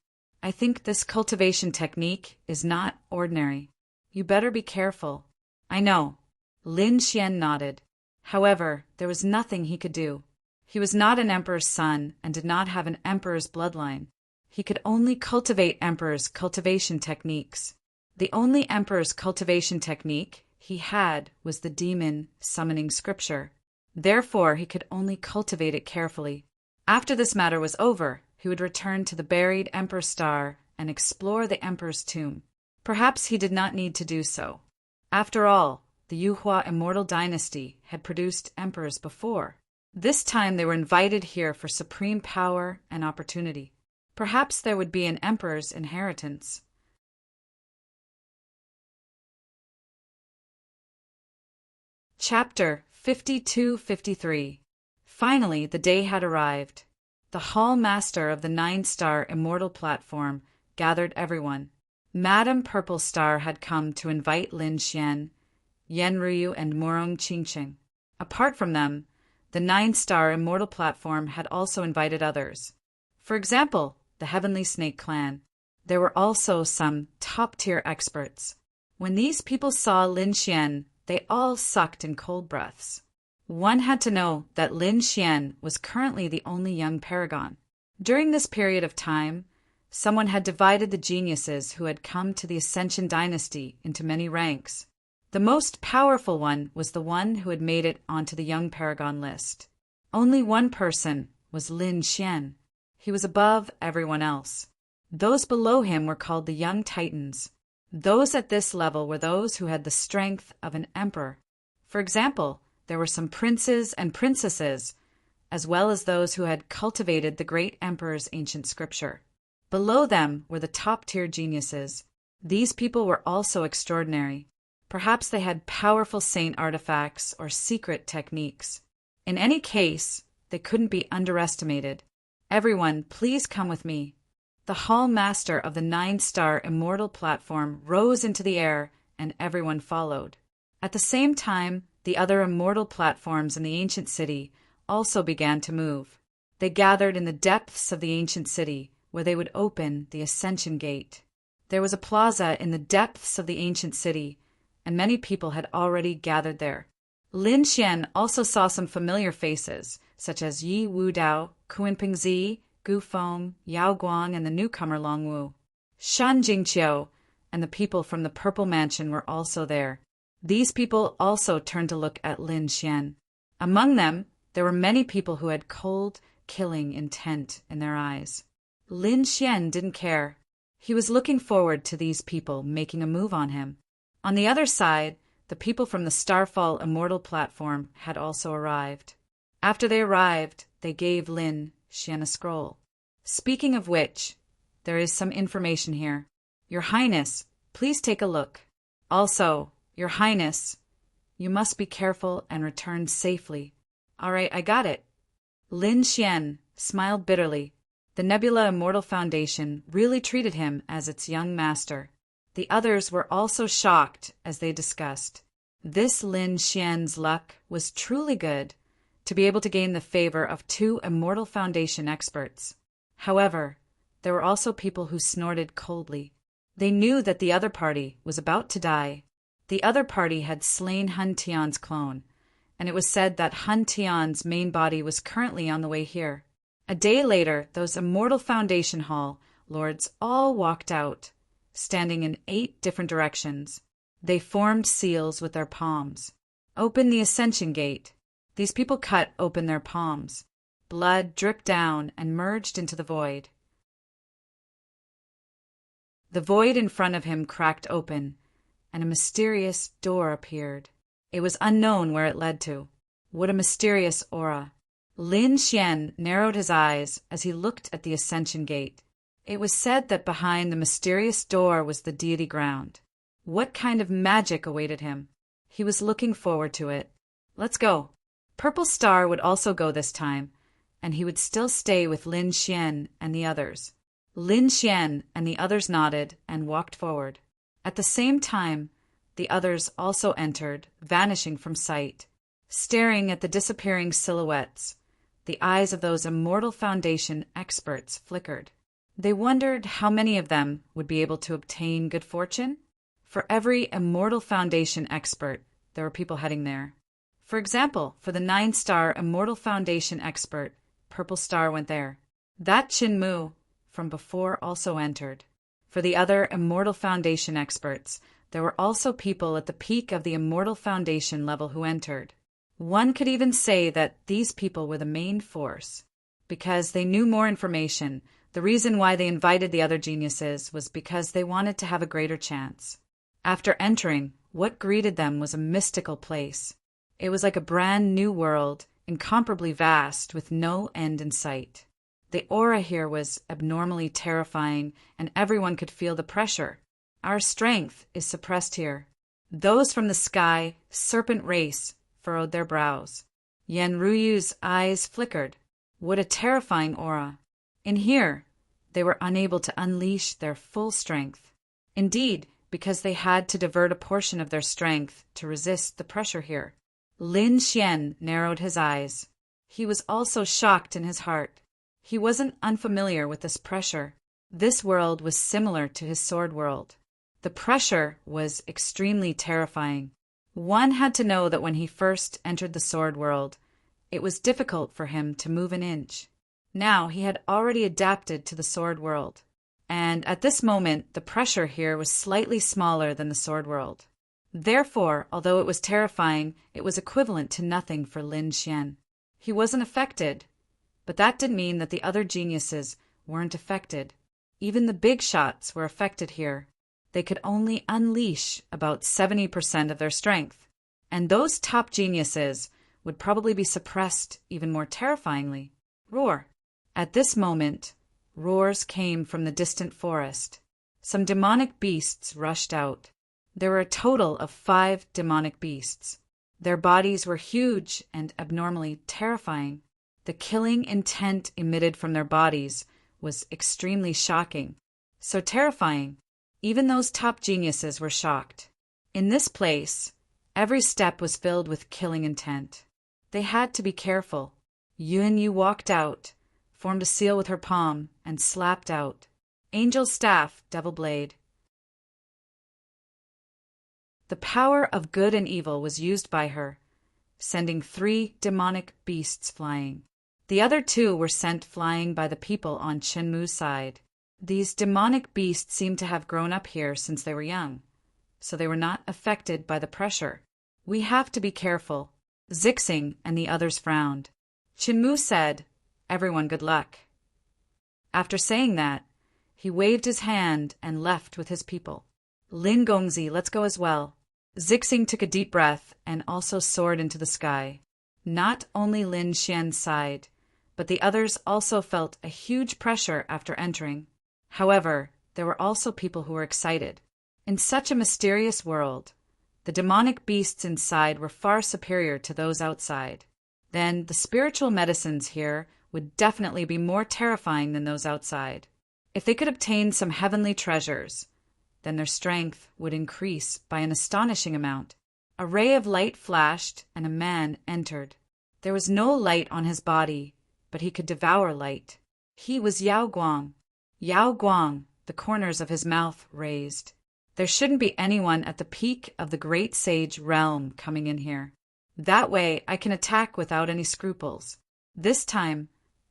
I think this cultivation technique is not ordinary. You better be careful. I know. Lin Xian nodded. However, there was nothing he could do. He was not an emperor's son and did not have an emperor's bloodline. He could only cultivate emperor's cultivation techniques. The only emperor's cultivation technique he had was the demon summoning scripture. Therefore, he could only cultivate it carefully. After this matter was over, he would return to the buried emperor star and explore the emperor's tomb. Perhaps he did not need to do so. After all, the Yuhua immortal dynasty had produced emperors before. This time they were invited here for supreme power and opportunity. Perhaps there would be an emperor's inheritance. Chapter 52-53. Finally, the day had arrived. The hall master of the 9-star immortal platform gathered everyone. Madame Purple Star had come to invite Lin Xian, Yan Ruyu, and Morong Qingqing. Apart from them, the 9-star immortal platform had also invited others. For example, the Heavenly Snake Clan. There were also some top-tier experts. When these people saw Lin Xian, they all sucked in cold breaths. One had to know that Lin Xian was currently the only young paragon. During this period of time, someone had divided the geniuses who had come to the Ascension dynasty into many ranks. The most powerful one was the one who had made it onto the young paragon list. Only one person was Lin Xian. He was above everyone else. Those below him were called the young titans. Those at this level were those who had the strength of an emperor. For example, there were some princes and princesses, as well as those who had cultivated the great emperor's ancient scripture. Below them were the top-tier geniuses. These people were also extraordinary. Perhaps they had powerful saint artifacts or secret techniques. In any case, they couldn't be underestimated. Everyone, please come with me. The hall master of the 9-star immortal platform rose into the air, and everyone followed. At the same time, the other immortal platforms in the ancient city also began to move. They gathered in the depths of the ancient city, where they would open the Ascension Gate. There was a plaza in the depths of the ancient city, and many people had already gathered there. Lin Xian also saw some familiar faces, such as Yi Wudao, Kuan Pingzi, Gu Feng, Yao Guang, and the newcomer Longwu. Shan Jingqiu and the people from the Purple Mansion were also there. These people also turned to look at Lin Xian. Among them, there were many people who had cold, killing intent in their eyes. Lin Xian didn't care. He was looking forward to these people making a move on him. On the other side, the people from the Starfall Immortal platform had also arrived. After they arrived, they gave Lin Xian a scroll. Speaking of which, there is some information here. Your Highness, please take a look. Also, Your Highness, you must be careful and return safely. All right, I got it. Lin Xian smiled bitterly. The Nebula Immortal Foundation really treated him as its young master. The others were also shocked as they discussed. This Lin Xian's luck was truly good, to be able to gain the favor of 2 Immortal Foundation experts. However, there were also people who snorted coldly. They knew that the other party was about to die. The other party had slain Hun Tian's clone, and it was said that Hun Tian's main body was currently on the way here. A day later, those Immortal Foundation Hall lords all walked out, standing in 8 different directions. They formed seals with their palms. Open the Ascension Gate. These people cut open their palms. Blood dripped down and merged into the void. The void in front of him cracked open, and a mysterious door appeared. It was unknown where it led to. What a mysterious aura. Lin Xian narrowed his eyes as he looked at the Ascension Gate. It was said that behind the mysterious door was the deity ground. What kind of magic awaited him? He was looking forward to it. Let's go. Purple Star would also go this time, and he would still stay with Lin Xian and the others. Lin Xian and the others nodded and walked forward. At the same time, the others also entered, vanishing from sight. Staring at the disappearing silhouettes, the eyes of those Immortal Foundation experts flickered. They wondered how many of them would be able to obtain good fortune. For every Immortal Foundation expert, there were people heading there. For example, for the 9-star Immortal Foundation expert, Purple Star went there. That Qin Mu from before also entered. For the other Immortal Foundation experts, there were also people at the peak of the Immortal Foundation level who entered. One could even say that these people were the main force. Because they knew more information, the reason why they invited the other geniuses was because they wanted to have a greater chance. After entering, what greeted them was a mystical place. It was like a brand new world, incomparably vast, with no end in sight. The aura here was abnormally terrifying, and everyone could feel the pressure. Our strength is suppressed here. Those from the sky, serpent race, furrowed their brows. Yan Ruyu's eyes flickered. What a terrifying aura. In here, they were unable to unleash their full strength. Indeed, because they had to divert a portion of their strength to resist the pressure here. Lin Xian narrowed his eyes. He was also shocked in his heart. He wasn't unfamiliar with this pressure. This world was similar to his sword world. The pressure was extremely terrifying. One had to know that when he first entered the sword world, it was difficult for him to move an inch. Now he had already adapted to the sword world, and at this moment the pressure here was slightly smaller than the sword world. Therefore, although it was terrifying, it was equivalent to nothing for Lin Xian. He wasn't affected, but that didn't mean that the other geniuses weren't affected. Even the big shots were affected here. They could only unleash about 70% of their strength, and those top geniuses would probably be suppressed even more terrifyingly. Roar. At this moment, roars came from the distant forest. Some demonic beasts rushed out. There were a total of 5 demonic beasts. Their bodies were huge and abnormally terrifying. The killing intent emitted from their bodies was extremely shocking. So terrifying, even those top geniuses were shocked. In this place, every step was filled with killing intent. They had to be careful. Yun Yu walked out, formed a seal with her palm, and slapped out. Angel staff, devil blade. The power of good and evil was used by her, sending 3 demonic beasts flying. The other 2 were sent flying by the people on Qin Mu's side. These demonic beasts seemed to have grown up here since they were young. so they were not affected by the pressure. "We have to be careful." Zixing and the others frowned. Chinmu said, "Everyone good luck." After saying that, he waved his hand and left with his people. "Lin Gongzi, let's go as well." Zixing took a deep breath and also soared into the sky. Not only Lin Xian sighed, but the others also felt a huge pressure after entering. However, there were also people who were excited. In such a mysterious world, the demonic beasts inside were far superior to those outside. Then the spiritual medicines here would definitely be more terrifying than those outside. If they could obtain some heavenly treasures, then their strength would increase by an astonishing amount. A ray of light flashed, and a man entered. There was no light on his body, but he could devour light. He was Yao Guang. Yao Guang, the corners of his mouth raised. There shouldn't be anyone at the peak of the great sage realm coming in here. That way I can attack without any scruples. This time,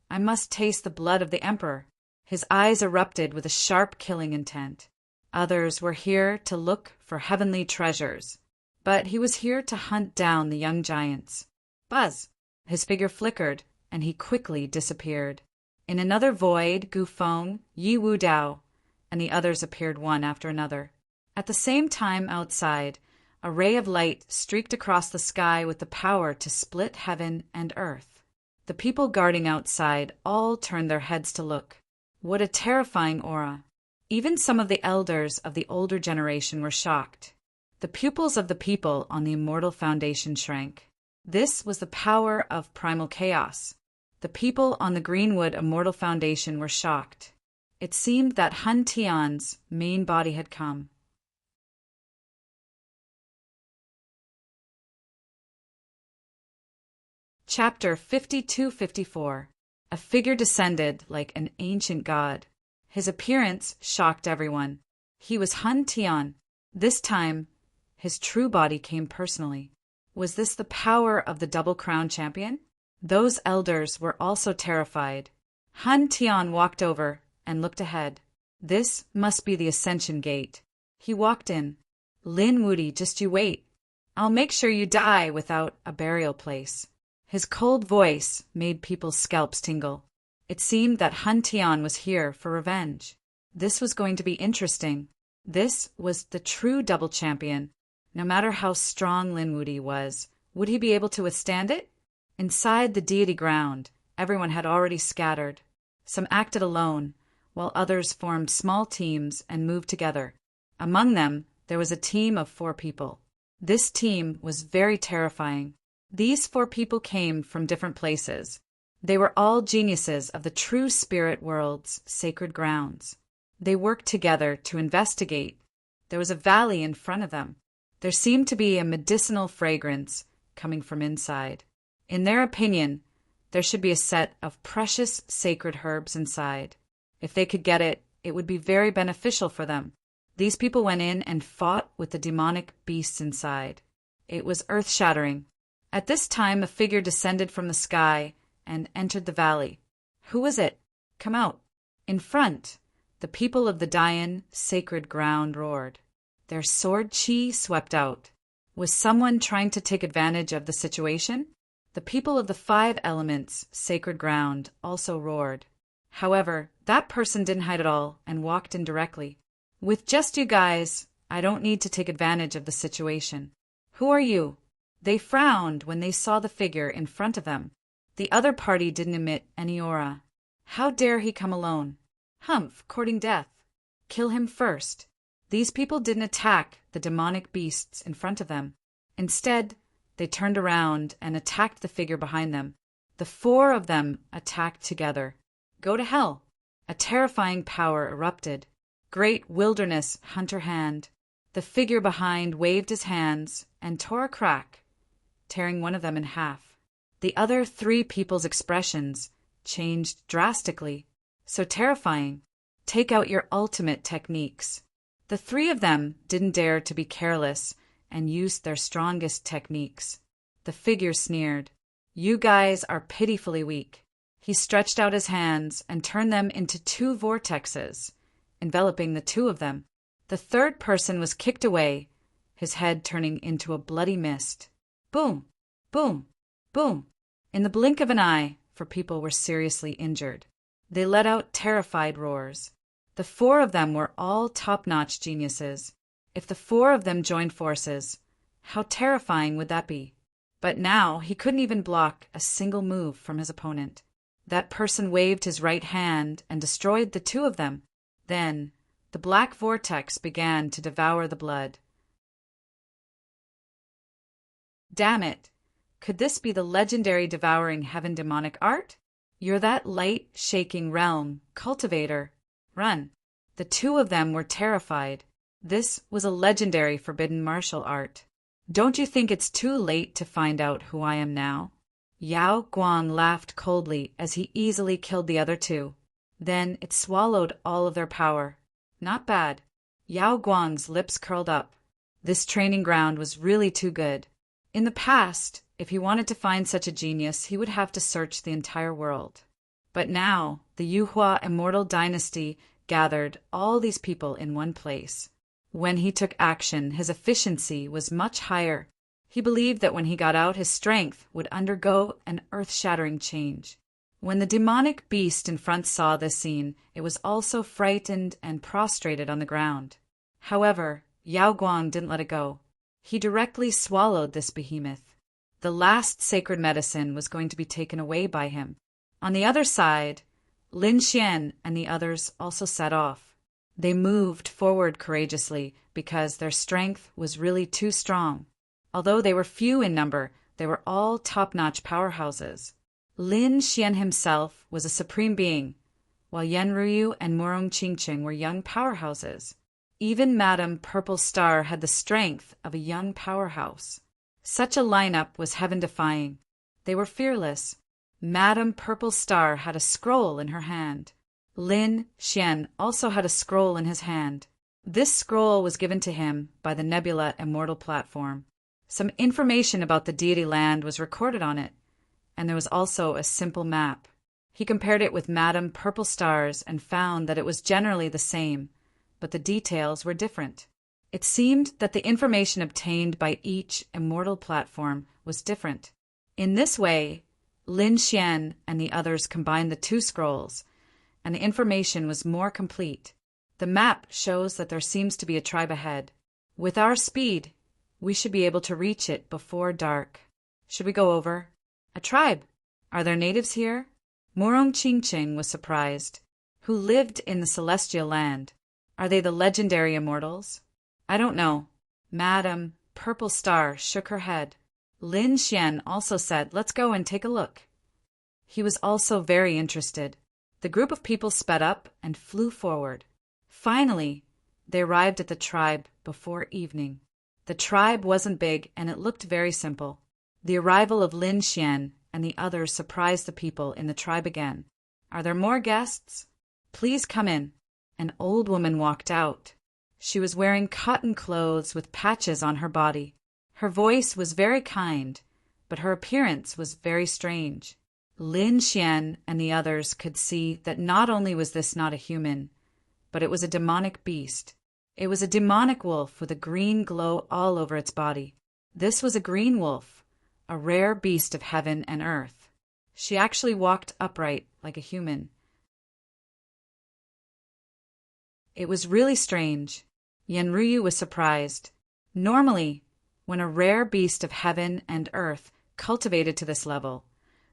I must taste the blood of the emperor. His eyes erupted with a sharp killing intent. Others were here to look for heavenly treasures, but he was here to hunt down the young giants. Buzz! His figure flickered, and he quickly disappeared. In another void, Gu Feng, Yi Wu Dao, and the others appeared one after another. At the same time outside, a ray of light streaked across the sky with the power to split heaven and earth. The people guarding outside all turned their heads to look. What a terrifying aura! Even some of the elders of the older generation were shocked. The pupils of the people on the immortal foundation shrank. This was the power of primal chaos. The people on the Greenwood Immortal Foundation were shocked. It seemed that Han Tian's main body had come. Chapter 52-54. A figure descended like an ancient god. His appearance shocked everyone. He was Han Tian. This time, his true body came personally. Was this the power of the Double Crown champion? Those elders were also terrified. Han Tian walked over and looked ahead. This must be the Ascension Gate. He walked in. "Lin Wudi, just you wait. I'll make sure you die without a burial place." His cold voice made people's scalps tingle. It seemed that Han Tian was here for revenge. This was going to be interesting. This was the true double champion. No matter how strong Lin Wudi was, would he be able to withstand it? Inside the deity ground, everyone had already scattered. Some acted alone, while others formed small teams and moved together. Among them, there was a team of 4 people. This team was very terrifying. These 4 people came from different places. They were all geniuses of the true spirit world's sacred grounds. They worked together to investigate. There was a valley in front of them. There seemed to be a medicinal fragrance coming from inside. In their opinion, there should be a set of precious sacred herbs inside. If they could get it, it would be very beneficial for them. These people went in and fought with the demonic beasts inside. It was earth-shattering. At this time, a figure descended from the sky and entered the valley. Who was it? Come out. In front, the people of the Dayan sacred ground roared. Their sword chi swept out. Was someone trying to take advantage of the situation? The people of the 5 elements sacred ground also roared. However, that person didn't hide at all and walked in directly. "With just you guys, I don't need to take advantage of the situation. Who are you?" They frowned when they saw the figure in front of them. The other party didn't emit any aura. How dare he come alone? Humph, courting death. Kill him first. These people didn't attack the demonic beasts in front of them. Instead, they turned around and attacked the figure behind them. The 4 of them attacked together. Go to hell. A terrifying power erupted. Great wilderness hunter hand. The figure behind waved his hands and tore a crack, tearing one of them in half. The other 3 people's expressions changed drastically. So terrifying. Take out your ultimate techniques. The 3 of them didn't dare to be careless and used their strongest techniques. The figure sneered. You guys are pitifully weak. He stretched out his hands and turned them into 2 vortexes, enveloping the 2 of them. The 3rd person was kicked away his head turning into a bloody mist. Boom! Boom! Boom! In the blink of an eye, for people were seriously injured. They let out terrified roars. The four of them were all top-notch geniuses. If the four of them joined forces, how terrifying would that be? But now he couldn't even block a single move from his opponent. That person waved his right hand and destroyed the two of them. Then the black vortex began to devour the blood. Damn it! Could this be the legendary devouring heaven demonic art? You're that light-shaking realm cultivator. Run. The two of them were terrified. This was a legendary forbidden martial art. Don't you think it's too late to find out who I am now? Yao Guang laughed coldly as he easily killed the other two. Then it swallowed all of their power. Not bad. Yao Guang's lips curled up. This training ground was really too good. In the past, if he wanted to find such a genius, he would have to search the entire world. But now, the Yuhua immortal dynasty gathered all these people in one place. When he took action, his efficiency was much higher. He believed that when he got out, his strength would undergo an earth-shattering change. When the demonic beast in front saw this scene, it was also frightened and prostrated on the ground. However, Yao Guang didn't let it go. He directly swallowed this behemoth. The last sacred medicine was going to be taken away by him. On the other side, Lin Xian and the others also set off. They moved forward courageously because their strength was really too strong. Although they were few in number, they were all top-notch powerhouses. Lin Xian himself was a supreme being, while Yan Ruyu and Murong Qingqing were young powerhouses. Even Madame Purple Star had the strength of a young powerhouse. Such a lineup was heaven-defying. They were fearless. Madame Purple Star had a scroll in her hand. Lin Xian also had a scroll in his hand. This scroll was given to him by the Nebula Immortal Platform. Some information about the deity land was recorded on it, and there was also a simple map. He compared it with Madame Purple Star's and found that it was generally the same, but the details were different. It seemed that the information obtained by each immortal platform was different. In this way, Lin Xian and the others combined the two scrolls, and the information was more complete. The map shows that there seems to be a tribe ahead. With our speed, we should be able to reach it before dark. Should we go over? A tribe? Are there natives here? Murong Qingqing was surprised. Who lived in the celestial land? Are they the legendary immortals? I don't know. Madame Purple Star shook her head. Lin Xian also said, "Let's go and take a look." He was also very interested. The group of people sped up and flew forward. Finally, they arrived at the tribe before evening. The tribe wasn't big and it looked very simple. The arrival of Lin Xian and the others surprised the people in the tribe again. "Are there more guests? Please come in." An old woman walked out. She was wearing cotton clothes with patches on her body. Her voice was very kind, but her appearance was very strange. Lin Xian and the others could see that not only was this not a human, but it was a demonic beast. It was a demonic wolf with a green glow all over its body. This was a green wolf, a rare beast of heaven and earth. She actually walked upright like a human. It was really strange. Yan Ruyu was surprised. Normally, when a rare beast of heaven and earth cultivated to this level,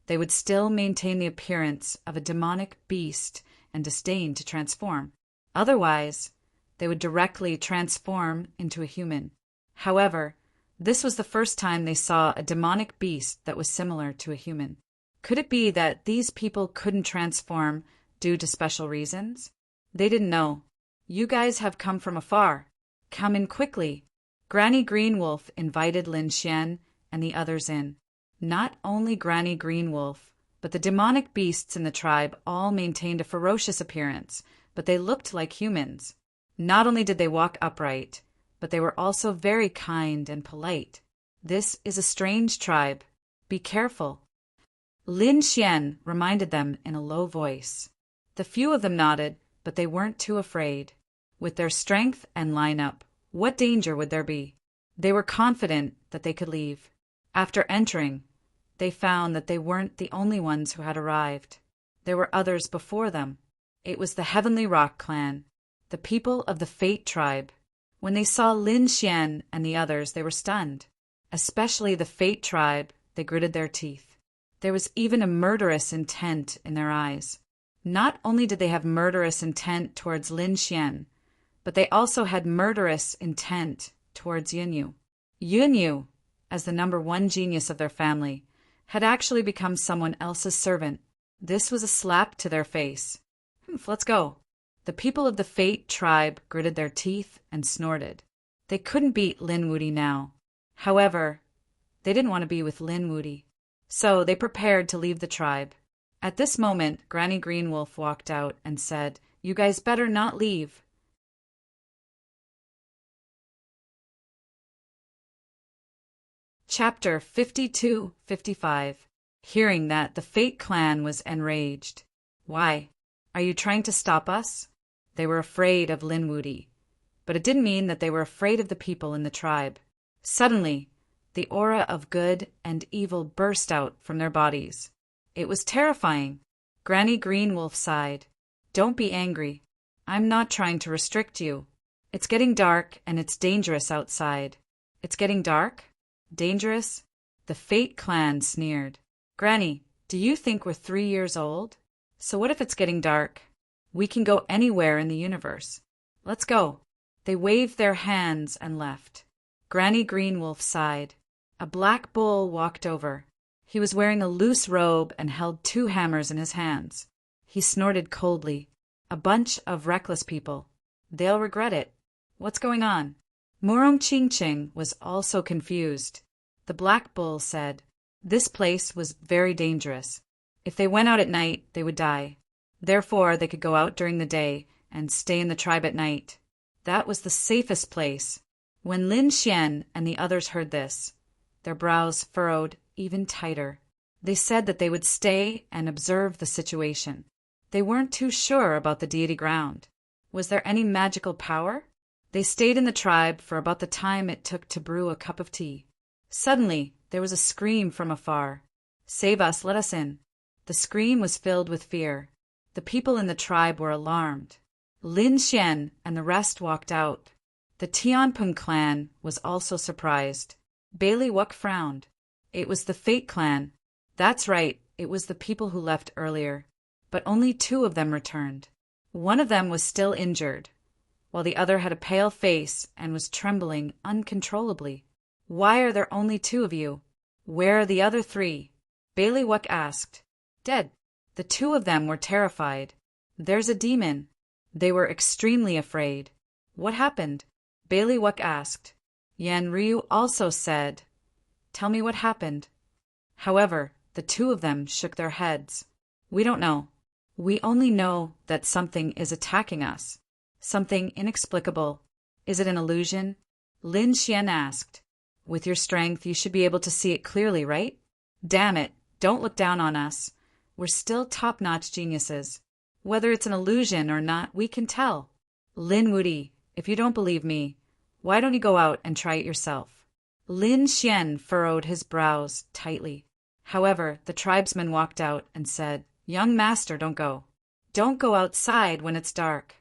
they would still maintain the appearance of a demonic beast and disdain to transform. Otherwise, they would directly transform into a human. However, this was the first time they saw a demonic beast that was similar to a human. Could it be that these people couldn't transform due to special reasons? They didn't know. "You guys have come from afar. Come in quickly." Granny Green Wolf invited Lin Xian and the others in. Not only Granny Green Wolf, but the demonic beasts in the tribe all maintained a ferocious appearance, but they looked like humans. Not only did they walk upright, but they were also very kind and polite. This is a strange tribe. Be careful. Lin Xian reminded them in a low voice. The few of them nodded, but they weren't too afraid. With their strength and lineup, what danger would there be? They were confident that they could leave. After entering, they found that they weren't the only ones who had arrived. There were others before them. It was the Heavenly Rock clan, the people of the Fate tribe. When they saw Lin Xian and the others, they were stunned. Especially the Fate tribe, they gritted their teeth. There was even a murderous intent in their eyes. Not only did they have murderous intent towards Lin Xian, but they also had murderous intent towards Yunyu. Yunyu, as the number one genius of their family, had actually become someone else's servant. This was a slap to their face. Let's go. The people of the Fate tribe gritted their teeth and snorted. They couldn't beat Lin Wudi now. However, they didn't want to be with Lin Wudi, so they prepared to leave the tribe. At this moment, Granny Greenwolf walked out and said, "You guys better not leave." Chapter 52-55. Hearing that, the Fate clan was enraged. "Why? Are you trying to stop us?" They were afraid of Lin Wudi, but it didn't mean that they were afraid of the people in the tribe. Suddenly, the aura of good and evil burst out from their bodies. It was terrifying. Granny Greenwolf sighed. "Don't be angry. I'm not trying to restrict you. It's getting dark and it's dangerous outside." "It's getting dark? Dangerous?" The Fate clan sneered. "Granny, do you think we're 3 years old? So what if it's getting dark? We can go anywhere in the universe. Let's go." They waved their hands and left. Granny Greenwolf sighed. A black bull walked over. He was wearing a loose robe and held 2 hammers in his hands. He snorted coldly. "A bunch of reckless people. They'll regret it. What's going on?" Murong Ching Ching was also confused. The black bull said, "This place was very dangerous. If they went out at night, they would die. Therefore, they could go out during the day and stay in the tribe at night. That was the safest place." When Lin Xian and the others heard this, their brows furrowed even tighter. They said that they would stay and observe the situation. They weren't too sure about the deity ground. Was there any magical power? They stayed in the tribe for about the time it took to brew a cup of tea. Suddenly, there was a scream from afar. "Save us, let us in." The scream was filled with fear. The people in the tribe were alarmed. Lin Xian and the rest walked out. The Tianping clan was also surprised. Bailey Wuck frowned. It was the Fate clan. That's right, it was the people who left earlier. But only 2 of them returned. One of them was still injured, while the other had a pale face and was trembling uncontrollably. "Why are there only 2 of you? Where are the other 3? Bailey Wuck asked. "Dead." The 2 of them were terrified. "There's a demon." They were extremely afraid. "What happened?" Bailey Wuck asked. Yan Ryu also said, "Tell me what happened." However, the 2 of them shook their heads. "We don't know. We only know that something is attacking us. Something inexplicable. Is it an illusion?" Lin Xian asked. "With your strength, you should be able to see it clearly, right?" "Damn it, don't look down on us. We're still top-notch geniuses. Whether it's an illusion or not, we can tell." "Lin Wudi, if you don't believe me, why don't you go out and try it yourself?" Lin Xian furrowed his brows tightly. However, the tribesman walked out and said, "Young master, don't go. Don't go outside when it's dark."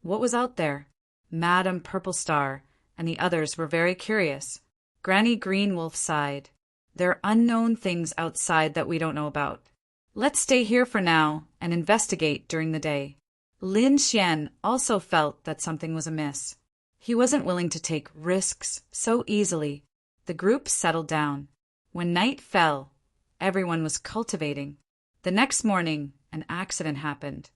What was out there? Madame Purple Star and the others were very curious. Granny Greenwolf sighed. "There are unknown things outside that we don't know about. Let's stay here for now and investigate during the day." Lin Xian also felt that something was amiss. He wasn't willing to take risks so easily. The group settled down. When night fell, everyone was cultivating. The next morning, an accident happened.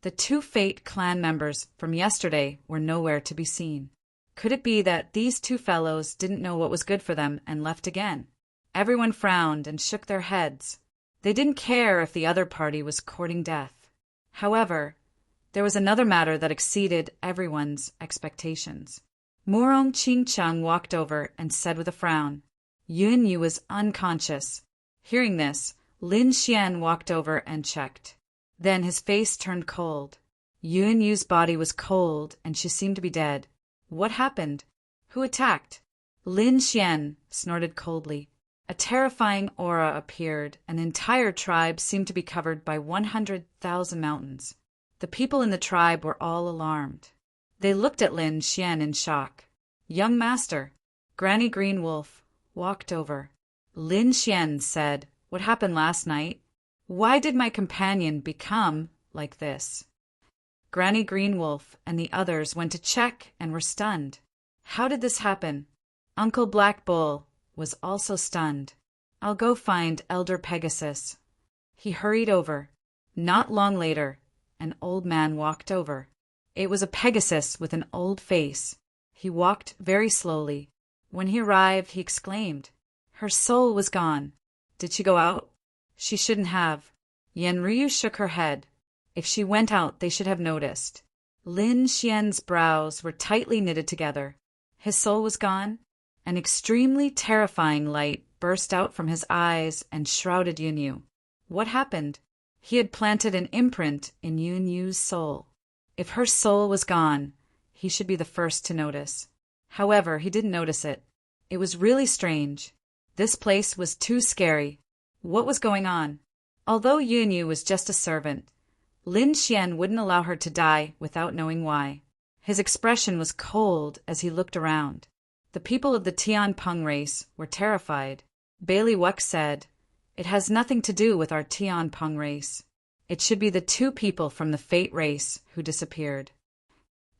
The 2 Fate clan members from yesterday were nowhere to be seen. Could it be that these 2 fellows didn't know what was good for them and left again? Everyone frowned and shook their heads. They didn't care if the other party was courting death. However, there was another matter that exceeded everyone's expectations. Murong Ching Chang walked over and said with a frown, "Yun Yu is unconscious." Hearing this, Lin Xian walked over and checked. Then his face turned cold. Yun Yu's body was cold and she seemed to be dead. What happened? Who attacked? Lin Xian snorted coldly. A terrifying aura appeared. An entire tribe seemed to be covered by 100,000 mountains. The people in the tribe were all alarmed. They looked at Lin Xian in shock. Young master, Granny Green Wolf, walked over. Lin Xian said, "What happened last night? Why did my companion become like this?" Granny Green Wolf and the others went to check and were stunned. How did this happen? Uncle Black Bull was also stunned. "I'll go find Elder Pegasus." He hurried over. Not long later, an old man walked over. It was a Pegasus with an old face. He walked very slowly. When he arrived, he exclaimed, "Her soul was gone. Did she go out?" "She shouldn't have." Yen Ryu shook her head. "If she went out, they should have noticed." Lin Xian's brows were tightly knitted together. His soul was gone? An extremely terrifying light burst out from his eyes and shrouded Yunyu. What happened? He had planted an imprint in Yunyu's soul. If her soul was gone, he should be the first to notice. However, he didn't notice it. It was really strange. This place was too scary. What was going on? Although Yunyu was just a servant, Lin Xian wouldn't allow her to die without knowing why. His expression was cold as he looked around. The people of the Tianpeng race were terrified. Bailey Wuck said, "It has nothing to do with our Tianpeng race. It should be the two people from the Fate race who disappeared."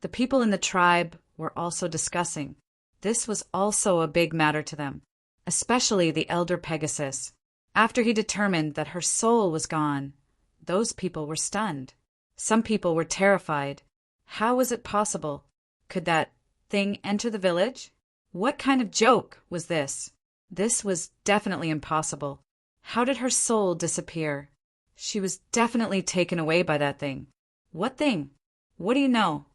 The people in the tribe were also discussing. This was also a big matter to them, especially the elder Pegasus. After he determined that her soul was gone, those people were stunned. Some people were terrified. How was it possible? Could that thing enter the village? What kind of joke was this? This was definitely impossible. How did her soul disappear? She was definitely taken away by that thing. What thing? What do you know?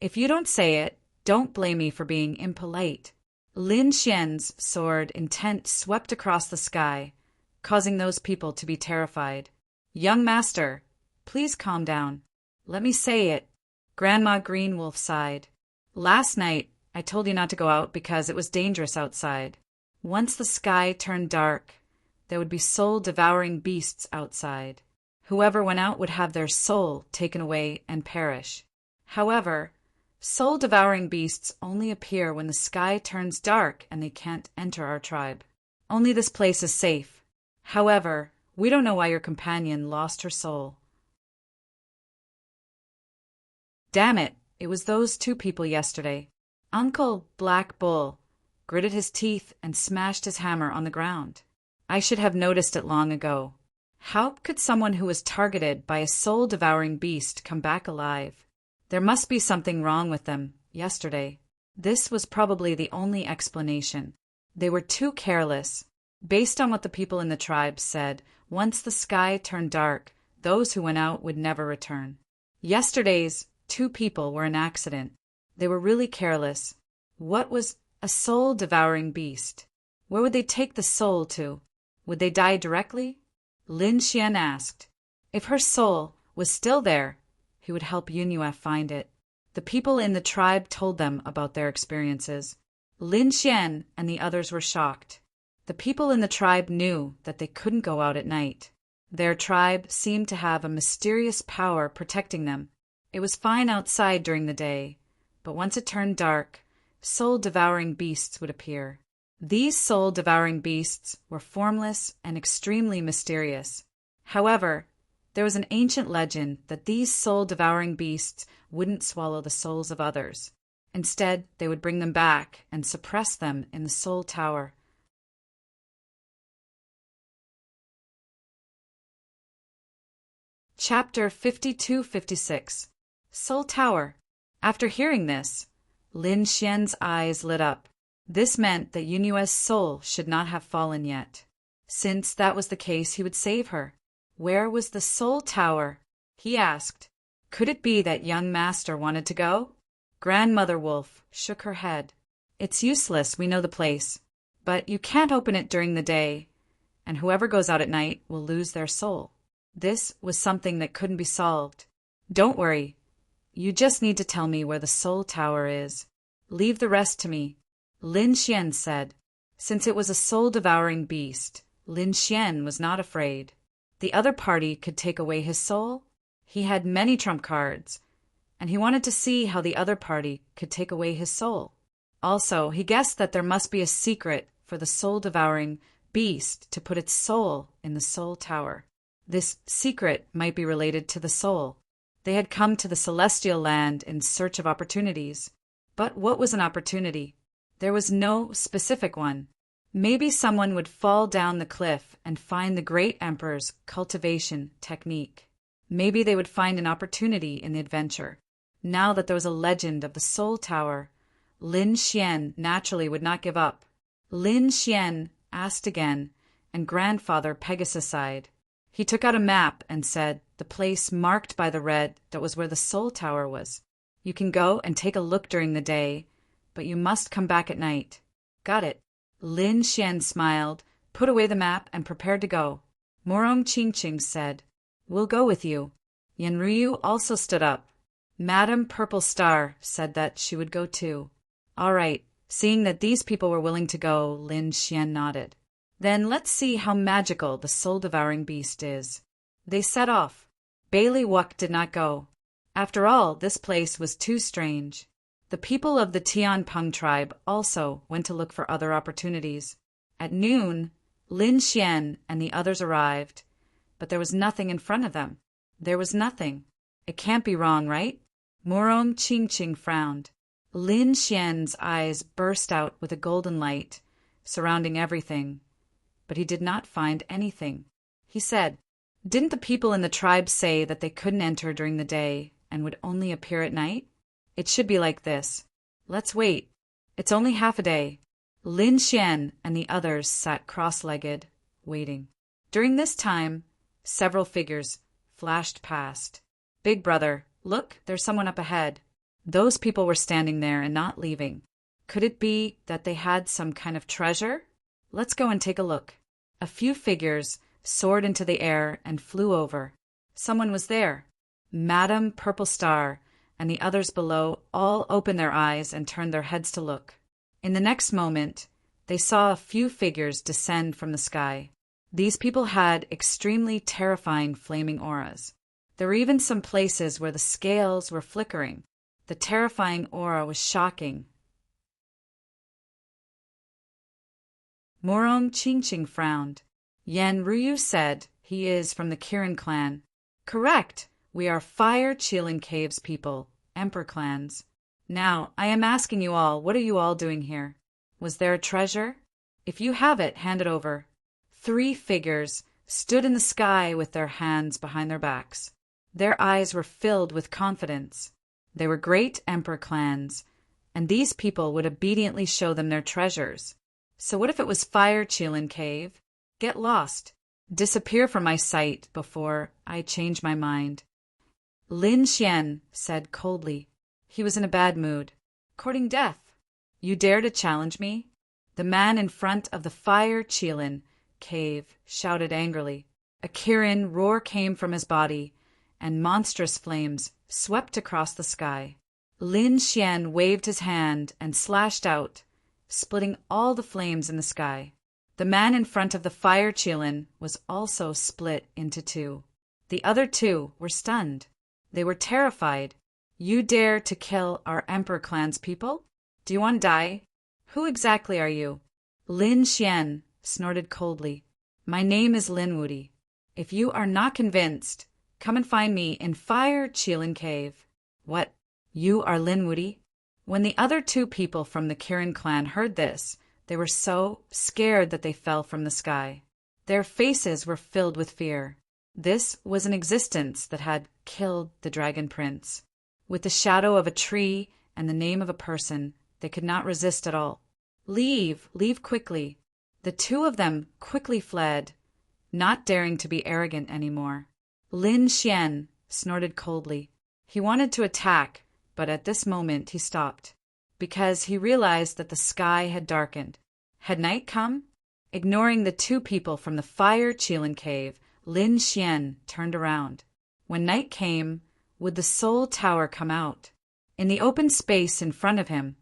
If you don't say it, don't blame me for being impolite. Lin Xian's sword intent swept across the sky, causing those people to be terrified. "Young master, please calm down. Let me say it." Grandma Green Wolf sighed. "Last night, I told you not to go out because it was dangerous outside. Once the sky turned dark, there would be soul-devouring beasts outside. Whoever went out would have their soul taken away and perish. However, soul-devouring beasts only appear when the sky turns dark and they can't enter our tribe. Only this place is safe. However, we don't know why your companion lost her soul." Damn it, it was those two people yesterday. Uncle Black Bull gritted his teeth and smashed his hammer on the ground. I should have noticed it long ago. How could someone who was targeted by a soul-devouring beast come back alive? There must be something wrong with them yesterday. This was probably the only explanation. They were too careless. Based on what the people in the tribe said, once the sky turned dark, those who went out would never return. Yesterday's two people were an accident. They were really careless. What was a soul-devouring beast? Where would they take the soul to? Would they die directly? Lin Xian asked. If her soul was still there, he would help Yunyue find it. The people in the tribe told them about their experiences. Lin Xian and the others were shocked. The people in the tribe knew that they couldn't go out at night. Their tribe seemed to have a mysterious power protecting them. It was fine outside during the day, but once it turned dark, soul-devouring beasts would appear. These soul-devouring beasts were formless and extremely mysterious. However, there was an ancient legend that these soul-devouring beasts wouldn't swallow the souls of others. Instead, they would bring them back and suppress them in the Soul Tower. Chapter 52-56 Soul Tower. After hearing this, Lin Xian's eyes lit up. This meant that Yunyue's soul should not have fallen yet. Since that was the case, he would save her. Where was the Soul Tower? He asked. Could it be that young master wanted to go? Grandmother Wolf shook her head. It's useless, we know the place. But you can't open it during the day, and whoever goes out at night will lose their soul. This was something that couldn't be solved. Don't worry. You just need to tell me where the Soul Tower is. Leave the rest to me, Lin Xian said. Since it was a soul-devouring beast, Lin Xian was not afraid. The other party could take away his soul? He had many trump cards, and he wanted to see how the other party could take away his soul. Also, he guessed that there must be a secret for the soul-devouring beast to put its soul in the soul tower. This secret might be related to the soul. They had come to the celestial land in search of opportunities. But what was an opportunity? There was no specific one. Maybe someone would fall down the cliff and find the great emperor's cultivation technique. Maybe they would find an opportunity in the adventure. Now that there was a legend of the Soul Tower, Lin Xian naturally would not give up. Lin Xian asked again, and Grandfather Pegasus sighed. He took out a map and said, "The place marked by the red, that was where the Soul Tower was. You can go and take a look during the day, but you must come back at night." "Got it." Lin Xian smiled, put away the map, and prepared to go. Morong Chingching said, "We'll go with you." Yan Ruyu also stood up. Madame Purple Star said that she would go too. All right, seeing that these people were willing to go, Lin Xian nodded. Then let's see how magical the soul-devouring beast is. They set off. Bailey Wuck did not go. After all, this place was too strange. The people of the Tianpeng tribe also went to look for other opportunities. At noon, Lin Xian and the others arrived, but there was nothing in front of them. There was nothing. It can't be wrong, right? Morong Chingching frowned. Lin Xian's eyes burst out with a golden light, surrounding everything, but he did not find anything. He said, "Didn't the people in the tribe say that they couldn't enter during the day and would only appear at night? It should be like this. Let's wait. It's only half a day." Lin Xian and the others sat cross-legged, waiting. During this time, several figures flashed past. "Big brother, look, there's someone up ahead." Those people were standing there and not leaving. Could it be that they had some kind of treasure? Let's go and take a look. A few figures soared into the air and flew over. Someone was there. Madame Purple Star and the others below all opened their eyes and turned their heads to look. In the next moment, they saw a few figures descend from the sky. These people had extremely terrifying flaming auras. There were even some places where the scales were flickering. The terrifying aura was shocking. Morong Chingching frowned. Yan Ruyu said, "He is from the Kirin clan." "Correct. We are Fire Qilin Caves people, Emperor clans. Now, I am asking you all, what are you all doing here? Was there a treasure? If you have it, hand it over." 3 figures stood in the sky with their hands behind their backs. Their eyes were filled with confidence. They were great Emperor clans, and these people would obediently show them their treasures. So what if it was Fire Qilin Cave? Get lost. Disappear from my sight before I change my mind. Lin Xian said coldly. He was in a bad mood. "Courting death. You dare to challenge me?" The man in front of the Fire Qilin Cave shouted angrily. A Kirin roar came from his body, and monstrous flames swept across the sky. Lin Xian waved his hand and slashed out, splitting all the flames in the sky. The man in front of the Fire Qilin was also split into 2. The other 2 were stunned. They were terrified. "You dare to kill our Emperor clan's people? Do you want to die? Who exactly are you?" Lin Xian snorted coldly. "My name is Lin Wudi. If you are not convinced, come and find me in Fire Qilin Cave." "What? You are Lin Wudi?" When the other 2 people from the Kirin clan heard this, they were so scared that they fell from the sky. Their faces were filled with fear. This was an existence that had killed the Dragon Prince. With the shadow of a tree and the name of a person, they could not resist at all. "Leave! Leave quickly!" The 2 of them quickly fled, not daring to be arrogant anymore. Lin Xian snorted coldly. He wanted to attack, but at this moment he stopped, because he realized that the sky had darkened. Had night come? Ignoring the 2 people from the Fire Qilin Cave, Lin Xian turned around. When night came, would the Soul Tower come out? In the open space in front of him,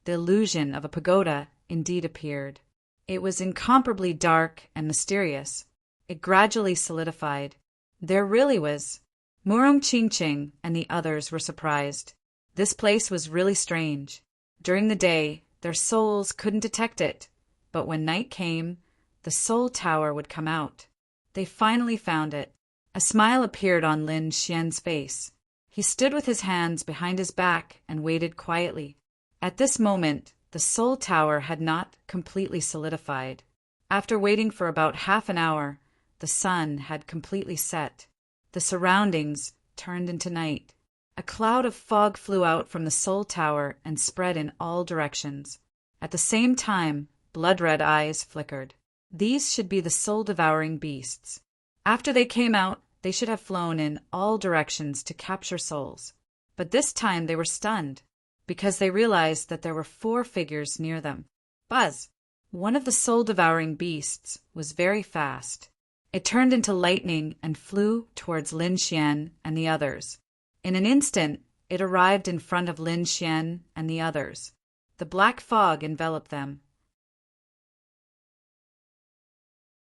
the illusion of a pagoda indeed appeared. It was incomparably dark and mysterious. It gradually solidified. There really was. Murong Ching and the others were surprised. This place was really strange. During the day, their souls couldn't detect it, but when night came, the soul tower would come out. They finally found it. A smile appeared on Lin Xian's face. He stood with his hands behind his back and waited quietly. At this moment, the soul tower had not completely solidified. After waiting for about half an hour, the sun had completely set. The surroundings turned into night. A cloud of fog flew out from the soul tower and spread in all directions. At the same time, blood-red eyes flickered. These should be the soul-devouring beasts. After they came out, they should have flown in all directions to capture souls. But this time they were stunned, because they realized that there were 4 figures near them. Buzz! One of the soul-devouring beasts was very fast. It turned into lightning and flew towards Lin Xian and the others. In an instant, it arrived in front of Lin Xian and the others. The black fog enveloped them.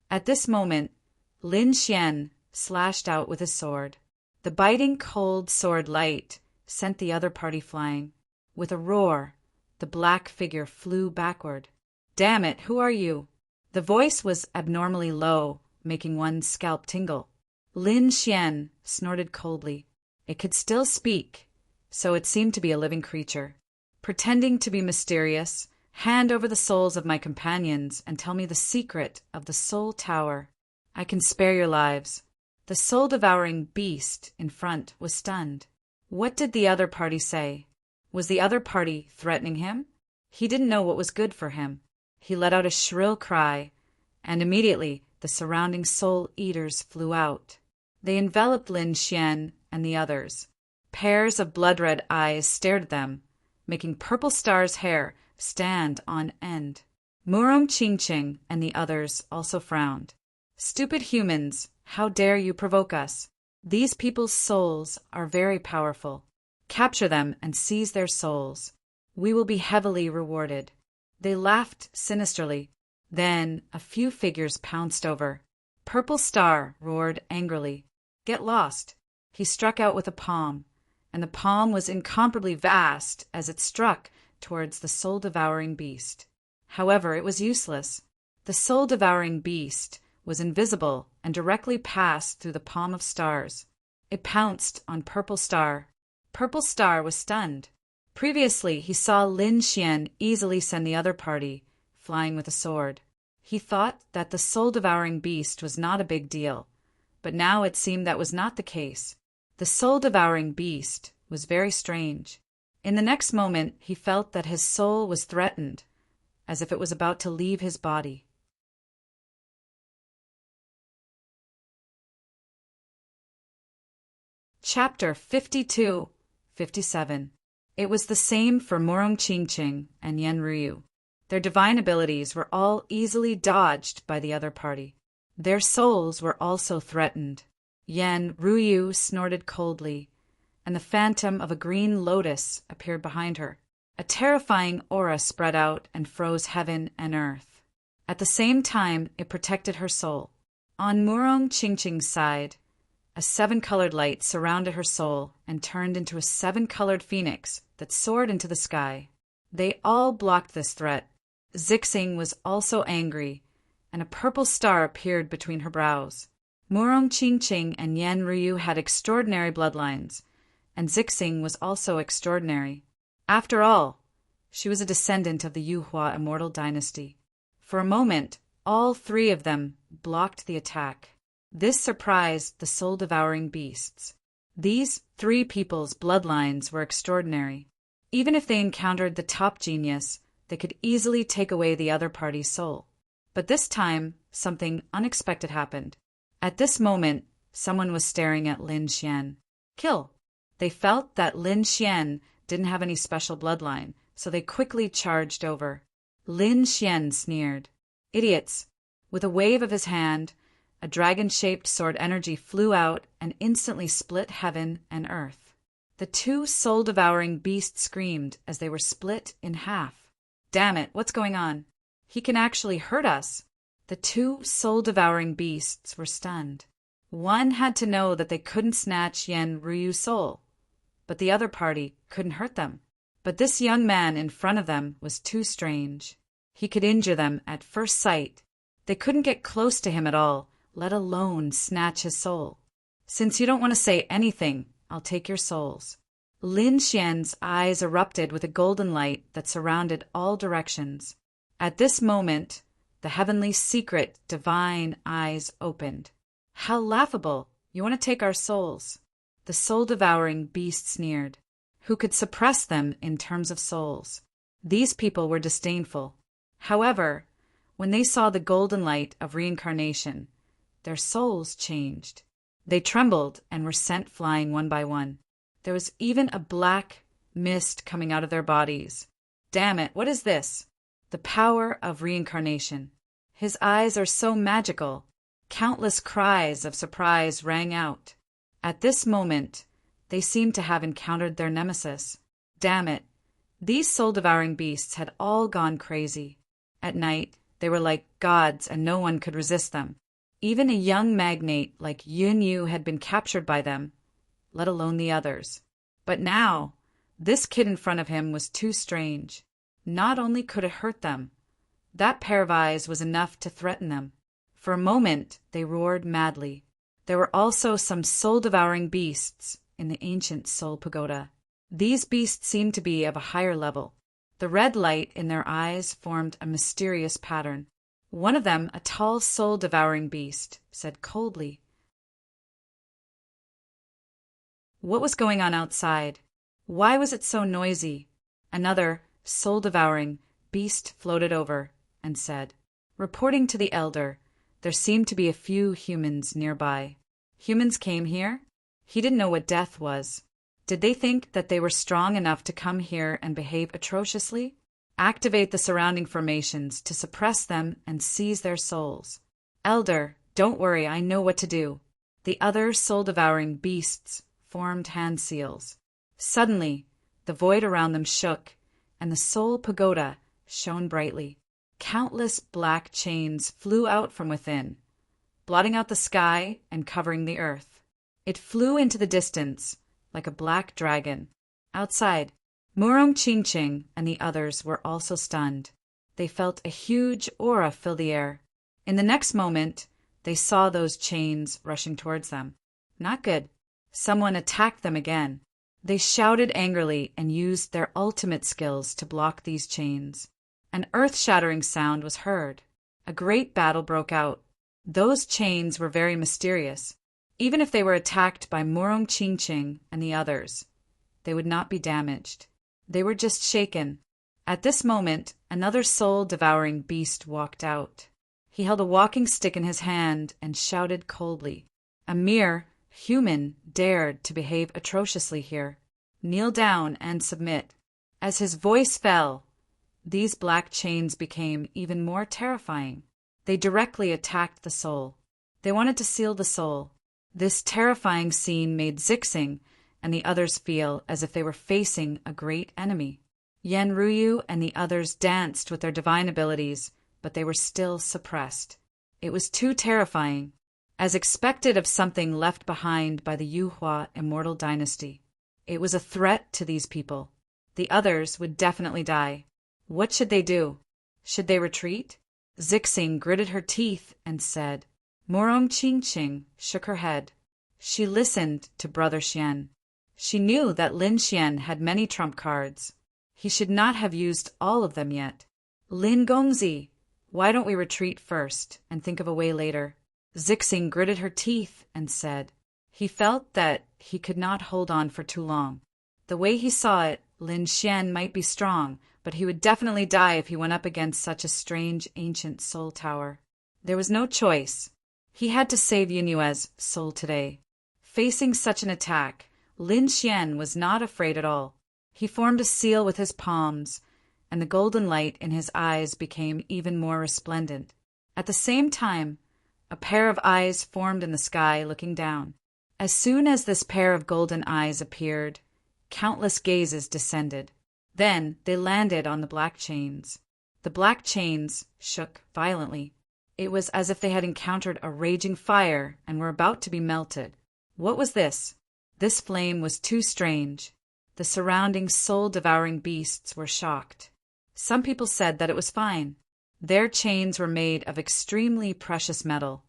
At this moment, Lin Xian slashed out with his sword. The biting cold sword light sent the other party flying. With a roar, the black figure flew backward. "Damn it, who are you?" The voice was abnormally low, making one's scalp tingle. Lin Xian snorted coldly. It could still speak, so it seemed to be a living creature. "Pretending to be mysterious, hand over the souls of my companions and tell me the secret of the soul tower. I can spare your lives." The soul-devouring beast in front was stunned. What did the other party say? Was the other party threatening him? He didn't know what was good for him. He let out a shrill cry, and immediately the surrounding soul-eaters flew out. They enveloped Lin Xian and the others. Pairs of blood-red eyes stared at them, making Purple Star's hair stand on end. Murong Ching and the others also frowned. "Stupid humans, how dare you provoke us? These people's souls are very powerful. Capture them and seize their souls. We will be heavily rewarded." They laughed sinisterly. Then a few figures pounced over. Purple Star roared angrily. "Get lost!" He struck out with a palm, and the palm was incomparably vast as it struck towards the soul-devouring beast. However, it was useless. The soul-devouring beast was invisible and directly passed through the palm of stars. It pounced on Purple Star. Purple Star was stunned. Previously, he saw Lin Xian easily send the other party flying with a sword. He thought that the soul-devouring beast was not a big deal, but now it seemed that was not the case. The soul-devouring beast was very strange. In the next moment, he felt that his soul was threatened, as if it was about to leave his body. Chapter 52-57. It was the same for Murong Ching and Yen Ryu. Their divine abilities were all easily dodged by the other party. Their souls were also threatened. Yen Ryu snorted coldly, and the phantom of a green lotus appeared behind her. A terrifying aura spread out and froze heaven and earth. At the same time, it protected her soul. On Murong Ching's side, a 7-colored light surrounded her soul and turned into a 7-colored phoenix that soared into the sky. They all blocked this threat. Zixing was also angry, and a purple star appeared between her brows. Murong Ching and Yen Ryu had extraordinary bloodlines, and Zixing was also extraordinary. After all, she was a descendant of the Yuhua immortal dynasty. For a moment, all 3 of them blocked the attack. This surprised the soul-devouring beasts. These 3 people's bloodlines were extraordinary. Even if they encountered the top genius, they could easily take away the other party's soul. But this time, something unexpected happened. At this moment, someone was staring at Lin Xian. Kill! They felt that Lin Xian didn't have any special bloodline, so they quickly charged over. Lin Xian sneered. "Idiots!" With a wave of his hand, a dragon-shaped sword energy flew out and instantly split heaven and earth. The 2 soul-devouring beasts screamed as they were split in half. Damn it, what's going on? He can actually hurt us. The two soul-devouring beasts were stunned. One had to know that they couldn't snatch Yen Ryu's soul, but the other party couldn't hurt them. But this young man in front of them was too strange. He could injure them at first sight. They couldn't get close to him at all, let alone snatch his soul. Since you don't want to say anything, I'll take your souls. Lin Xian's eyes erupted with a golden light that surrounded all directions. At this moment, the heavenly secret divine eyes opened. How laughable! You want to take our souls? The soul-devouring beast sneered. Who could suppress them in terms of souls? These people were disdainful. However, when they saw the golden light of reincarnation, their souls changed. They trembled and were sent flying one by one. There was even a black mist coming out of their bodies. Damn it, what is this? The power of reincarnation. His eyes are so magical. Countless cries of surprise rang out. At this moment, they seemed to have encountered their nemesis. Damn it, these soul-devouring beasts had all gone crazy. At night, they were like gods and no one could resist them. Even a young magnate like Yun Yu had been captured by them, let alone the others. But now, this kid in front of him was too strange. Not only could it hurt them, that pair of eyes was enough to threaten them. For a moment, they roared madly. There were also some soul-devouring beasts in the ancient Soul Pagoda. These beasts seemed to be of a higher level. The red light in their eyes formed a mysterious pattern. One of them, a tall soul-devouring beast, said coldly, "What was going on outside? Why was it so noisy?" Another, soul-devouring, beast floated over and said, "Reporting to the elder, there seemed to be a few humans nearby." Humans came here? He didn't know what death was. Did they think that they were strong enough to come here and behave atrociously? Activate the surrounding formations to suppress them and seize their souls. Elder, don't worry, I know what to do. The other soul-devouring beasts formed hand seals. Suddenly, the void around them shook, and the Soul Pagoda shone brightly. Countless black chains flew out from within, blotting out the sky and covering the earth. It flew into the distance, like a black dragon. Outside, Murong Qingqing and the others were also stunned. They felt a huge aura fill the air. In the next moment, they saw those chains rushing towards them. Not good. Someone attacked them again. They shouted angrily and used their ultimate skills to block these chains. An earth-shattering sound was heard. A great battle broke out. Those chains were very mysterious. Even if they were attacked by Murong Qingqing and the others, they would not be damaged. They were just shaken. At this moment, another soul-devouring beast walked out. He held a walking stick in his hand and shouted coldly. A mere human dared to behave atrociously here. Kneel down and submit. As his voice fell, these black chains became even more terrifying. They directly attacked the soul. They wanted to seal the soul. This terrifying scene made Zixing and the others feel as if they were facing a great enemy. Yen Ryu and the others danced with their divine abilities, but they were still suppressed. It was too terrifying, as expected of something left behind by the Yuhua immortal dynasty. It was a threat to these people. The others would definitely die. What should they do? Should they retreat? Zixing gritted her teeth and said. Murong Qingqing shook her head. She listened to Brother Xian. She knew that Lin Xian had many trump cards. He should not have used all of them yet. Lin Gongzi, why don't we retreat first and think of a way later? Zixing gritted her teeth and said. He felt that he could not hold on for too long. The way he saw it, Lin Xian might be strong, but he would definitely die if he went up against such a strange ancient soul tower. There was no choice. He had to save Yunyue's soul today. Facing such an attack, Lin Xian was not afraid at all. He formed a seal with his palms, and the golden light in his eyes became even more resplendent. At the same time, a pair of eyes formed in the sky looking down. As soon as this pair of golden eyes appeared, countless gazes descended. Then they landed on the black chains. The black chains shook violently. It was as if they had encountered a raging fire and were about to be melted. What was this? This flame was too strange. The surrounding soul-devouring beasts were shocked. Some people said that it was fine. Their chains were made of extremely precious metal.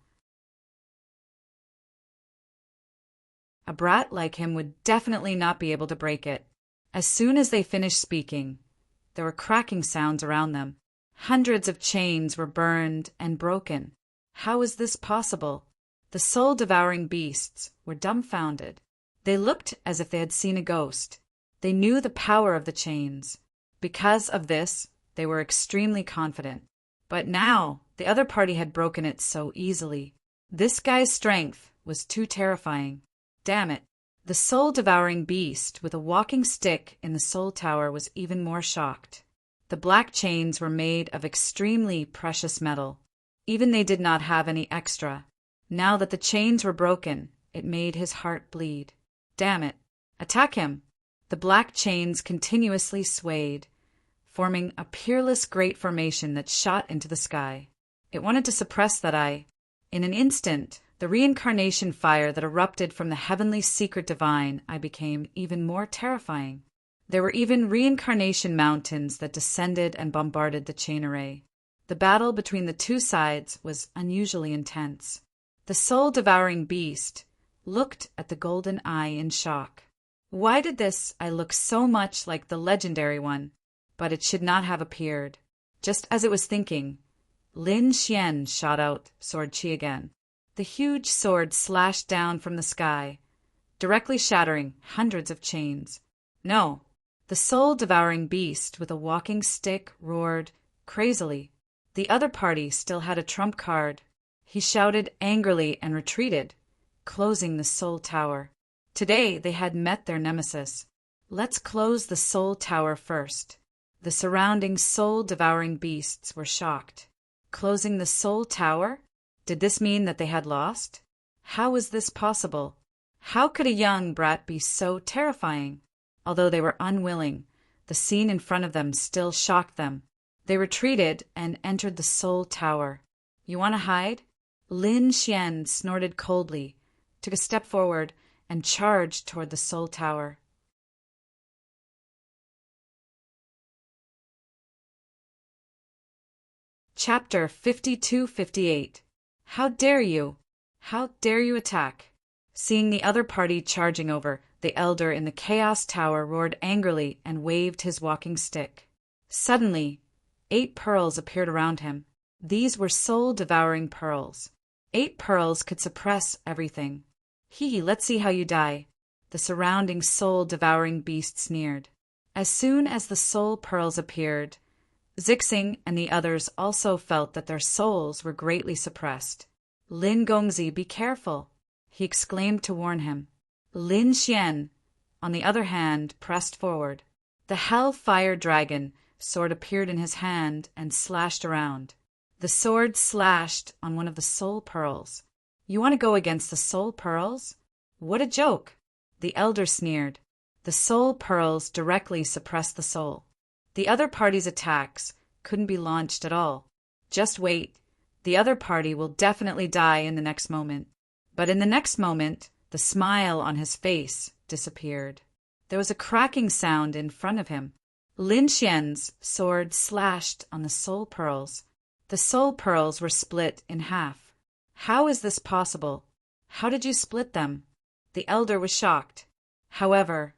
A brat like him would definitely not be able to break it. As soon as they finished speaking, there were cracking sounds around them. Hundreds of chains were burned and broken. How was this possible? The soul-devouring beasts were dumbfounded. They looked as if they had seen a ghost. They knew the power of the chains. Because of this, they were extremely confident. But now, the other party had broken it so easily. This guy's strength was too terrifying. Damn it. The soul-devouring beast with a walking stick in the soul tower was even more shocked. The black chains were made of extremely precious metal. Even they did not have any extra. Now that the chains were broken, it made his heart bleed. Damn it. Attack him. The black chains continuously swayed, forming a peerless great formation that shot into the sky. It wanted to suppress that eye. In an instant, the reincarnation fire that erupted from the heavenly secret divine I became even more terrifying. There were even reincarnation mountains that descended and bombarded the chain array. The battle between the two sides was unusually intense. The soul-devouring beast looked at the golden eye in shock. Why did this eye look so much like the legendary one? But it should not have appeared. Just as it was thinking, Lin Xian shot out Sword Qi again. The huge sword slashed down from the sky, directly shattering hundreds of chains. No, the soul-devouring beast with a walking stick roared crazily. The other party still had a trump card. He shouted angrily and retreated, closing the soul tower. Today they had met their nemesis. Let's close the soul tower first. The surrounding soul-devouring beasts were shocked. Closing the soul tower? Did this mean that they had lost? How was this possible? How could a young brat be so terrifying? Although they were unwilling, the scene in front of them still shocked them. They retreated and entered the soul tower. You want to hide? Lin Xian snorted coldly, took a step forward, and charged toward the soul tower. Chapter 52-58. How dare you? How dare you attack? Seeing the other party charging over, the elder in the Chaos Tower roared angrily and waved his walking stick. Suddenly, 8 pearls appeared around him. These were soul-devouring pearls. 8 pearls could suppress everything. Let's see how you die. The surrounding soul-devouring beast sneered. As soon as the soul pearls appeared, Zixing and the others also felt that their souls were greatly suppressed. Lin Gongzi, be careful, he exclaimed to warn him. Lin Xian, on the other hand, pressed forward. The Hellfire Dragon sword appeared in his hand and slashed around. The sword slashed on one of the soul pearls. You want to go against the soul pearls? What a joke! The elder sneered. The soul pearls directly suppressed the soul. The other party's attacks couldn't be launched at all. Just wait. The other party will definitely die in the next moment. But in the next moment, the smile on his face disappeared. There was a cracking sound in front of him. Lin Xian's sword slashed on the soul pearls. The soul pearls were split in half. How is this possible? How did you split them? The elder was shocked. However,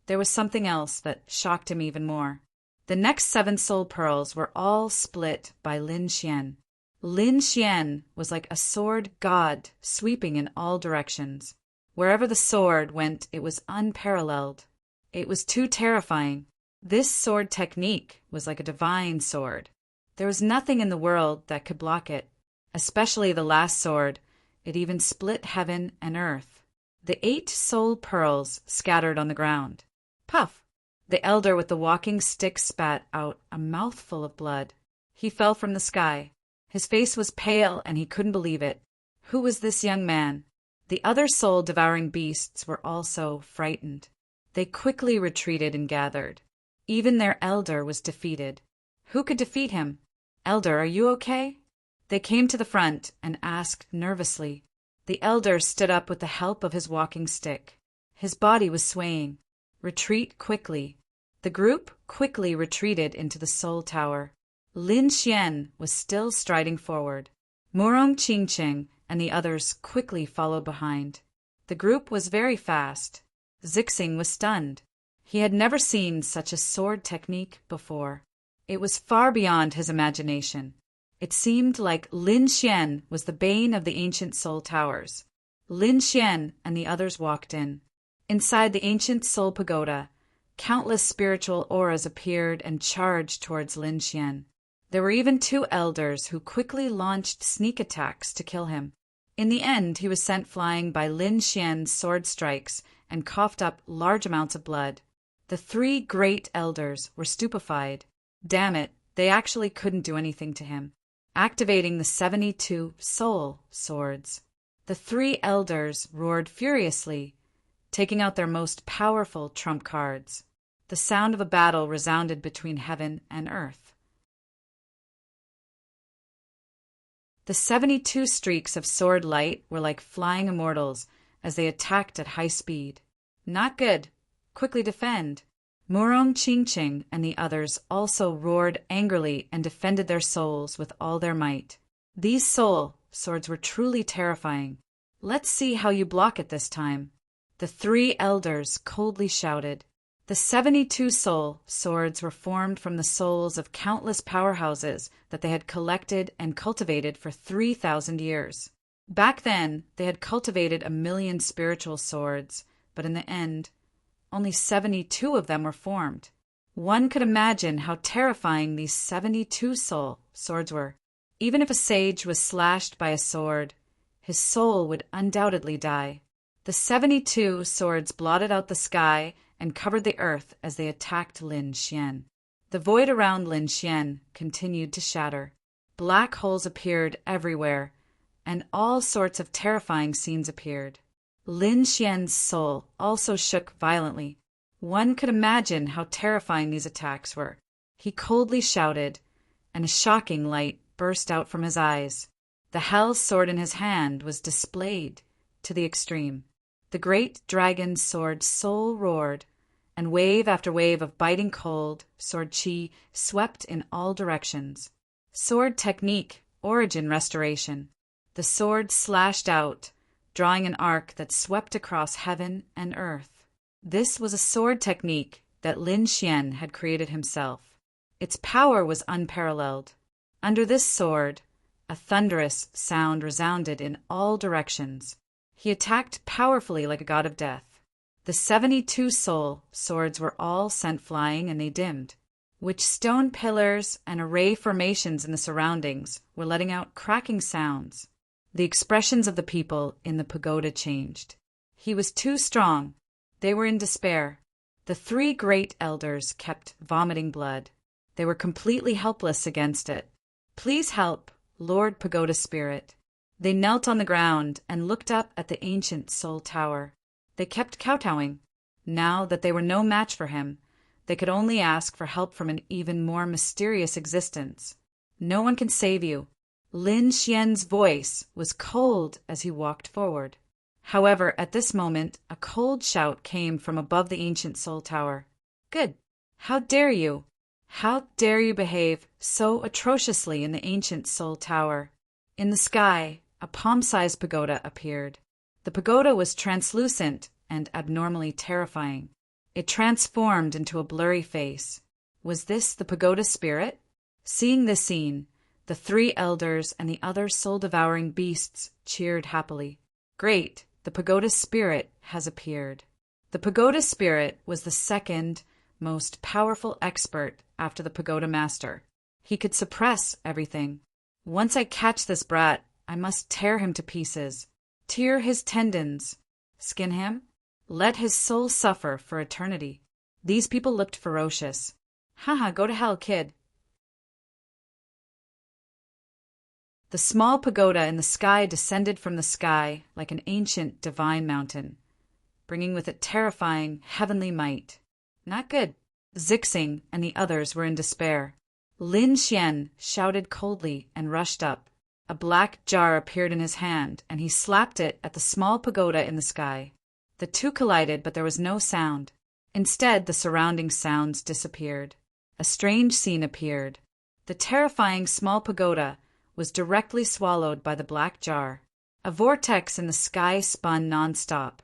there was something else that shocked him even more. The next 7 soul pearls were all split by Lin Xian. Lin Xian was like a sword god sweeping in all directions. Wherever the sword went, it was unparalleled. It was too terrifying. This sword technique was like a divine sword. There was nothing in the world that could block it, especially the last sword. It even split heaven and earth. The 8 soul pearls scattered on the ground. Puff! The elder with the walking stick spat out a mouthful of blood. He fell from the sky. His face was pale and he couldn't believe it. Who was this young man? The other soul-devouring beasts were also frightened. They quickly retreated and gathered. Even their elder was defeated. Who could defeat him? Elder, are you okay? They came to the front and asked nervously. The elder stood up with the help of his walking stick. His body was swaying. Retreat quickly. The group quickly retreated into the Soul Tower. Lin Xian was still striding forward. Murong Qingqing and the others quickly followed behind. The group was very fast. Zixing was stunned. He had never seen such a sword technique before. It was far beyond his imagination. It seemed like Lin Xian was the bane of the ancient Soul Towers. Lin Xian and the others walked in. Inside the ancient Soul Pagoda, countless spiritual auras appeared and charged towards Lin Xian. There were even 2 elders who quickly launched sneak attacks to kill him. In the end, he was sent flying by Lin Xian's sword strikes and coughed up large amounts of blood. The 3 great elders were stupefied. Damn it, they actually couldn't do anything to him. Activating the 72 soul swords. The 3 elders roared furiously, taking out their most powerful trump cards. The sound of a battle resounded between heaven and earth. The 72 streaks of sword light were like flying immortals as they attacked at high speed. Not good. Quickly defend. Murong Qingqing and the others also roared angrily and defended their souls with all their might. These soul swords were truly terrifying. Let's see how you block it this time. The 3 elders coldly shouted. The 72 soul swords were formed from the souls of countless powerhouses that they had collected and cultivated for 3,000 years. Back then, they had cultivated 1,000,000 spiritual swords, but in the end, only 72 of them were formed. One could imagine how terrifying these 72 soul swords were. Even if a sage was slashed by a sword, his soul would undoubtedly die. The 72 swords blotted out the sky and covered the earth as they attacked Lin Xian. The void around Lin Xian continued to shatter. Black holes appeared everywhere, and all sorts of terrifying scenes appeared. Lin Xian's soul also shook violently. One could imagine how terrifying these attacks were. He coldly shouted, and a shocking light burst out from his eyes. The hell sword in his hand was displayed to the extreme. The great dragon sword soul roared, and wave after wave of biting cold sword chi swept in all directions. Sword technique, origin restoration. The sword slashed out, drawing an arc that swept across heaven and earth. This was a sword technique that Lin Xian had created himself. Its power was unparalleled. Under this sword, a thunderous sound resounded in all directions. He attacked powerfully like a god of death. The 72 soul swords were all sent flying, and they dimmed. Which stone pillars and array formations in the surroundings were letting out cracking sounds. The expressions of the people in the pagoda changed. He was too strong. They were in despair. The 3 great elders kept vomiting blood. They were completely helpless against it. Please help, Lord Pagoda Spirit. They knelt on the ground and looked up at the ancient Soul Tower. They kept kowtowing. Now that they were no match for him, they could only ask for help from an even more mysterious existence. No one can save you. Lin Xian's voice was cold as he walked forward. However, at this moment, a cold shout came from above the ancient Soul Tower. Good. How dare you? How dare you behave so atrociously in the ancient Soul Tower? In the sky, a palm-sized pagoda appeared. The pagoda was translucent and abnormally terrifying. It transformed into a blurry face. Was this the pagoda spirit? Seeing this scene, the 3 elders and the other soul-devouring beasts cheered happily. Great, the pagoda spirit has appeared. The pagoda spirit was the second most powerful expert after the pagoda master. He could suppress everything. Once I catch this brat, I must tear him to pieces. Tear his tendons. Skin him. Let his soul suffer for eternity. These people looked ferocious. Haha, go to hell, kid. The small pagoda in the sky descended from the sky like an ancient divine mountain, bringing with it terrifying heavenly might. Not good. Zixing and the others were in despair. Lin Xian shouted coldly and rushed up. A black jar appeared in his hand, and he slapped it at the small pagoda in the sky. The two collided, but there was no sound. Instead, the surrounding sounds disappeared. A strange scene appeared. The terrifying small pagoda was directly swallowed by the black jar. A vortex in the sky spun nonstop,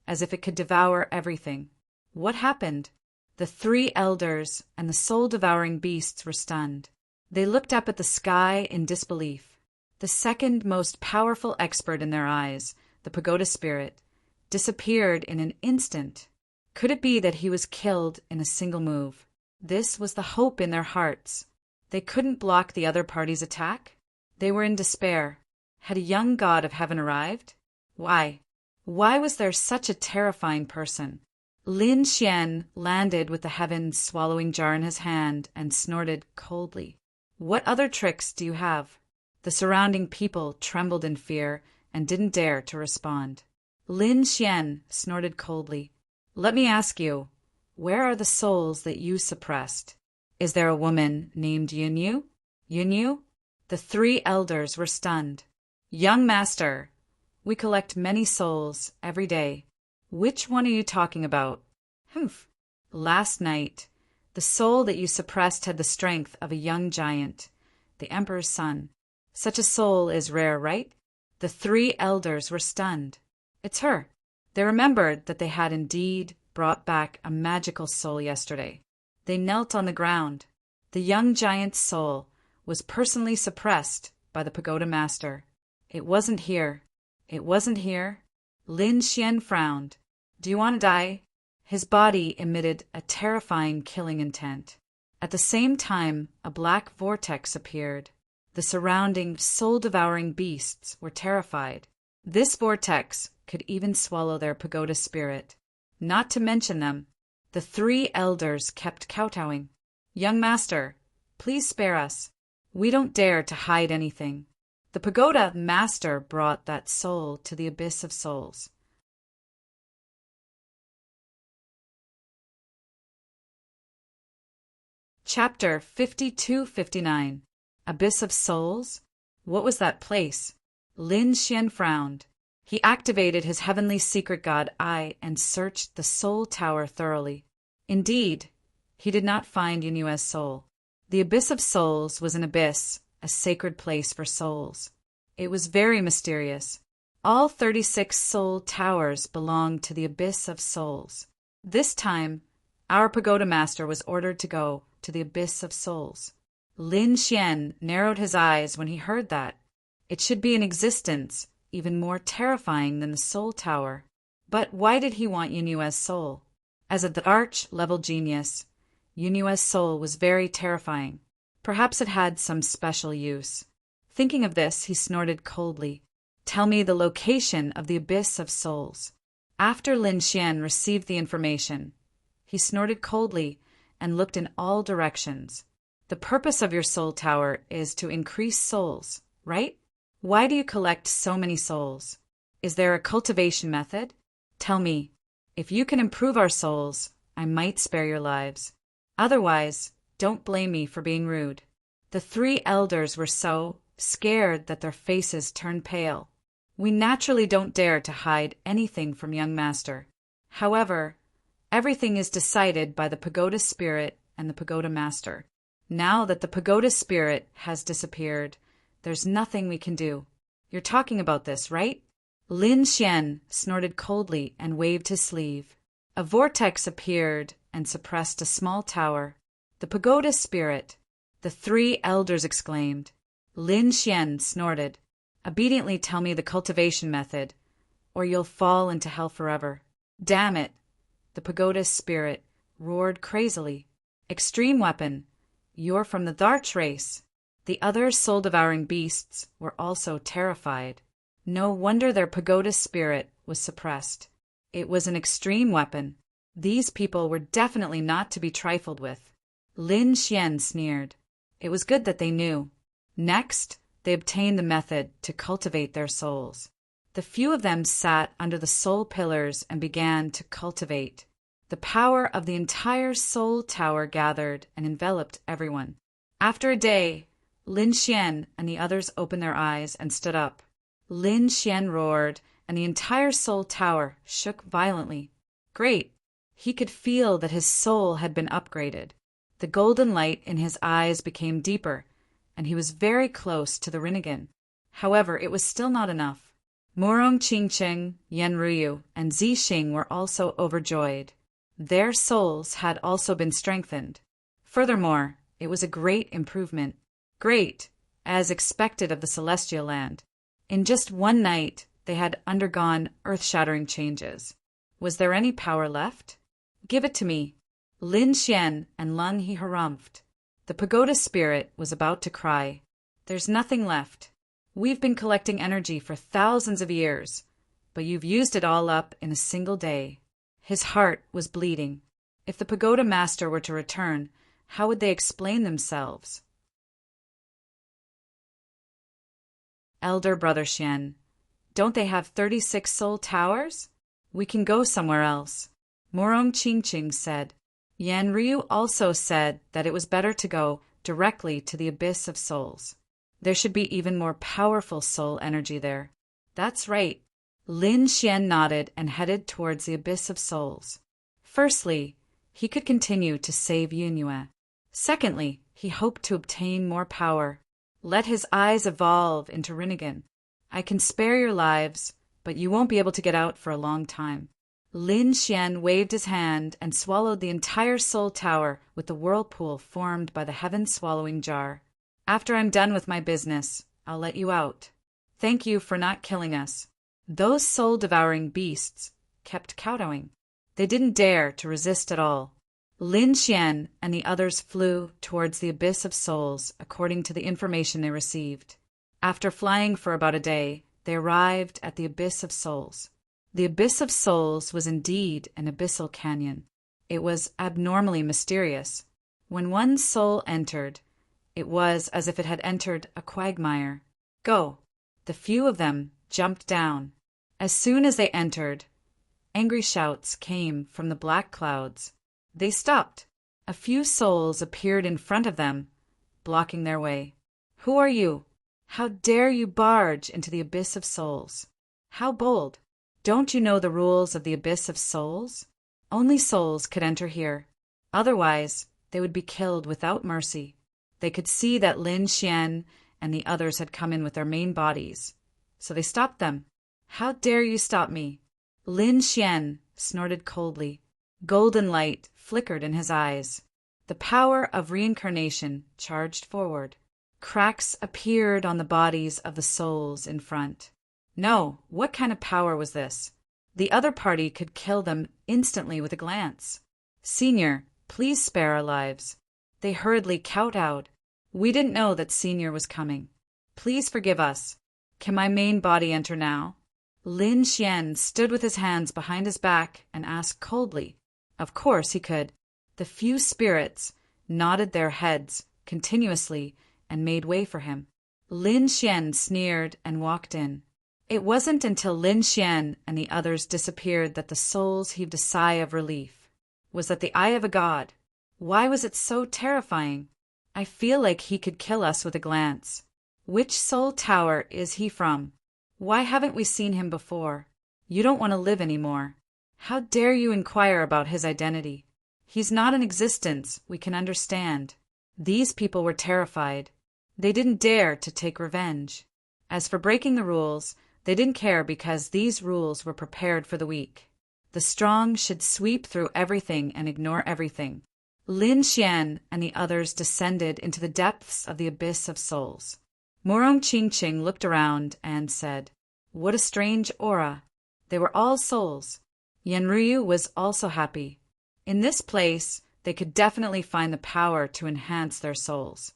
as if it could devour everything. What happened? The three elders and the soul-devouring beasts were stunned. They looked up at the sky in disbelief. The second most powerful expert in their eyes, the pagoda spirit, disappeared in an instant. Could it be that he was killed in a single move? This was the hope in their hearts. They couldn't block the other party's attack. They were in despair. Had a young god of heaven arrived? Why? Why was there such a terrifying person? Lin Xian landed with the heavens swallowing jar in his hand and snorted coldly. What other tricks do you have? The surrounding people trembled in fear and didn't dare to respond. Lin Xian snorted coldly. Let me ask you, where are the souls that you suppressed? Is there a woman named Yunyu? Yunyu? The three elders were stunned. Young master, we collect many souls every day. Which one are you talking about? Humph. Last night, the soul that you suppressed had the strength of a young giant, the emperor's son. Such a soul is rare, right? The three elders were stunned. It's her. They remembered that they had indeed brought back a magical soul yesterday. They knelt on the ground. The young giant's soul was personally suppressed by the pagoda master. It wasn't here. It wasn't here. Lin Xian frowned. Do you want to die? His body emitted a terrifying killing intent. At the same time, a black vortex appeared. The surrounding soul-devouring beasts were terrified. This vortex could even swallow their pagoda spirit. Not to mention them, the three elders kept kowtowing. Young master, please spare us. We don't dare to hide anything. The pagoda master brought that soul to the abyss of souls. Chapter 52-59. Abyss of Souls? What was that place? Lin Xian frowned. He activated his heavenly secret god Eye and searched the soul tower thoroughly. Indeed, he did not find Yunyue's soul. The Abyss of Souls was an abyss, a sacred place for souls. It was very mysterious. All 36 soul towers belonged to the Abyss of Souls. This time, our pagoda master was ordered to go to the Abyss of Souls. Lin Xian narrowed his eyes when he heard that. It should be an existence even more terrifying than the soul tower. But why did he want Yunyue's soul? As a arch-level genius, Yunyue's soul was very terrifying. Perhaps it had some special use. Thinking of this, he snorted coldly. Tell me the location of the Abyss of Souls. After Lin Xian received the information, he snorted coldly and looked in all directions. The purpose of your soul tower is to increase souls, right? Why do you collect so many souls? Is there a cultivation method? Tell me. If you can improve our souls, I might spare your lives. Otherwise, don't blame me for being rude. The three elders were so scared that their faces turned pale. We naturally don't dare to hide anything from young master. However, everything is decided by the pagoda spirit and the pagoda master. Now that the pagoda spirit has disappeared, there's nothing we can do. You're talking about this, right? Lin Xian snorted coldly and waved his sleeve. A vortex appeared and suppressed a small tower. The pagoda spirit, the three elders exclaimed. Lin Xian snorted. Obediently tell me the cultivation method, or you'll fall into hell forever. Damn it! The pagoda spirit roared crazily. Extreme weapon! You're from the Dharch race. The other soul-devouring beasts were also terrified. No wonder their pagoda spirit was suppressed. It was an extreme weapon. These people were definitely not to be trifled with. Lin Xian sneered. It was good that they knew. Next, they obtained the method to cultivate their souls. The few of them sat under the soul pillars and began to cultivate. The power of the entire Soul Tower gathered and enveloped everyone. After a day, Lin Xian and the others opened their eyes and stood up. Lin Xian roared, and the entire Soul Tower shook violently. Great! He could feel that his soul had been upgraded. The golden light in his eyes became deeper, and he was very close to the Rinnegan. However, it was still not enough. Morong Qingcheng, Yan Ruyu, and Zi Xing were also overjoyed. Their souls had also been strengthened. Furthermore, it was a great improvement. Great, as expected of the Celestial Land. In just one night, they had undergone earth-shattering changes. Was there any power left? Give it to me. Lin Xian and Lung He harumphed. The pagoda spirit was about to cry. There's nothing left. We've been collecting energy for thousands of years, but you've used it all up in a single day. His heart was bleeding. If the pagoda master were to return, how would they explain themselves? Elder Brother Xian, don't they have 36 soul towers? We can go somewhere else. Morong Qingqing said. Yan Ryu also said that it was better to go directly to the abyss of souls. There should be even more powerful soul energy there. That's right. Lin Xian nodded and headed towards the abyss of souls. Firstly, he could continue to save Yunyue. Secondly, he hoped to obtain more power. Let his eyes evolve into Rinnegan. I can spare your lives, but you won't be able to get out for a long time. Lin Xian waved his hand and swallowed the entire soul tower with the whirlpool formed by the heaven-swallowing jar. After I'm done with my business, I'll let you out. Thank you for not killing us. Those soul-devouring beasts kept kowtowing. They didn't dare to resist at all. Lin Xian and the others flew towards the abyss of souls according to the information they received. After flying for about a day, they arrived at the abyss of souls. The abyss of souls was indeed an abyssal canyon. It was abnormally mysterious. When one soul entered, it was as if it had entered a quagmire. Go! The few of them jumped down. As soon as they entered, angry shouts came from the black clouds. They stopped. A few souls appeared in front of them, blocking their way. Who are you? How dare you barge into the abyss of souls? How bold! Don't you know the rules of the abyss of souls? Only souls could enter here. Otherwise, they would be killed without mercy. They could see that Lin Xian and the others had come in with their main bodies, so they stopped them. How dare you stop me? Lin Xian snorted coldly. Golden light flickered in his eyes. The power of reincarnation charged forward. Cracks appeared on the bodies of the souls in front. No, what kind of power was this? The other party could kill them instantly with a glance. Senior, please spare our lives. They hurriedly kowtowed. We didn't know that Senior was coming. Please forgive us. Can my main body enter now? Lin Xian stood with his hands behind his back and asked coldly. Of course he could. The few spirits nodded their heads continuously and made way for him. Lin Xian sneered and walked in. It wasn't until Lin Xian and the others disappeared that the souls heaved a sigh of relief. Was that the eye of a god? Why was it so terrifying? I feel like he could kill us with a glance. Which soul tower is he from? Why haven't we seen him before? You don't want to live anymore. How dare you inquire about his identity? He's not in existence, we can understand. These people were terrified. They didn't dare to take revenge. As for breaking the rules, they didn't care because these rules were prepared for the weak. The strong should sweep through everything and ignore everything. Lin Xian and the others descended into the depths of the abyss of souls. Morong Qingqing looked around and said, What a strange aura. They were all souls. Yanryu was also happy. In this place, they could definitely find the power to enhance their souls.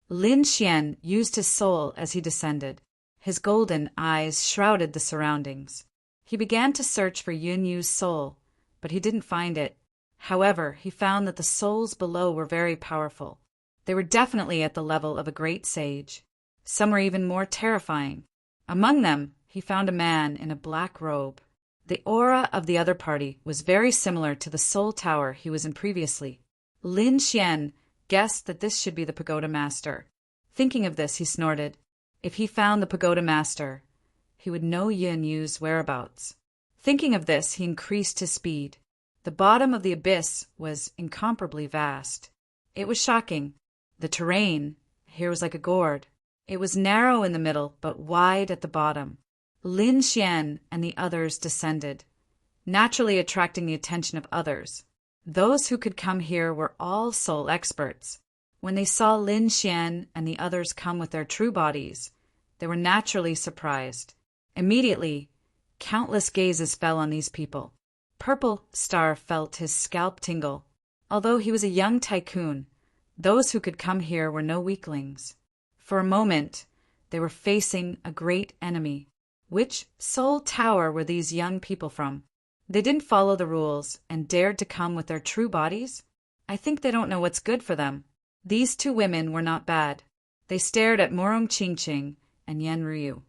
Lin Xian used his soul as he descended. His golden eyes shrouded the surroundings. He began to search for Yunyu's soul, but he didn't find it. However, he found that the souls below were very powerful. They were definitely at the level of a great sage. Some were even more terrifying. Among them, he found a man in a black robe. The aura of the other party was very similar to the soul tower he was in previously. Lin Xian guessed that this should be the pagoda master. Thinking of this, he snorted. If he found the pagoda master, he would know Yin Yu's whereabouts. Thinking of this, he increased his speed. The bottom of the abyss was incomparably vast. It was shocking. The terrain here was like a gourd. It was narrow in the middle, but wide at the bottom. Lin Xian and the others descended, naturally attracting the attention of others. Those who could come here were all soul experts. When they saw Lin Xian and the others come with their true bodies, they were naturally surprised. Immediately, countless gazes fell on these people. Purple Star felt his scalp tingle. Although he was a young tycoon, those who could come here were no weaklings. For a moment, they were facing a great enemy. Which soul tower were these young people from? They didn't follow the rules and dared to come with their true bodies? I think they don't know what's good for them. These two women were not bad. They stared at Morong Qingqing and Yan Ryu.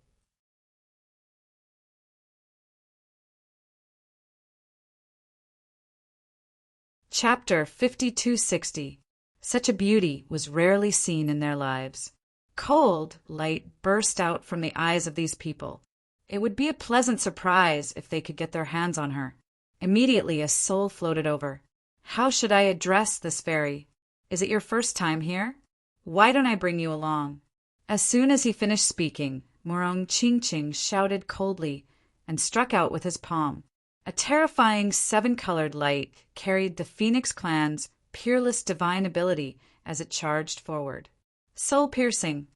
Chapter 5260. Such a beauty was rarely seen in their lives. Cold light burst out from the eyes of these people. It would be a pleasant surprise if they could get their hands on her. Immediately a soul floated over. How should I address this fairy? Is it your first time here? Why don't I bring you along? As soon as he finished speaking, Morong Qingqing shouted coldly and struck out with his palm. A terrifying seven-colored light carried the Phoenix clan's peerless divine ability as it charged forward. Soul-piercing.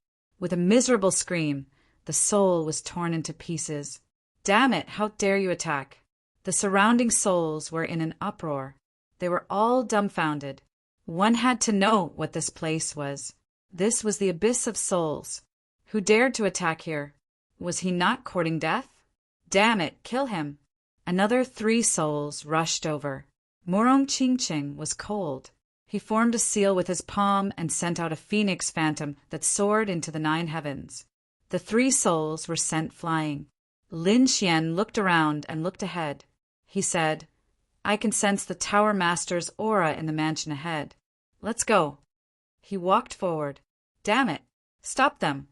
With a miserable scream, the soul was torn into pieces. Damn it, how dare you attack? The surrounding souls were in an uproar. They were all dumbfounded. One had to know what this place was. This was the abyss of souls. Who dared to attack here? Was he not courting death? Damn it, kill him. Another 3 souls rushed over. Morong Qingqing was cold. He formed a seal with his palm and sent out a phoenix phantom that soared into the 9 heavens. The 3 souls were sent flying. Lin Xian looked around and looked ahead. He said, I can sense the Tower Master's aura in the mansion ahead. Let's go. He walked forward. Damn it! Stop them!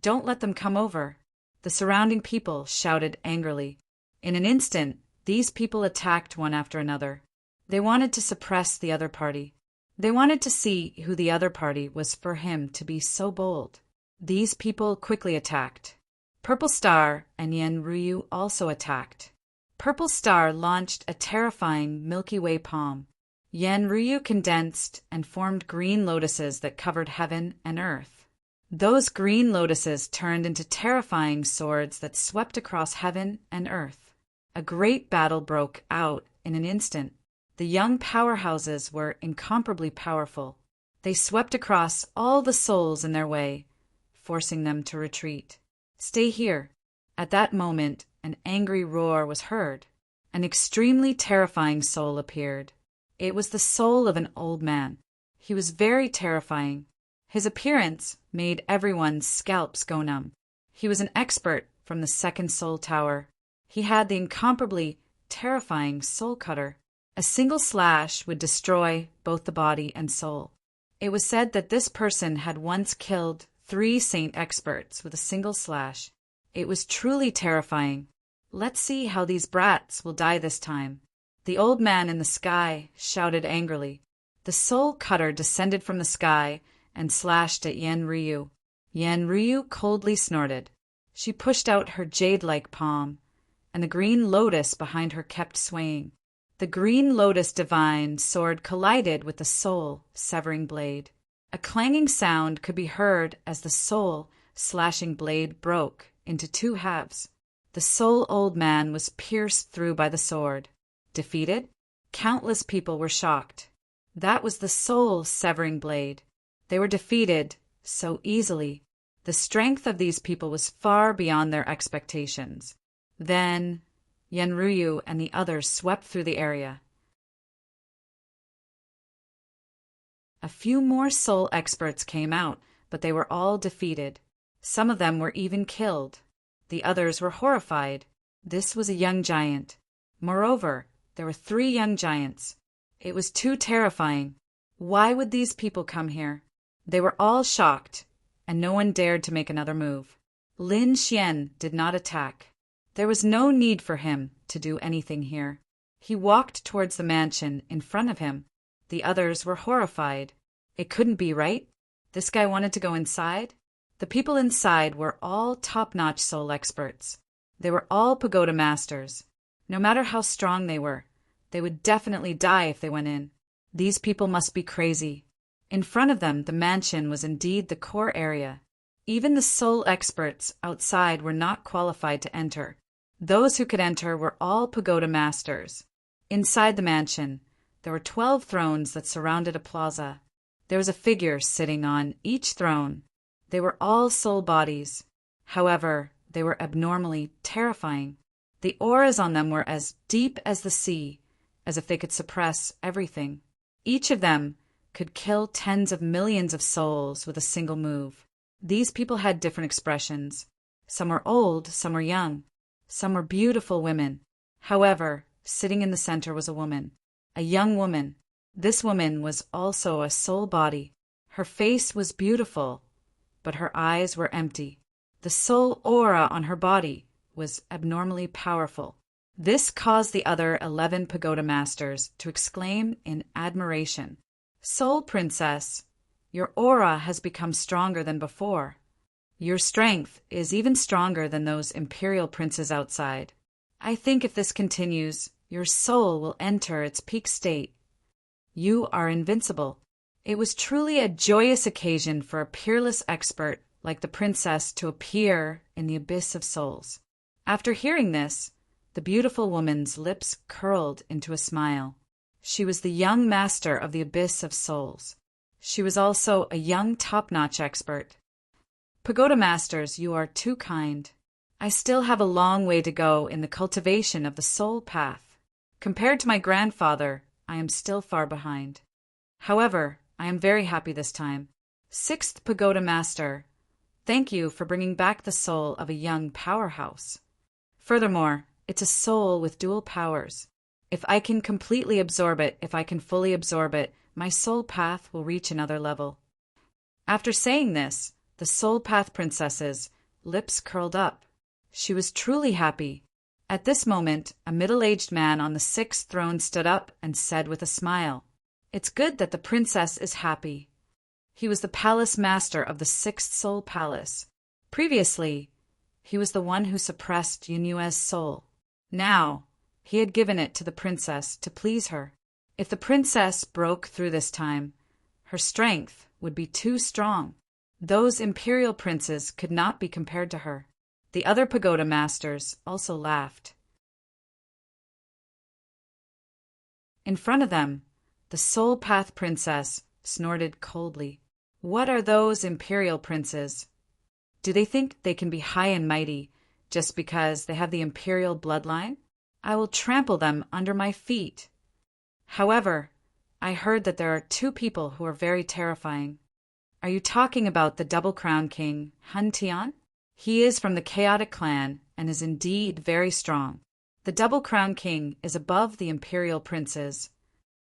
Don't let them come over! The surrounding people shouted angrily. In an instant, these people attacked one after another. They wanted to suppress the other party. They wanted to see who the other party was for him to be so bold. These people quickly attacked. Purple Star and Yan Ryu also attacked. Purple Star launched a terrifying Milky Way palm. Yan Ryu condensed and formed green lotuses that covered heaven and earth. Those green lotuses turned into terrifying swords that swept across heaven and earth. A great battle broke out in an instant. The young powerhouses were incomparably powerful. They swept across all the souls in their way, forcing them to retreat. Stay here. At that moment, an angry roar was heard. An extremely terrifying soul appeared. It was the soul of an old man. He was very terrifying. His appearance made everyone's scalps go numb. He was an expert from the 2nd Soul Tower. He had the incomparably terrifying soul cutter. A single slash would destroy both the body and soul. It was said that this person had once killed 3 saint experts with a single slash. It was truly terrifying. Let's see how these brats will die this time. The old man in the sky shouted angrily. The soul cutter descended from the sky and slashed at Yan Ryu. Yan Ryu coldly snorted. She pushed out her jade-like palm, and the green lotus behind her kept swaying. The green lotus divine sword collided with the soul severing blade. A clanging sound could be heard as the soul slashing blade broke into 2 halves. The soul old man was pierced through by the sword. Defeated? Countless people were shocked. That was the soul severing blade. They were defeated so easily. The strength of these people was far beyond their expectations. Then Yan Ryu and the others swept through the area. A few more soul experts came out, but they were all defeated. Some of them were even killed. The others were horrified. This was a young giant. Moreover, there were 3 young giants. It was too terrifying. Why would these people come here? They were all shocked, and no one dared to make another move. Lin Xian did not attack. There was no need for him to do anything here. He walked towards the mansion in front of him. The others were horrified. It couldn't be right. This guy wanted to go inside? The people inside were all top-notch soul experts. They were all pagoda masters. No matter how strong they were, they would definitely die if they went in. These people must be crazy. In front of them, the mansion was indeed the core area. Even the soul experts outside were not qualified to enter. Those who could enter were all pagoda masters. Inside the mansion, there were 12 thrones that surrounded a plaza. There was a figure sitting on each throne. They were all soul bodies. However, they were abnormally terrifying. The auras on them were as deep as the sea, as if they could suppress everything. Each of them could kill tens of millions of souls with a single move. These people had different expressions. Some were old, some were young. Some were beautiful women. However, sitting in the center was a woman, a young woman. This woman was also a soul body. Her face was beautiful, but her eyes were empty. The soul aura on her body was abnormally powerful. This caused the other 11 pagoda masters to exclaim in admiration, "Soul Princess, your aura has become stronger than before. Your strength is even stronger than those imperial princes outside. I think if this continues, your soul will enter its peak state. You are invincible." It was truly a joyous occasion for a peerless expert like the princess to appear in the abyss of souls. After hearing this, the beautiful woman's lips curled into a smile. She was the young master of the abyss of souls. She was also a young top-notch expert. Pagoda masters, you are too kind. I still have a long way to go in the cultivation of the soul path. Compared to my grandfather, I am still far behind. However, I am very happy this time. 6th Pagoda Master, thank you for bringing back the soul of a young powerhouse. Furthermore, it's a soul with dual powers. If I can completely absorb it, if I can fully absorb it, my soul path will reach another level. After saying this, the soul path princess's lips curled up. She was truly happy. At this moment, a middle-aged man on the 6th throne stood up and said with a smile, "It's good that the princess is happy." He was the palace master of the 6th soul palace. Previously, he was the one who suppressed Yunyue's soul. Now, he had given it to the princess to please her. If the princess broke through this time, her strength would be too strong. Those imperial princes could not be compared to her. The other pagoda masters also laughed. In front of them, the soul path princess snorted coldly. What are those imperial princes? Do they think they can be high and mighty just because they have the imperial bloodline? I will trample them under my feet. However, I heard that there are 2 people who are very terrifying. Are you talking about the Double Crown King, Han Tian? He is from the Chaotic Clan and is indeed very strong. The Double Crown King is above the imperial princes.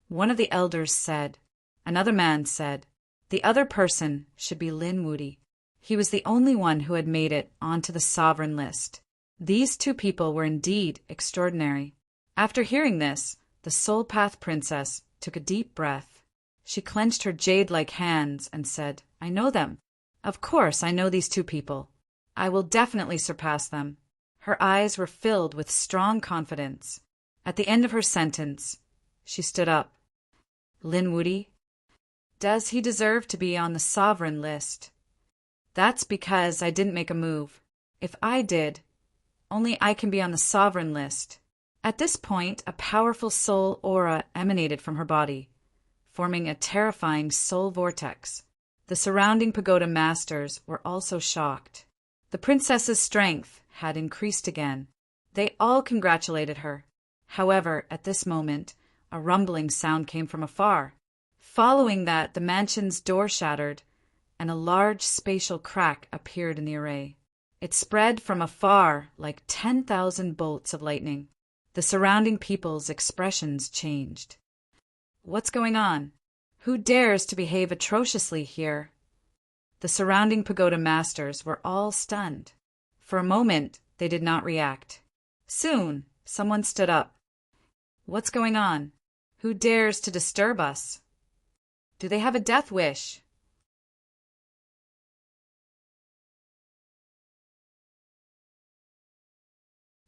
One of the elders said. Another man said. The other person should be Lin Wudi. He was the only one who had made it onto the sovereign list. These 2 people were indeed extraordinary. After hearing this, the Soul Path Princess took a deep breath. She clenched her jade-like hands and said, "I know them. Of course I know these 2 people. I will definitely surpass them." Her eyes were filled with strong confidence. At the end of her sentence, she stood up. "Lin Wudi, does he deserve to be on the sovereign list?" "That's because I didn't make a move. If I did, only I can be on the sovereign list." At this point, a powerful soul aura emanated from her body, forming a terrifying soul vortex. The surrounding pagoda masters were also shocked. The princess's strength had increased again. They all congratulated her. However, at this moment, a rumbling sound came from afar. Following that, the mansion's door shattered, and a large spatial crack appeared in the array. It spread from afar like 10,000 bolts of lightning. The surrounding people's expressions changed. What's going on? Who dares to behave atrociously here? The surrounding pagoda masters were all stunned. For a moment, they did not react. Soon, someone stood up. What's going on? Who dares to disturb us? Do they have a death wish?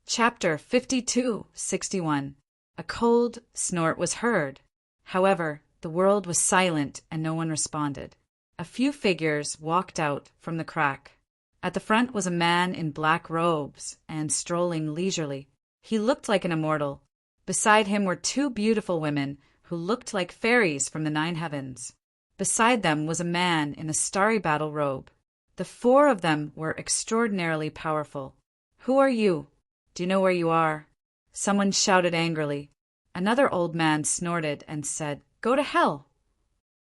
Chapter 52:61. A cold snort was heard. However, the world was silent and no one responded. A few figures walked out from the crack. At the front was a man in black robes and strolling leisurely. He looked like an immortal. Beside him were two beautiful women who looked like fairies from the 9 heavens. Beside them was a man in a starry battle robe. The 4 of them were extraordinarily powerful. Who are you? Do you know where you are? Someone shouted angrily. Another old man snorted and said, Go to hell!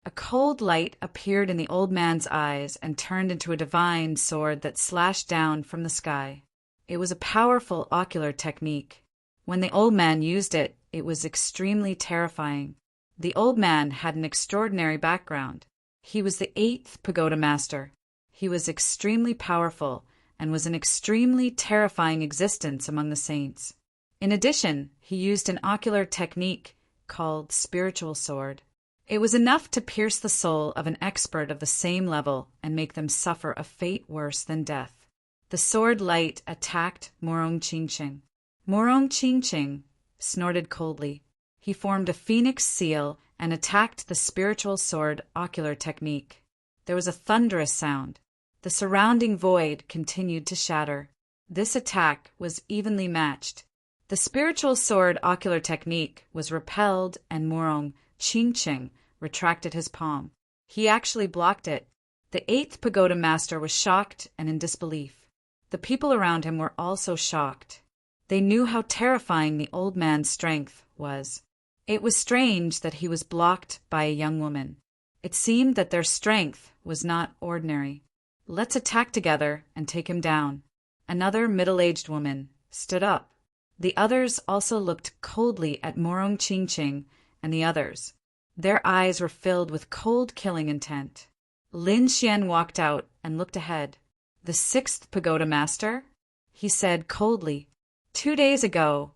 A cold light appeared in the old man's eyes and turned into a divine sword that slashed down from the sky. It was a powerful ocular technique. When the old man used it, it was extremely terrifying. The old man had an extraordinary background. He was the 8th pagoda master. He was extremely powerful and was an extremely terrifying existence among the saints. In addition, he used an ocular technique called spiritual sword. It was enough to pierce the soul of an expert of the same level and make them suffer a fate worse than death. The sword light attacked Morong Chingching. Morong Chingching snorted coldly. He formed a phoenix seal and attacked the spiritual sword ocular technique. There was a thunderous sound. The surrounding void continued to shatter. This attack was evenly matched. The spiritual sword ocular technique was repelled and Morong Chingching retracted his palm. He actually blocked it. The 8th pagoda master was shocked and in disbelief. The people around him were also shocked. They knew how terrifying the old man's strength was. It was strange that he was blocked by a young woman. It seemed that their strength was not ordinary. Let's attack together and take him down. Another middle-aged woman stood up. The others also looked coldly at Morong Chingching and the others. Their eyes were filled with cold killing intent. Lin Xian walked out and looked ahead. The 6th pagoda master? He said coldly, 2 days ago,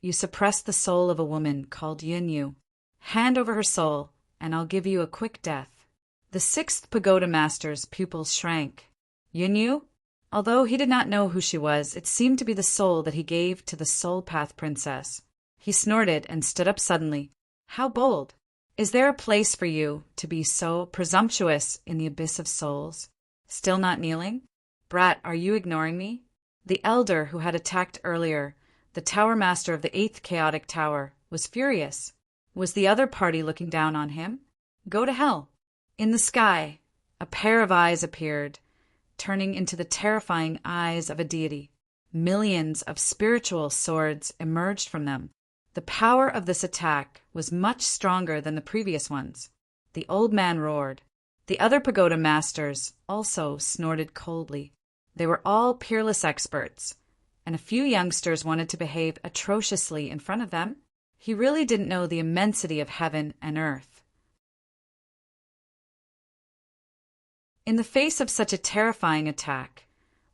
you suppressed the soul of a woman called Yunyu. Hand over her soul, and I'll give you a quick death. The 6th pagoda master's pupils shrank. Yunyu? Although he did not know who she was, it seemed to be the soul that he gave to the Soul Path Princess. He snorted and stood up suddenly. How bold! Is there a place for you to be so presumptuous in the abyss of souls? Still not kneeling? Brat, are you ignoring me? The elder who had attacked earlier, the tower master of the 8th chaotic tower, was furious. Was the other party looking down on him? Go to hell! In the sky, a pair of eyes appeared, turning into the terrifying eyes of a deity. Millions of spiritual swords emerged from them. The power of this attack was much stronger than the previous ones. The old man roared. The other pagoda masters also snorted coldly. They were all peerless experts, and a few youngsters wanted to behave atrociously in front of them. He really didn't know the immensity of heaven and earth. In the face of such a terrifying attack,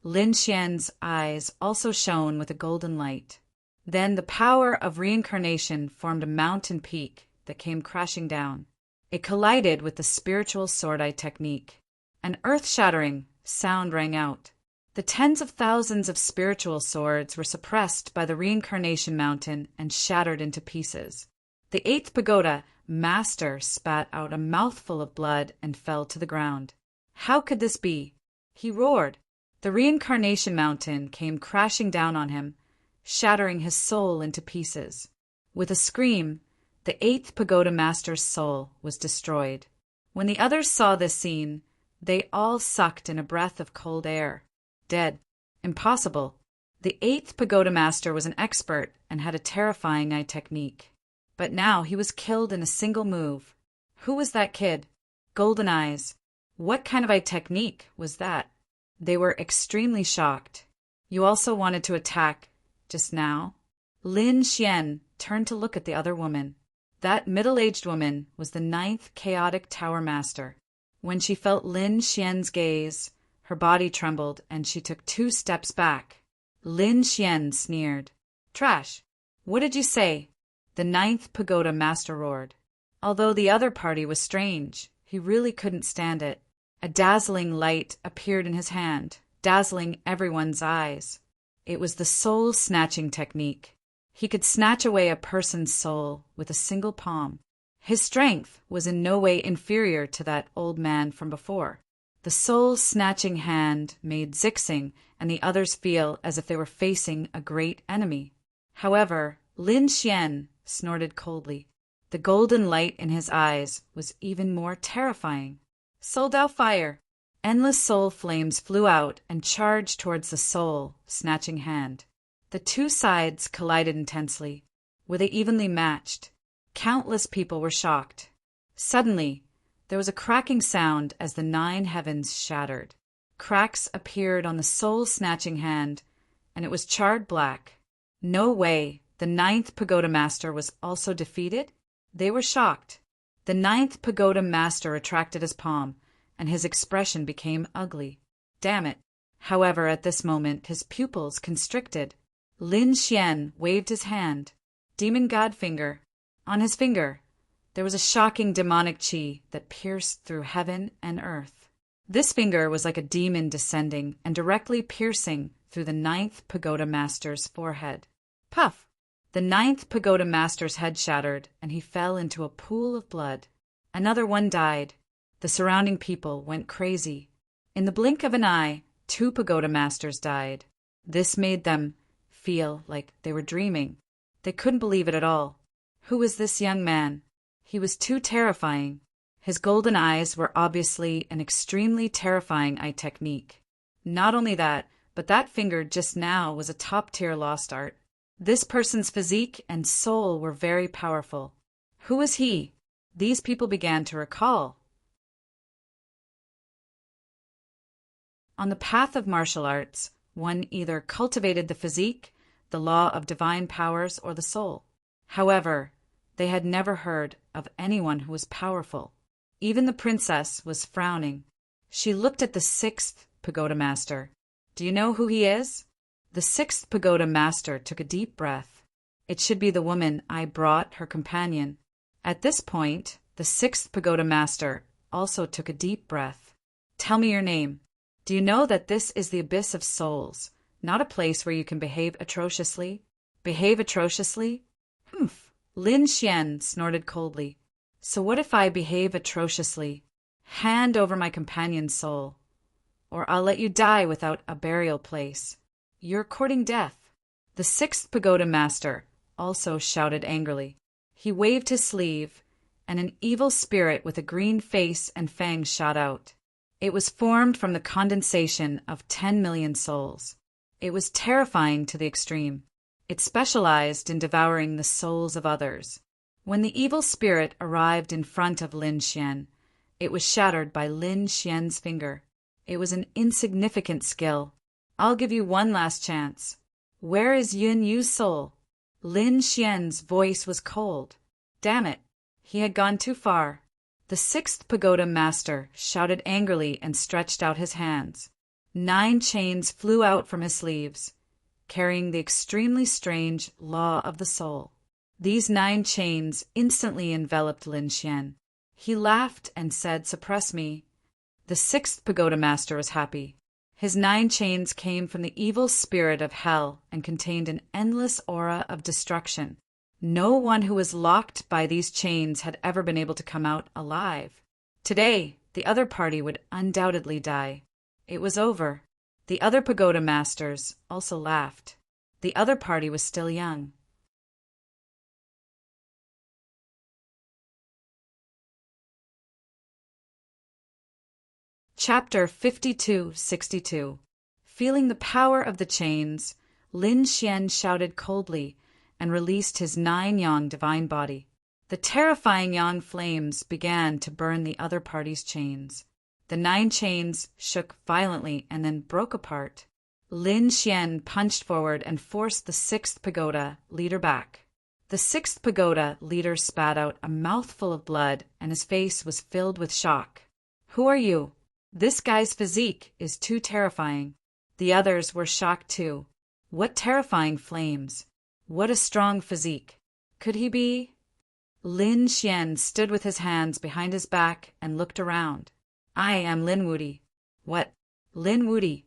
Lin Xian's eyes also shone with a golden light. Then the power of reincarnation formed a mountain peak that came crashing down. It collided with the spiritual sword-eye technique. An earth-shattering sound rang out. The tens of thousands of spiritual swords were suppressed by the reincarnation mountain and shattered into pieces. The 8th pagoda master spat out a mouthful of blood and fell to the ground. How could this be? He roared. The reincarnation mountain came crashing down on him, shattering his soul into pieces. With a scream, the 8th pagoda master's soul was destroyed. When the others saw this scene, they all sucked in a breath of cold air. Dead. Impossible. The 8th pagoda master was an expert and had a terrifying eye technique. But now he was killed in a single move. Who was that kid? Golden eyes. What kind of eye technique was that? They were extremely shocked. You also wanted to attack just now? Lin Xian turned to look at the other woman. That middle-aged woman was the ninth chaotic tower master. When she felt Lin Xian's gaze, her body trembled and she took 2 steps back. Lin Xian sneered. "Trash! What did you say?" the ninth pagoda master roared. Although the other party was strange, he really couldn't stand it. A dazzling light appeared in his hand, dazzling everyone's eyes. It was the soul-snatching technique. He could snatch away a person's soul with a single palm. His strength was in no way inferior to that old man from before. The soul-snatching hand made Zixing and the others feel as if they were facing a great enemy. However, Lin Xian snorted coldly. The golden light in his eyes was even more terrifying. Soul Dao fire! Endless soul flames flew out and charged towards the soul-snatching hand. The 2 sides collided intensely. Were they evenly matched? Countless people were shocked. Suddenly, there was a cracking sound as the 9 heavens shattered. Cracks appeared on the soul-snatching hand, and it was charred black. No way! The 9th pagoda master was also defeated? They were shocked. The 9th pagoda master retracted his palm, and his expression became ugly. Damn it! However, at this moment his pupils constricted. Lin Xian waved his hand. Demon God finger. On his finger, there was a shocking demonic qi that pierced through heaven and earth. This finger was like a demon descending and directly piercing through the 9th pagoda master's forehead. Puff! The 9th pagoda master's head shattered, and he fell into a pool of blood. Another one died. The surrounding people went crazy. In the blink of an eye, 2 pagoda masters died. This made them feel like they were dreaming. They couldn't believe it at all. Who was this young man? He was too terrifying. His golden eyes were obviously an extremely terrifying eye technique. Not only that, but that finger just now was a top-tier lost art. This person's physique and soul were very powerful. Who was he? These people began to recall. On the path of martial arts, one either cultivated the physique, the law of divine powers, or the soul. However, they had never heard of anyone who was powerful. Even the princess was frowning. She looked at the 6th pagoda master. Do you know who he is? The 6th pagoda master took a deep breath. It should be the woman I brought, her companion. At this point, the 6th pagoda master also took a deep breath. Tell me your name. Do you know that this is the abyss of souls, not a place where you can behave atrociously? Behave atrociously? Humph! Lin Xian snorted coldly. So what if I behave atrociously? Hand over my companion's soul, or I'll let you die without a burial place. You're courting death. The 6th pagoda master also shouted angrily. He waved his sleeve, and an evil spirit with a green face and fangs shot out. It was formed from the condensation of 10 million souls. It was terrifying to the extreme. It specialized in devouring the souls of others. When the evil spirit arrived in front of Lin Xian, it was shattered by Lin Xian's finger. It was an insignificant skill. I'll give you one last chance. Where is Yun Yu's soul? Lin Xian's voice was cold. Damn it! He had gone too far. The 6th pagoda master shouted angrily and stretched out his hands. 9 chains flew out from his sleeves, carrying the extremely strange law of the soul. These 9 chains instantly enveloped Lin Xian. He laughed and said, "Suppress me." The 6th pagoda master was happy. His 9 chains came from the evil spirit of hell and contained an endless aura of destruction. No one who was locked by these chains had ever been able to come out alive. Today, the other party would undoubtedly die. It was over. The other pagoda masters also laughed. The other party was still young. Chapter 52-62. Feeling the power of the chains, Lin Xian shouted coldly and released his 9 yang divine body. The terrifying yang flames began to burn the other party's chains. The 9 chains shook violently and then broke apart. Lin Xian punched forward and forced the sixth pagoda leader back. The sixth pagoda leader spat out a mouthful of blood, and his face was filled with shock. Who are you? This guy's physique is too terrifying. The others were shocked too. What terrifying flames! What a strong physique! Could he be? Lin Xian stood with his hands behind his back and looked around. I am Lin Wudi. What? Lin Wudi?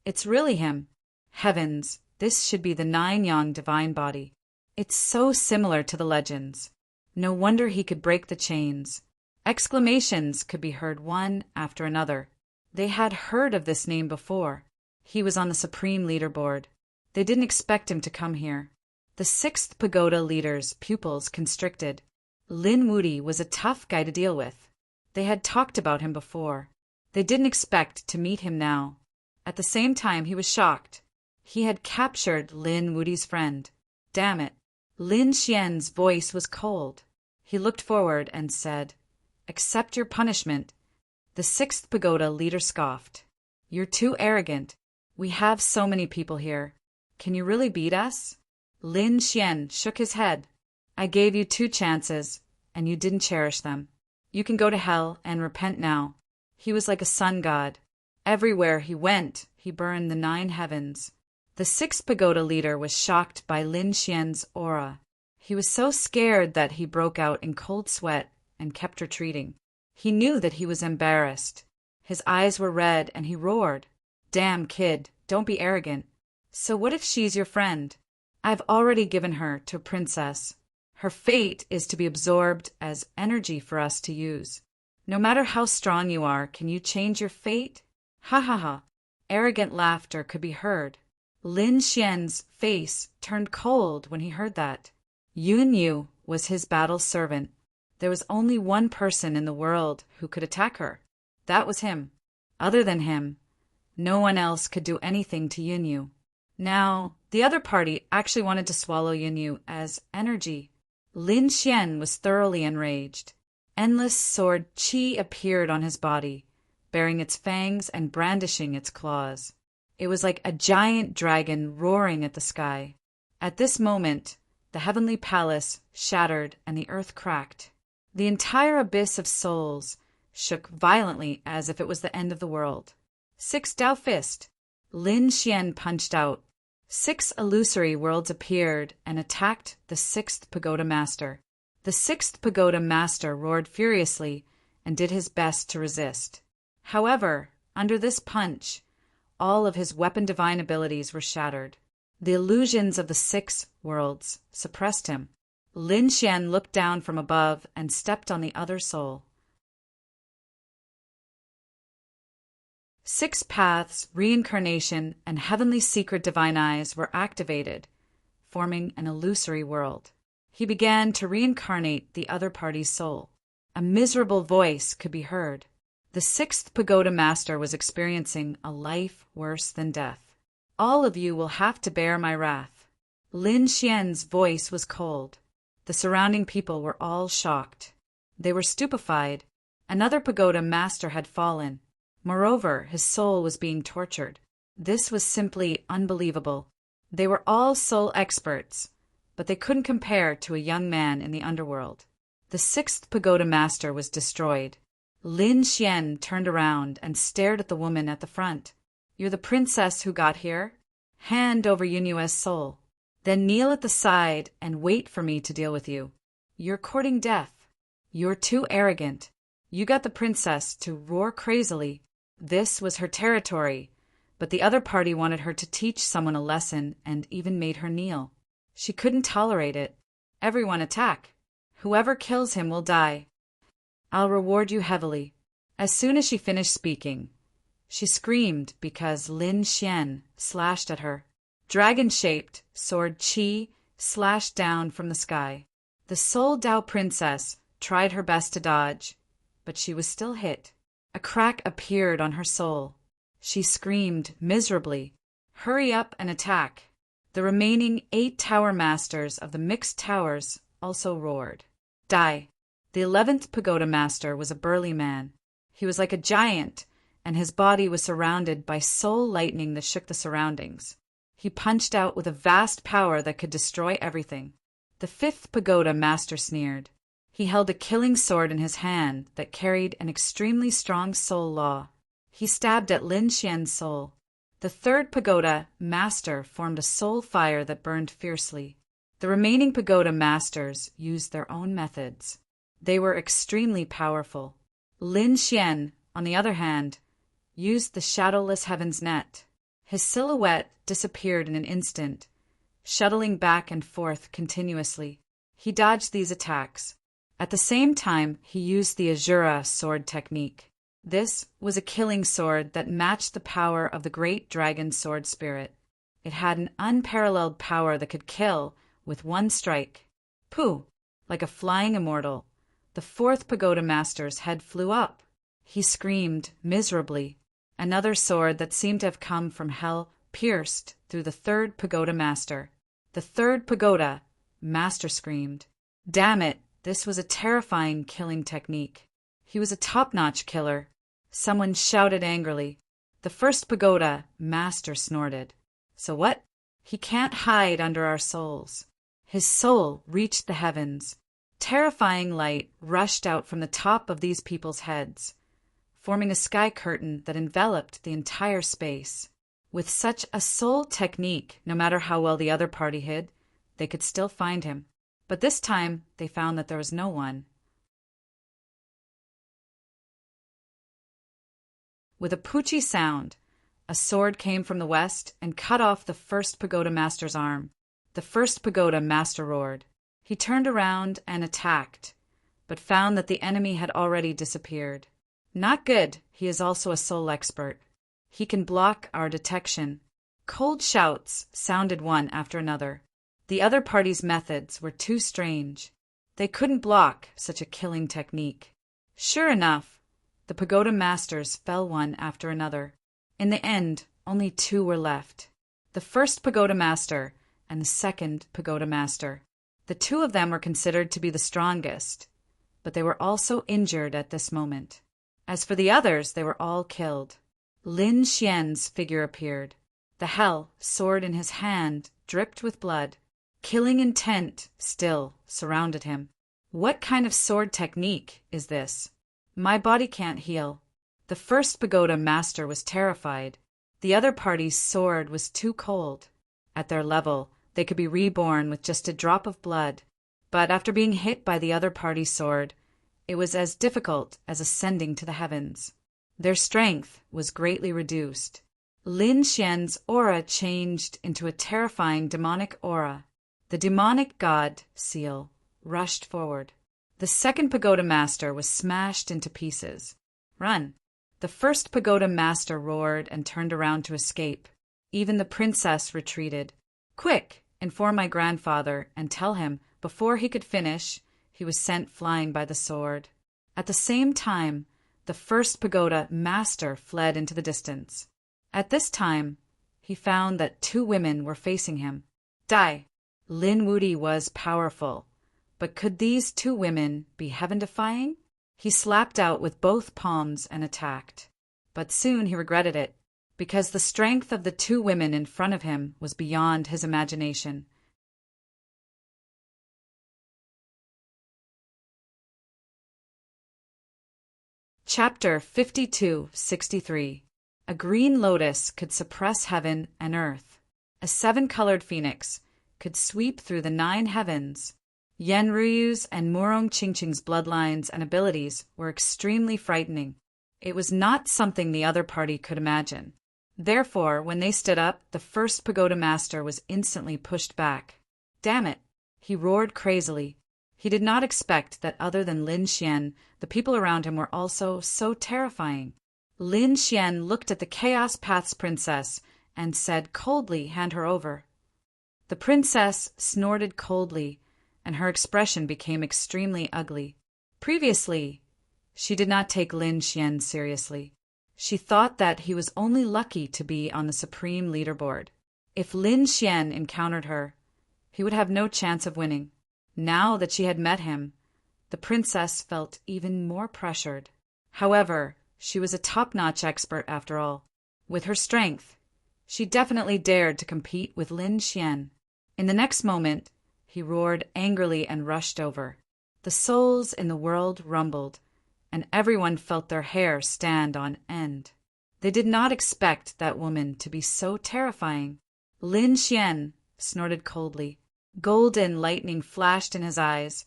It's really him. Heavens, this should be the Nine-Yang divine body. It's so similar to the legends. No wonder he could break the chains. Exclamations could be heard one after another. They had heard of this name before. He was on the supreme leaderboard. They didn't expect him to come here. The sixth pagoda leader's pupils constricted. Lin Wudi was a tough guy to deal with. They had talked about him before. They didn't expect to meet him now. At the same time, he was shocked. He had captured Lin Wudi's friend. Damn it. Lin Xian's voice was cold. He looked forward and said, Accept your punishment. The sixth pagoda leader scoffed. You're too arrogant. We have so many people here. Can you really beat us? Lin Xian shook his head. I gave you 2 chances, and you didn't cherish them. You can go to hell and repent now. He was like a sun god. Everywhere he went, he burned the 9 heavens. The sixth pagoda leader was shocked by Lin Xian's aura. He was so scared that he broke out in cold sweat and kept retreating. He knew that he was embarrassed. His eyes were red and he roared. Damn kid, don't be arrogant. So what if she's your friend? I've already given her to a princess. Her fate is to be absorbed as energy for us to use. No matter how strong you are, can you change your fate? Ha ha ha. Arrogant laughter could be heard. Lin Xian's face turned cold when he heard that. Yun Yu was his battle servant. There was only one person in the world who could attack her. That was him. Other than him, no one else could do anything to Yun Yu. Now, the other party actually wanted to swallow Yun Yu as energy. Lin Xian was thoroughly enraged. Endless sword qi appeared on his body, bearing its fangs and brandishing its claws. It was like a giant dragon roaring at the sky. At this moment, the heavenly palace shattered and the earth cracked. The entire abyss of souls shook violently as if it was the end of the world. 6 Dao Fist. Lin Xian punched out. 6 illusory worlds appeared and attacked the 6th pagoda master. The 6th pagoda master roared furiously and did his best to resist. However, under this punch, all of his weapon divine abilities were shattered. The illusions of the 6 worlds suppressed him. Lin Xian looked down from above and stepped on the other soul. 6 paths, reincarnation, and heavenly secret divine eyes were activated, forming an illusory world. He began to reincarnate the other party's soul. A miserable voice could be heard. The 6th pagoda master was experiencing a life worse than death. All of you will have to bear my wrath. Lin Xian's voice was cold. The surrounding people were all shocked. They were stupefied. Another pagoda master had fallen. Moreover, his soul was being tortured. This was simply unbelievable. They were all soul experts, but they couldn't compare to a young man in the underworld. The 6th pagoda master was destroyed. Lin Xian turned around and stared at the woman at the front. You're the princess who got here? Hand over Yunyue's soul. Then kneel at the side and wait for me to deal with you. You're courting death. You're too arrogant. You got the princess to roar crazily. This was her territory, but the other party wanted her to teach someone a lesson and even made her kneel. She couldn't tolerate it. Everyone attack. Whoever kills him will die. I'll reward you heavily. As soon as she finished speaking, she screamed because Lin Xian slashed at her. Dragon-shaped sword qi slashed down from the sky. The Soul Dao princess tried her best to dodge, but she was still hit. A crack appeared on her soul. She screamed miserably. Hurry up and attack. The remaining 8 tower masters of the mixed towers also roared. Die. The 11th pagoda master was a burly man. He was like a giant, and his body was surrounded by soul lightning that shook the surroundings. He punched out with a vast power that could destroy everything. The fifth pagoda master sneered. He held a killing sword in his hand that carried an extremely strong soul law. He stabbed at Lin Xian's soul. The third pagoda master formed a soul fire that burned fiercely. The remaining pagoda masters used their own methods. They were extremely powerful. Lin Xian, on the other hand, used the shadowless heaven's net. His silhouette disappeared in an instant, shuttling back and forth continuously. He dodged these attacks. At the same time, he used the Azura sword technique. This was a killing sword that matched the power of the great dragon sword spirit. It had an unparalleled power that could kill with one strike. Pooh! Like a flying immortal, the fourth pagoda master's head flew up. He screamed miserably. Another sword that seemed to have come from hell pierced through the third pagoda master. The third pagoda master screamed. Damn it, this was a terrifying killing technique. He was a top-notch killer. Someone shouted angrily. The first pagoda master snorted. So what? He can't hide under our souls. His soul reached the heavens. Terrifying light rushed out from the top of these people's heads, forming a sky curtain that enveloped the entire space. With such a soul technique, no matter how well the other party hid, they could still find him. But this time, they found that there was no one. With a poochie sound, a sword came from the west and cut off the first pagoda master's arm. The first pagoda master roared. He turned around and attacked, but found that the enemy had already disappeared. Not good, he is also a soul expert. He can block our detection. Cold shouts sounded one after another. The other party's methods were too strange. They couldn't block such a killing technique. Sure enough, the pagoda masters fell one after another. In the end, only two were left. The first pagoda master and the second pagoda master. The two of them were considered to be the strongest, but they were also injured at this moment. As for the others, they were all killed. Lin Xian's figure appeared. The hell, sword in his hand, dripped with blood. Killing intent still surrounded him. What kind of sword technique is this? My body can't heal. The first pagoda master was terrified. The other party's sword was too cold. At their level, they could be reborn with just a drop of blood. But after being hit by the other party's sword, it was as difficult as ascending to the heavens. Their strength was greatly reduced. Lin Xian's aura changed into a terrifying demonic aura. The demonic god seal rushed forward. The second pagoda master was smashed into pieces. Run! The first pagoda master roared and turned around to escape. Even the princess retreated. Quick! Inform my grandfather and tell him, before he could finish, he was sent flying by the sword. At the same time, the first pagoda master fled into the distance. At this time, he found that two women were facing him. Die! Lin Wudi was powerful, but could these two women be heaven-defying? He slapped out with both palms and attacked. But soon he regretted it, because the strength of the two women in front of him was beyond his imagination. Chapter 52-63. A green lotus could suppress heaven and earth. A seven-colored phoenix could sweep through the 9 heavens. Yan Ruyu's and Murong Qingqing's bloodlines and abilities were extremely frightening. It was not something the other party could imagine. Therefore, when they stood up, the first pagoda master was instantly pushed back. Damn it! He roared crazily. He did not expect that other than Lin Xian, the people around him were also so terrifying. Lin Xian looked at the Chaos Path's princess and said coldly, "Hand her over." The princess snorted coldly, and her expression became extremely ugly. Previously, she did not take Lin Xian seriously. She thought that he was only lucky to be on the supreme leaderboard. If Lin Xian encountered her, he would have no chance of winning. Now that she had met him, the princess felt even more pressured. However, She was a top-notch expert after all. With her strength, she definitely dared to compete with Lin Xian. In the next moment, he roared angrily and rushed over. The souls in the world rumbled, and everyone felt their hair stand on end. They did not expect that woman to be so terrifying. Lin Xian snorted coldly. Golden lightning flashed in his eyes,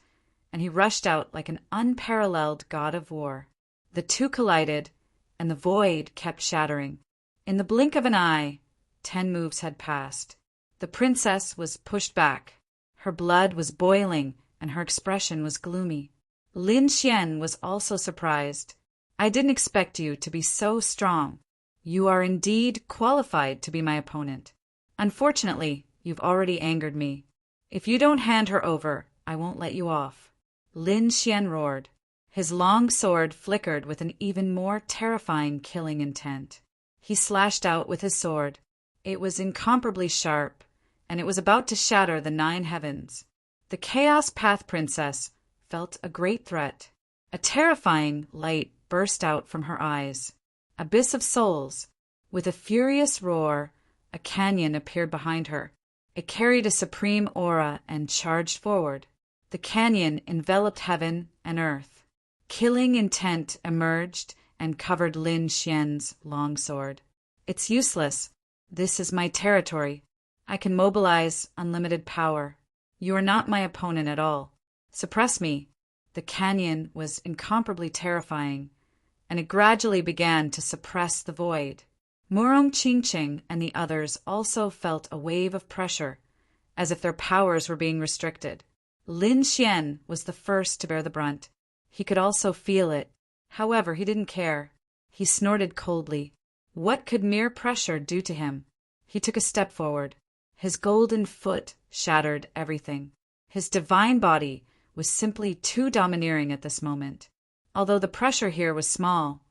and he rushed out like an unparalleled god of war. The two collided, and the void kept shattering. In the blink of an eye, 10 moves had passed. The princess was pushed back. Her blood was boiling, and her expression was gloomy. Lin Xian was also surprised. I didn't expect you to be so strong. You are indeed qualified to be my opponent. Unfortunately, you've already angered me. If you don't hand her over, I won't let you off. Lin Xian roared. His long sword flickered with an even more terrifying killing intent. He slashed out with his sword. It was incomparably sharp, and it was about to shatter the 9 heavens. The Chaos Path Princess felt a great threat. A terrifying light burst out from her eyes. Abyss of Souls. With a furious roar, a canyon appeared behind her. It carried a supreme aura and charged forward. The canyon enveloped heaven and earth. Killing intent emerged and covered Lin Xian's longsword. It's useless. This is my territory. I can mobilize unlimited power. You are not my opponent at all. Suppress me. The canyon was incomparably terrifying, and it gradually began to suppress the void. Murong Qingqing and the others also felt a wave of pressure, as if their powers were being restricted. Lin Xian was the first to bear the brunt. He could also feel it. However, he didn't care. He snorted coldly. What could mere pressure do to him? He took a step forward. His golden foot shattered everything. His divine body was simply too domineering at this moment. Although the pressure here was small,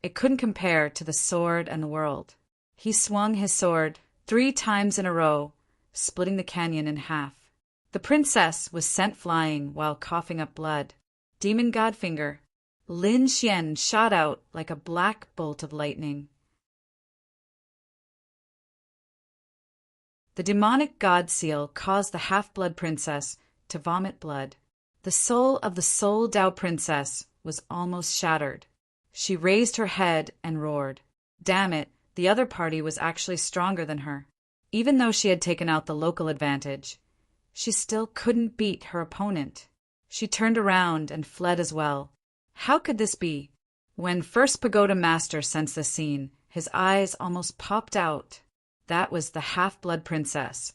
it couldn't compare to the sword and the world. He swung his sword 3 times in a row, splitting the canyon in half. The princess was sent flying while coughing up blood. Demon Godfinger. Lin Xian shot out like a black bolt of lightning. The demonic god seal caused the half-blood princess to vomit blood. The soul of the Soul Dao princess was almost shattered. She raised her head and roared. Damn it, the other party was actually stronger than her. Even though she had taken out the local advantage, she still couldn't beat her opponent. She turned around and fled as well. How could this be? When First Pagoda Master sensed the scene, his eyes almost popped out. That was the half-blood princess,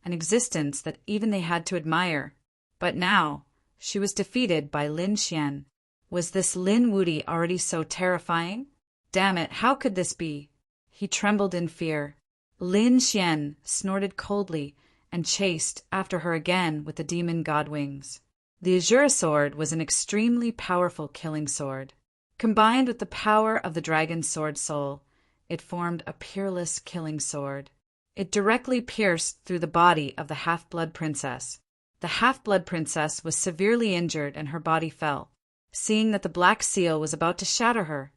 an existence that even they had to admire. But now, she was defeated by Lin Xian. Was this Lin Wuti already so terrifying? Damn it, how could this be? He trembled in fear. Lin Xian snorted coldly and chased after her again with the demon god wings. The Azure Sword was an extremely powerful killing sword. Combined with the power of the Dragon Sword Soul, it formed a peerless killing sword. It directly pierced through the body of the half-blood princess. The half-blood princess was severely injured and her body fell. Seeing that the black seal was about to shatter her,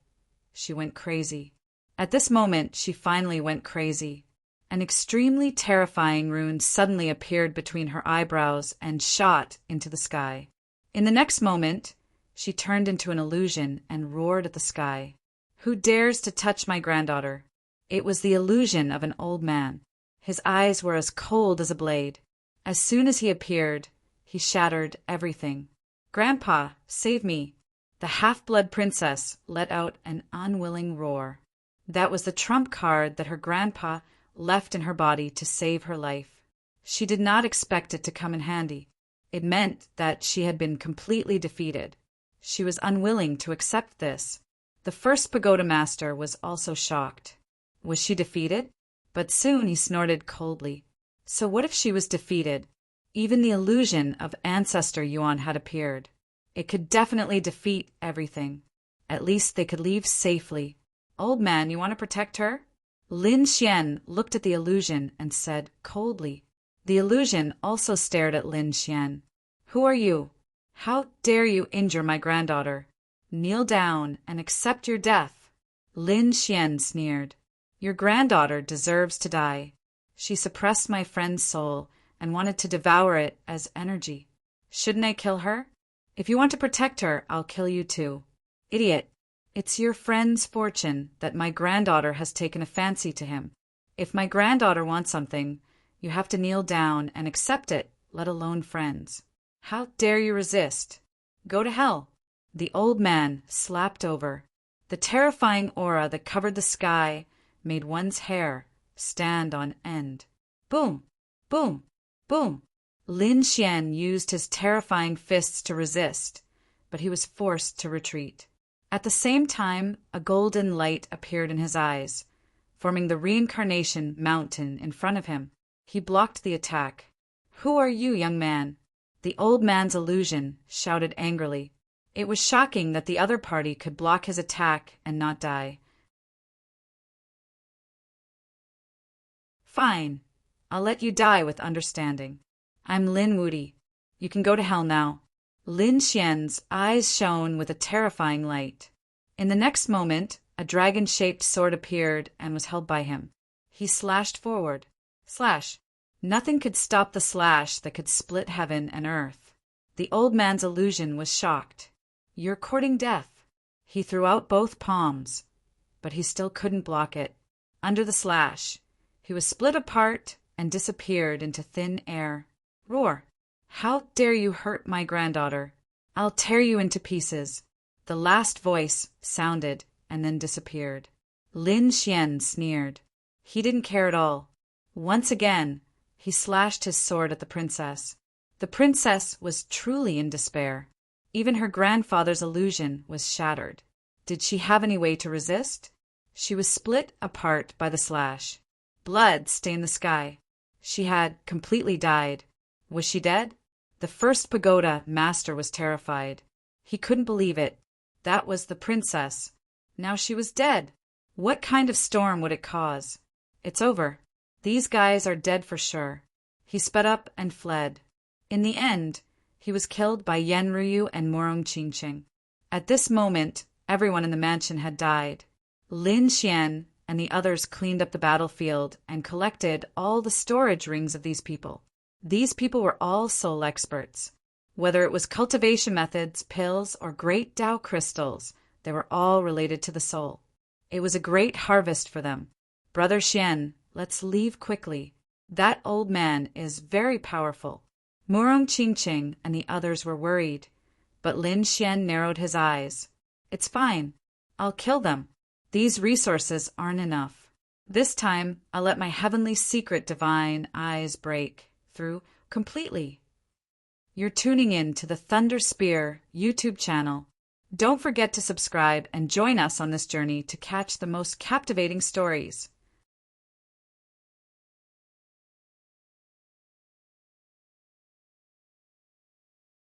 she went crazy. At this moment, she finally went crazy. An extremely terrifying rune suddenly appeared between her eyebrows and shot into the sky. In the next moment, she turned into an illusion and roared at the sky. Who dares to touch my granddaughter? It was the illusion of an old man. His eyes were as cold as a blade. As soon as he appeared, he shattered everything. Grandpa, save me! The half-blood princess let out an unwilling roar. That was the trump card that her grandpa left in her body to save her life. She did not expect it to come in handy. It meant that she had been completely defeated. She was unwilling to accept this. The First Pagoda Master was also shocked. Was she defeated? But soon he snorted coldly. So what if she was defeated? Even the illusion of Ancestor Yuan had appeared. It could definitely defeat everything. At least they could leave safely. Old man, you want to protect her? Lin Xian looked at the illusion and said coldly. The illusion also stared at Lin Xian. Who are you? How dare you injure my granddaughter? Kneel down and accept your death. Lin Xian sneered. Your granddaughter deserves to die. She suppressed my friend's soul and wanted to devour it as energy. Shouldn't I kill her? If you want to protect her, I'll kill you too. Idiot. It's your friend's fortune that my granddaughter has taken a fancy to him. If my granddaughter wants something, you have to kneel down and accept it, let alone friends. How dare you resist? Go to hell. The old man slapped over. The terrifying aura that covered the sky made one's hair stand on end. Boom! Boom! Boom! Lin Xian used his terrifying fists to resist, but he was forced to retreat. At the same time, a golden light appeared in his eyes, forming the reincarnation mountain in front of him. He blocked the attack. Who are you, young man? The old man's illusion shouted angrily. It was shocking that the other party could block his attack and not die. Fine. I'll let you die with understanding. I'm Lin Wudi. You can go to hell now. Lin Xian's eyes shone with a terrifying light. In the next moment, a dragon-shaped sword appeared and was held by him. He slashed forward. Slash. Nothing could stop the slash that could split heaven and earth. The old man's illusion was shocked. You're courting death. He threw out both palms, but he still couldn't block it. Under the slash, he was split apart and disappeared into thin air. Roar! How dare you hurt my granddaughter? I'll tear you into pieces. The last voice sounded and then disappeared. Lin Xian sneered. He didn't care at all. Once again, he slashed his sword at the princess. The princess was truly in despair. Even her grandfather's illusion was shattered. Did she have any way to resist? She was split apart by the slash. Blood stained the sky. She had completely died. Was she dead? The first pagoda master was terrified. He couldn't believe it. That was the princess. Now she was dead. What kind of storm would it cause? It's over. These guys are dead for sure. He sped up and fled. In the end, he was killed by Yan Ruyu and Morong Qingqing. At this moment, everyone in the mansion had died. Lin Xian and the others cleaned up the battlefield and collected all the storage rings of these people. These people were all soul experts. Whether it was cultivation methods, pills, or great Tao crystals, they were all related to the soul. It was a great harvest for them. Brother Xian, let's leave quickly. That old man is very powerful. Morong Qingqing and the others were worried, but Lin Xian narrowed his eyes. It's fine. I'll kill them. These resources aren't enough. This time, I'll let my heavenly secret divine eyes break through completely. You're tuning in to the Thunder Spear YouTube channel. Don't forget to subscribe and join us on this journey to catch the most captivating stories.